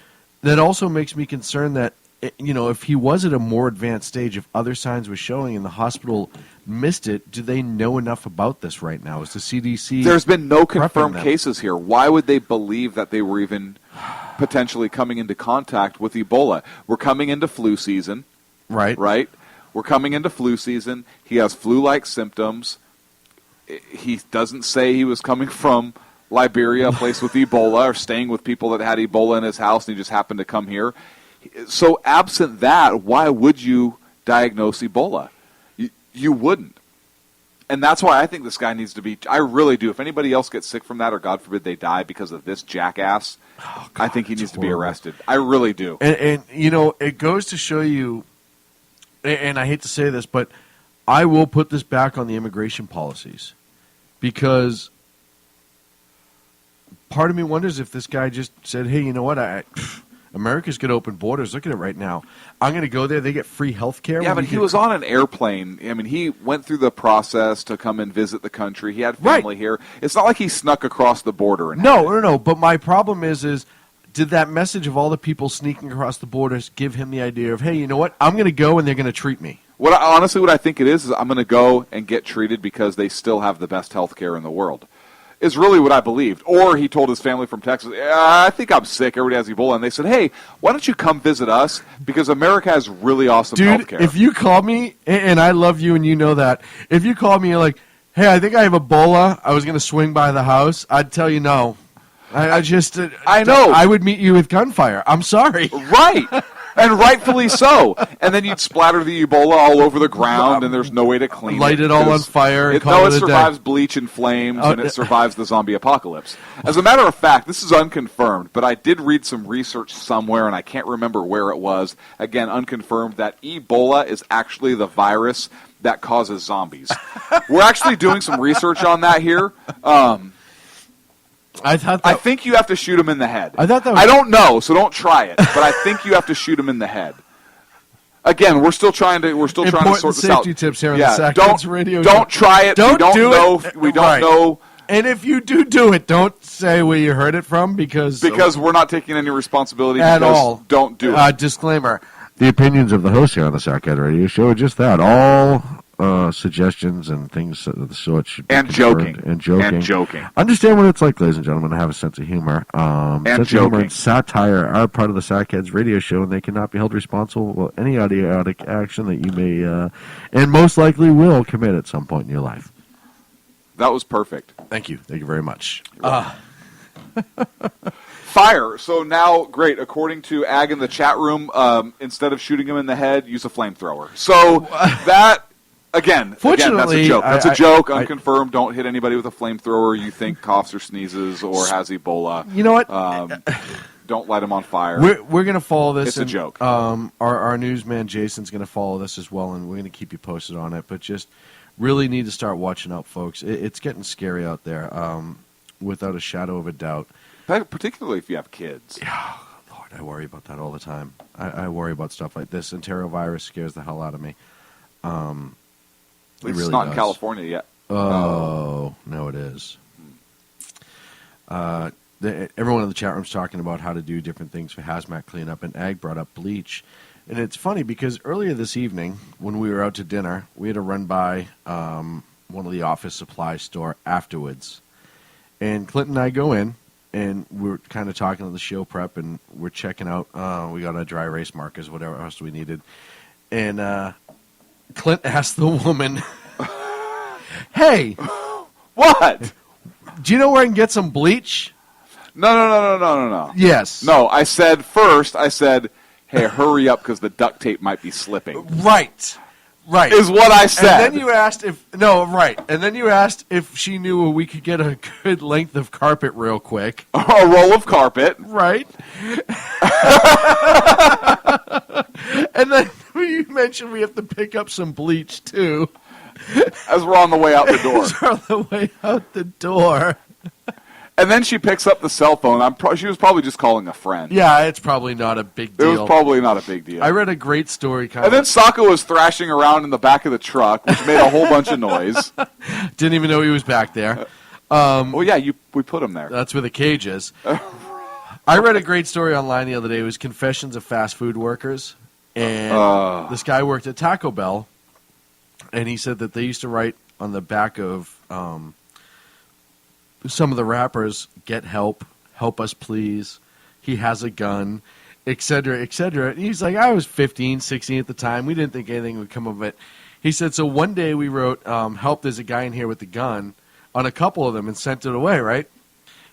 Speaker 6: that also makes me concerned that, if he was at a more advanced stage, if other signs were showing and the hospital missed it, do they know enough about this right now? Is the CDC...
Speaker 7: There's been no confirmed cases here. Why would they believe that they were even potentially coming into contact with Ebola? We're coming into flu season.
Speaker 6: Right.
Speaker 7: We're coming into flu season. He has flu-like symptoms. He doesn't say he was coming from Liberia, a place with Ebola, or staying with people that had Ebola in his house and he just happened to come here. So absent that, why would you diagnose Ebola? You wouldn't. And that's why I think this guy needs to be... I really do. If anybody else gets sick from that, or God forbid they die because of this jackass, I think he needs to be arrested. I really do.
Speaker 6: And it goes to show you, and I hate to say this, but I will put this back on the immigration policies. Because part of me wonders if this guy just said, hey, you know what, America's got open borders. Look at it right now. I'm going to go there. They get free health care.
Speaker 7: Yeah, but he was on an airplane. I mean, he went through the process to come and visit the country. He had family here. It's not like he snuck across the border.
Speaker 6: No. But my problem is did that message of all the people sneaking across the borders give him the idea of, hey, you know what? I'm going to go and they're going to treat me.
Speaker 7: Honestly, what I think it is I'm going to go and get treated because they still have the best health care in the world. Is really what I believed. Or he told his family from Texas, I think I'm sick, everybody has Ebola. And they said, hey, why don't you come visit us? Because America has really awesome health care.
Speaker 6: Dude, if you call me, and I love you and you know that, if you call me and you're like, hey, I think I have Ebola, I was going to swing by the house, I'd tell you no. I know. I would meet you with gunfire. I'm sorry.
Speaker 7: Right. And rightfully so. And then you'd splatter the Ebola all over the ground, and there's no way to clean it.
Speaker 6: Light it all on fire.
Speaker 7: It survives bleach and flames, and it survives the zombie apocalypse. As a matter of fact, this is unconfirmed, but I did read some research somewhere, and I can't remember where it was. Again, unconfirmed, that Ebola is actually the virus that causes zombies. We're actually doing some research on that here. I think you have to shoot him in the head.
Speaker 6: I thought that was...
Speaker 7: I don't know, so don't try it. But I think you have to shoot him in the head. Again, we're still trying to sort this out.
Speaker 6: Safety tips here on the Sack Kids Radio.
Speaker 7: Don't try it.
Speaker 6: Don't
Speaker 7: we don't
Speaker 6: do
Speaker 7: know.
Speaker 6: it.
Speaker 7: We don't
Speaker 6: Right.
Speaker 7: know.
Speaker 6: And if you do it, don't say where you heard it from because
Speaker 7: we're not taking any responsibility
Speaker 6: at all.
Speaker 7: Don't do it.
Speaker 6: Disclaimer: the opinions of the host here on the Sack Kids Radio Show are just that. All suggestions and things of the sort should be
Speaker 7: joking.
Speaker 6: And joking.
Speaker 7: And joking.
Speaker 6: Understand what it's like, ladies and gentlemen, to have a sense of humor.
Speaker 7: And
Speaker 6: sense
Speaker 7: joking.
Speaker 6: of humor and satire are part of the Sackheads radio show, and they cannot be held responsible for any idiotic action that you may, and most likely will, commit at some point in your life.
Speaker 7: That was perfect.
Speaker 6: Thank you. Thank you very much.
Speaker 7: Fire. So now, great. According to Ag in the chat room, instead of shooting him in the head, use a flamethrower. So that... Again, that's a joke. That's a joke, unconfirmed. Don't hit anybody with a flamethrower you think coughs or sneezes or has Ebola.
Speaker 6: You know what?
Speaker 7: Don't light them on fire.
Speaker 6: We're going to follow this.
Speaker 7: It's a joke.
Speaker 6: Our newsman, Jason's going to follow this as well, and we're going to keep you posted on it. But just really need to start watching out, folks. It's getting scary out there, without a shadow of a doubt.
Speaker 7: Particularly if you have kids.
Speaker 6: Yeah, Lord, I worry about that all the time. I worry about stuff like this. Enterovirus scares the hell out of me.
Speaker 7: It's
Speaker 6: really
Speaker 7: not
Speaker 6: does.
Speaker 7: in California yet.
Speaker 6: Oh, no, it is. Everyone in the chat room's talking about how to do different things for hazmat cleanup, and Ag brought up bleach. And it's funny because earlier this evening, when we were out to dinner, we had to run by one of the office supply store afterwards. And Clinton and I go in, and we're kind of talking to the show prep, and we're checking out. We got our dry erase markers, whatever else we needed. And Clint asked the woman, "Hey,
Speaker 7: what?
Speaker 6: Do you know where I can get some bleach?"
Speaker 7: No.
Speaker 6: Yes.
Speaker 7: No, I said, hey, hurry up because the duct tape might be slipping.
Speaker 6: Right. Is
Speaker 7: what I said.
Speaker 6: And then you asked if she knew where we could get a good length of carpet real quick.
Speaker 7: A roll of carpet.
Speaker 6: Right. And then you mentioned we have to pick up some bleach, too.
Speaker 7: As we're on the way out the door.
Speaker 6: As we're on the way out the door.
Speaker 7: And then she picks up the cell phone. She was probably just calling a friend.
Speaker 6: Yeah, it's probably not a big deal.
Speaker 7: It was probably not a big deal.
Speaker 6: I read a great story.
Speaker 7: And then Sokka was thrashing around in the back of the truck, which made a whole bunch of noise.
Speaker 6: Didn't even know he was back there.
Speaker 7: Well, yeah, we put him there.
Speaker 6: That's where the cage is. I read a great story online the other day. It was Confessions of Fast Food Workers. And this guy worked at Taco Bell, and he said that they used to write on the back of some of the rappers, "Get help, help us please, he has a gun," etc., etc. And he's like, I was 15, 16 at the time. We didn't think anything would come of it. He said, so one day we wrote, "Help, there's a guy in here with a gun," on a couple of them and sent it away, right?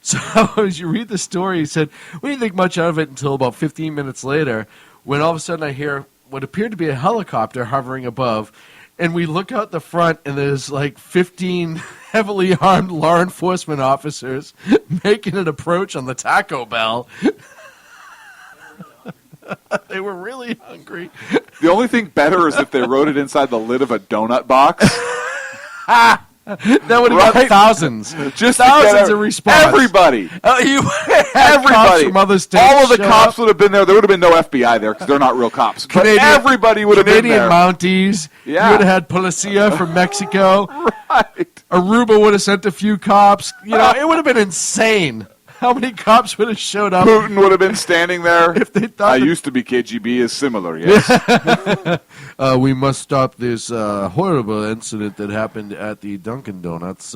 Speaker 6: So as you read the story, he said, we didn't think much of it until about 15 minutes later, when all of a sudden I hear what appeared to be a helicopter hovering above, and we look out the front, and there's like 15 heavily armed law enforcement officers making an approach on the Taco Bell. They were really hungry.
Speaker 7: The only thing better is if they wrote it inside the lid of a donut box.
Speaker 6: That would have got thousands.
Speaker 7: Just
Speaker 6: thousands of response.
Speaker 7: Everybody.
Speaker 6: Everybody. From other states
Speaker 7: all of the cops would have been there. There would have been no FBI there because they're not real cops. But everybody would have been there.
Speaker 6: Canadian Mounties.
Speaker 7: Yeah.
Speaker 6: You would have had Policia from Mexico.
Speaker 7: Right.
Speaker 6: Aruba would have sent a few cops. You know, it would have been insane. How many cops would have showed up?
Speaker 7: Putin would have been standing there.
Speaker 6: If they thought
Speaker 7: I used to be KGB is similar, yes.
Speaker 6: We must stop this horrible incident that happened at the Dunkin' Donuts.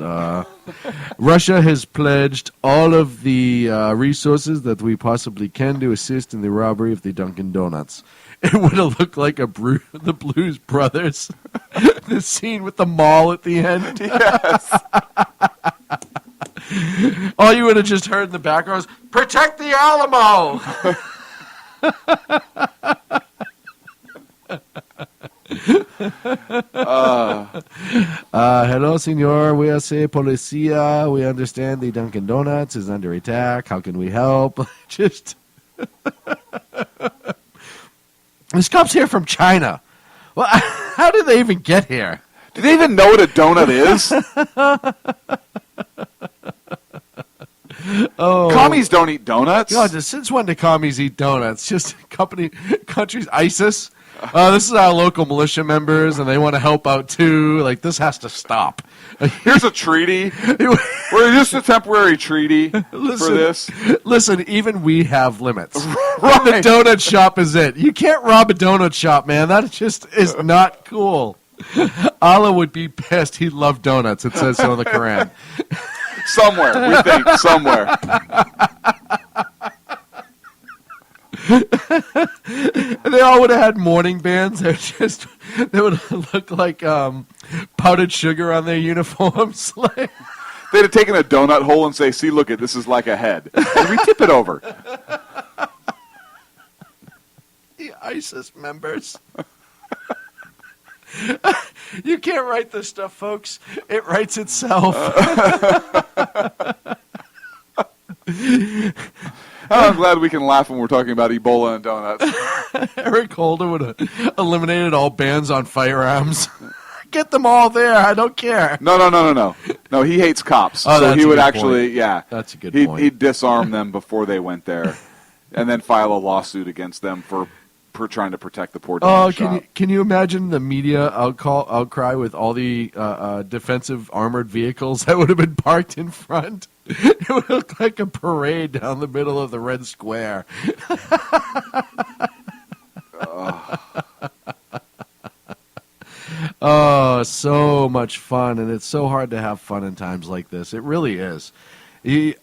Speaker 6: Russia has pledged all of the resources that we possibly can to assist in the robbery of the Dunkin' Donuts. It would have looked like the Blues Brothers. The scene with the mall at the end.
Speaker 7: Yes.
Speaker 6: All you would have just heard in the background was, "Protect the Alamo!" Hello, senor. We are Policia. We understand the Dunkin' Donuts is under attack. How can we help? Just... This cop's here from China. Well, how did they even get here?
Speaker 7: Do they even know what a donut is?
Speaker 6: Oh,
Speaker 7: commies don't eat donuts.
Speaker 6: God, since when do commies eat donuts? Just countries, ISIS. this is our local militia members, and they want to help out too. Like, this has to stop.
Speaker 7: Here's a treaty. We're just a temporary treaty for this.
Speaker 6: Listen, even we have limits.
Speaker 7: Right.
Speaker 6: The donut shop is it. You can't rob a donut shop, man. That just is not cool. Allah would be pissed. He loved donuts. It says so in the Quran.
Speaker 7: Somewhere, we think. Somewhere.
Speaker 6: They all would have had morning bands. They would look like powdered sugar on their uniforms.
Speaker 7: They'd have taken a donut hole and say, "See, look at this is like a head," and we tip it over.
Speaker 6: The ISIS members. You can't write this stuff, folks. It writes itself.
Speaker 7: I'm glad we can laugh when we're talking about Ebola and donuts.
Speaker 6: Eric Holder would have eliminated all bans on firearms. Get them all there. I don't care.
Speaker 7: No. No, he hates cops.
Speaker 6: Oh,
Speaker 7: so
Speaker 6: that's
Speaker 7: he
Speaker 6: a
Speaker 7: would
Speaker 6: good
Speaker 7: actually,
Speaker 6: point.
Speaker 7: yeah.
Speaker 6: That's a good point.
Speaker 7: He'd disarm them before they went there and then file a lawsuit against them for trying to protect the poor donut shop.
Speaker 6: Can you imagine the media outcry with all the defensive armored vehicles that would have been parked in front? It would look like a parade down the middle of the Red Square. Oh, so much fun, and it's so hard to have fun in times like this. It really is. You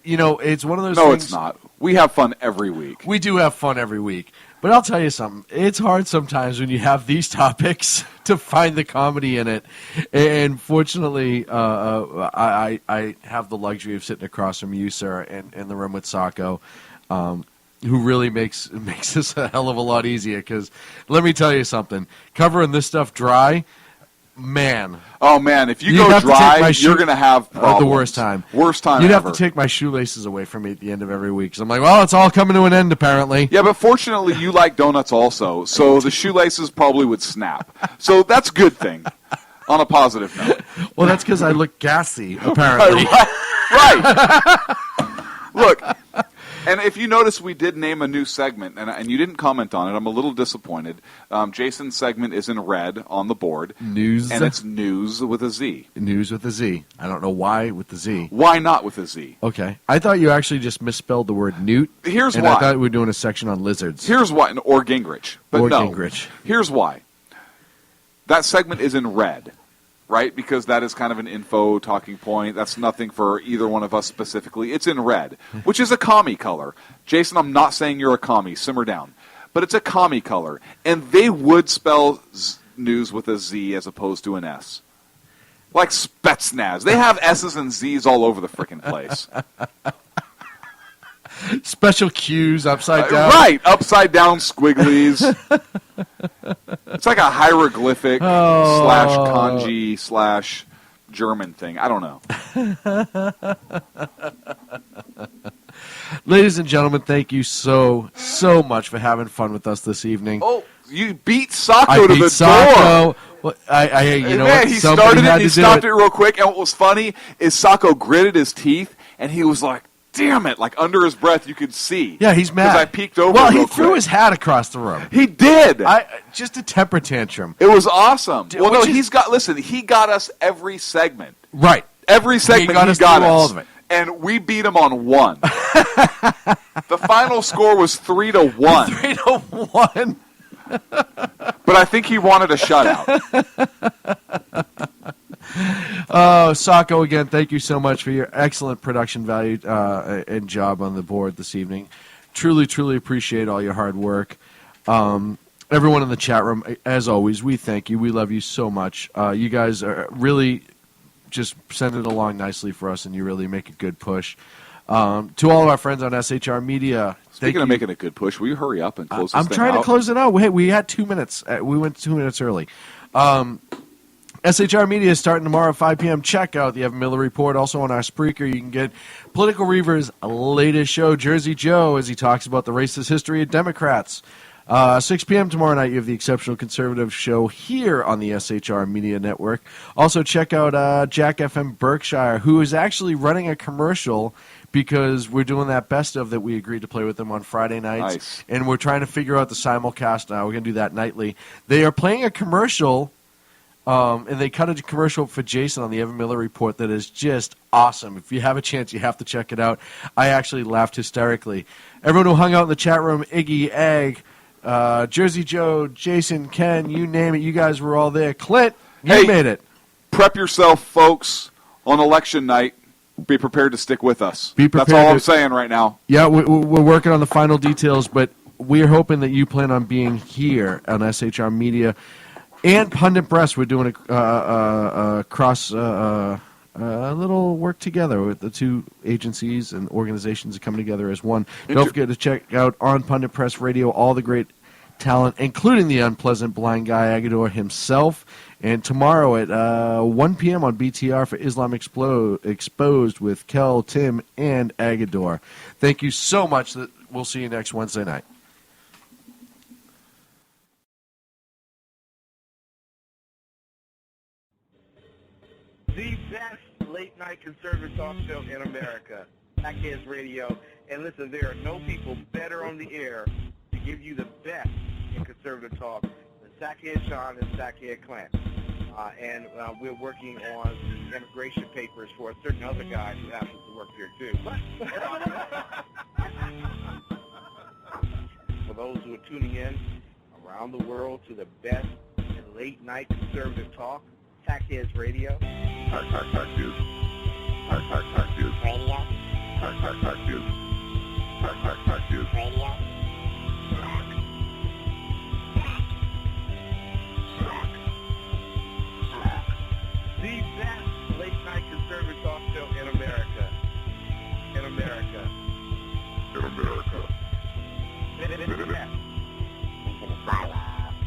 Speaker 6: know, it's one of those things.
Speaker 7: No, it's not. We have fun every week.
Speaker 6: We do have fun every week. But I'll tell you something. It's hard sometimes when you have these topics to find the comedy in it. And fortunately, I have the luxury of sitting across from you, sir, in the room with Sacco, who really makes this a hell of a lot easier. Because let me tell you something. Covering this stuff dry, man.
Speaker 7: Oh, man. If you go dry, you're going to have problems.
Speaker 6: The worst time.
Speaker 7: Worst time
Speaker 6: You'd
Speaker 7: ever.
Speaker 6: have to take my shoelaces away from me at the end of every week. So I'm like, well, it's all coming to an end, apparently.
Speaker 7: Yeah, but fortunately, you like donuts also, so the shoelaces probably would snap. So that's a good thing, on a positive note.
Speaker 6: Well, that's because I look gassy, apparently.
Speaker 7: Right. Look, and if you notice, we did name a new segment, and you didn't comment on it. I'm a little disappointed. Jason's segment is in red on the board.
Speaker 6: News.
Speaker 7: And it's news with a Z.
Speaker 6: News with a Z. I don't know why with the Z.
Speaker 7: Why not with a Z?
Speaker 6: Okay. I thought you actually just misspelled the word newt.
Speaker 7: Here's
Speaker 6: and
Speaker 7: why.
Speaker 6: I thought we were doing a section on lizards.
Speaker 7: Here's why. Or Gingrich. But
Speaker 6: or
Speaker 7: no.
Speaker 6: Gingrich.
Speaker 7: Here's why. That segment is in red. Right? Because that is kind of an info talking point. That's nothing for either one of us specifically. It's in red, which is a commie color. Jason, I'm not saying you're a commie. Simmer down. But it's a commie color. And they would spell news with a Z as opposed to an S. Like Spetsnaz. They have S's and Z's all over the frickin' place.
Speaker 6: Special cues upside down.
Speaker 7: Right. Upside down squigglies. It's like a hieroglyphic / kanji / German thing. I don't know.
Speaker 6: Ladies and gentlemen, thank you so much for having fun with us this evening.
Speaker 7: Oh, you beat Sacco to the door.
Speaker 6: Well, you know
Speaker 7: man,
Speaker 6: what?
Speaker 7: He
Speaker 6: Somebody
Speaker 7: started it,
Speaker 6: had
Speaker 7: he
Speaker 6: to do
Speaker 7: stopped it real quick, and what was funny is Sacco gritted his teeth, and he was like, damn it, like under his breath you could see.
Speaker 6: Yeah, he's mad.
Speaker 7: Because I peeked over
Speaker 6: Well,
Speaker 7: real
Speaker 6: he threw
Speaker 7: quick.
Speaker 6: his hat across the room.
Speaker 7: He did.
Speaker 6: Just a temper tantrum.
Speaker 7: It was awesome. Well, no,
Speaker 6: which is-
Speaker 7: he got us every segment.
Speaker 6: Right.
Speaker 7: Every segment
Speaker 6: got us through all of it.
Speaker 7: And we beat him on one. The final score was 3-1.
Speaker 6: 3-1.
Speaker 7: But I think he wanted a shutout.
Speaker 6: Sacco, again, thank you so much for your excellent production value and job on the board this evening. Truly, truly appreciate all your hard work. Everyone in the chat room, as always, we thank you. We love you so much. You guys are really just send it along nicely for us, and you really make a good push. To all of our friends on SHR Media,
Speaker 7: Speaking of making a good push, will you hurry up and close this
Speaker 6: I'm
Speaker 7: thing
Speaker 6: trying
Speaker 7: out?
Speaker 6: to close it out. Hey, we had 2 minutes. We went 2 minutes early. SHR Media is starting tomorrow at 5 p.m. Check out the Evan Miller Report. Also on our Spreaker, you can get Political Reaver's latest show, Jersey Joe, as he talks about the racist history of Democrats. 6 p.m. tomorrow night, you have the Exceptional Conservative Show here on the SHR Media Network. Also, check out Jack FM Berkshire, who is actually running a commercial because we're doing that best of that we agreed to play with them on Friday nights.
Speaker 7: Nice.
Speaker 6: And we're trying to figure out the simulcast now. We're going to do that nightly. They are playing a commercial, and they cut a commercial for Jason on the Evan Miller Report that is just awesome. If you have a chance, you have to check it out. I actually laughed hysterically. Everyone who hung out in the chat room, Iggy, Egg, Jersey Joe, Jason, Ken, you name it, you guys were all there. Clint, you made it.
Speaker 7: Prep yourself, folks, on election night. Be prepared to stick with us.
Speaker 6: Be prepared.
Speaker 7: That's all I'm saying right now.
Speaker 6: Yeah, we're working on the final details, but we're hoping that you plan on being here on SHR Media and Pundit Press. We're doing a cross little work together with the two agencies and organizations that come together as one. Don't forget to check out on Pundit Press Radio all the great talent, including the unpleasant blind guy Agador himself. And tomorrow at 1 p.m. on BTR for Islam Exposed with Kel, Tim, and Agador. Thank you so much. We'll see you next Wednesday night.
Speaker 2: The best late-night conservative talk show in America, Sackheads Radio. And listen, there are no people better on the air to give you the best in conservative talk than Sackhead Sean and Sackhead Clint. And we're working on immigration papers for a certain other guy who happens to work here, too. For those who are tuning in around the world to the best in late-night conservative talk, Sackheads Radio.
Speaker 3: Sack News. Sack News.
Speaker 10: Radio.
Speaker 3: Sack News. Sack News.
Speaker 10: Radio.
Speaker 2: The best late-night conservative talk show in America. In America.
Speaker 3: In America.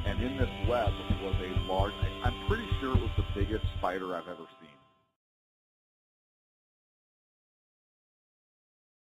Speaker 5: And in this web was a large, I'm pretty sure it was the biggest spider I've ever seen.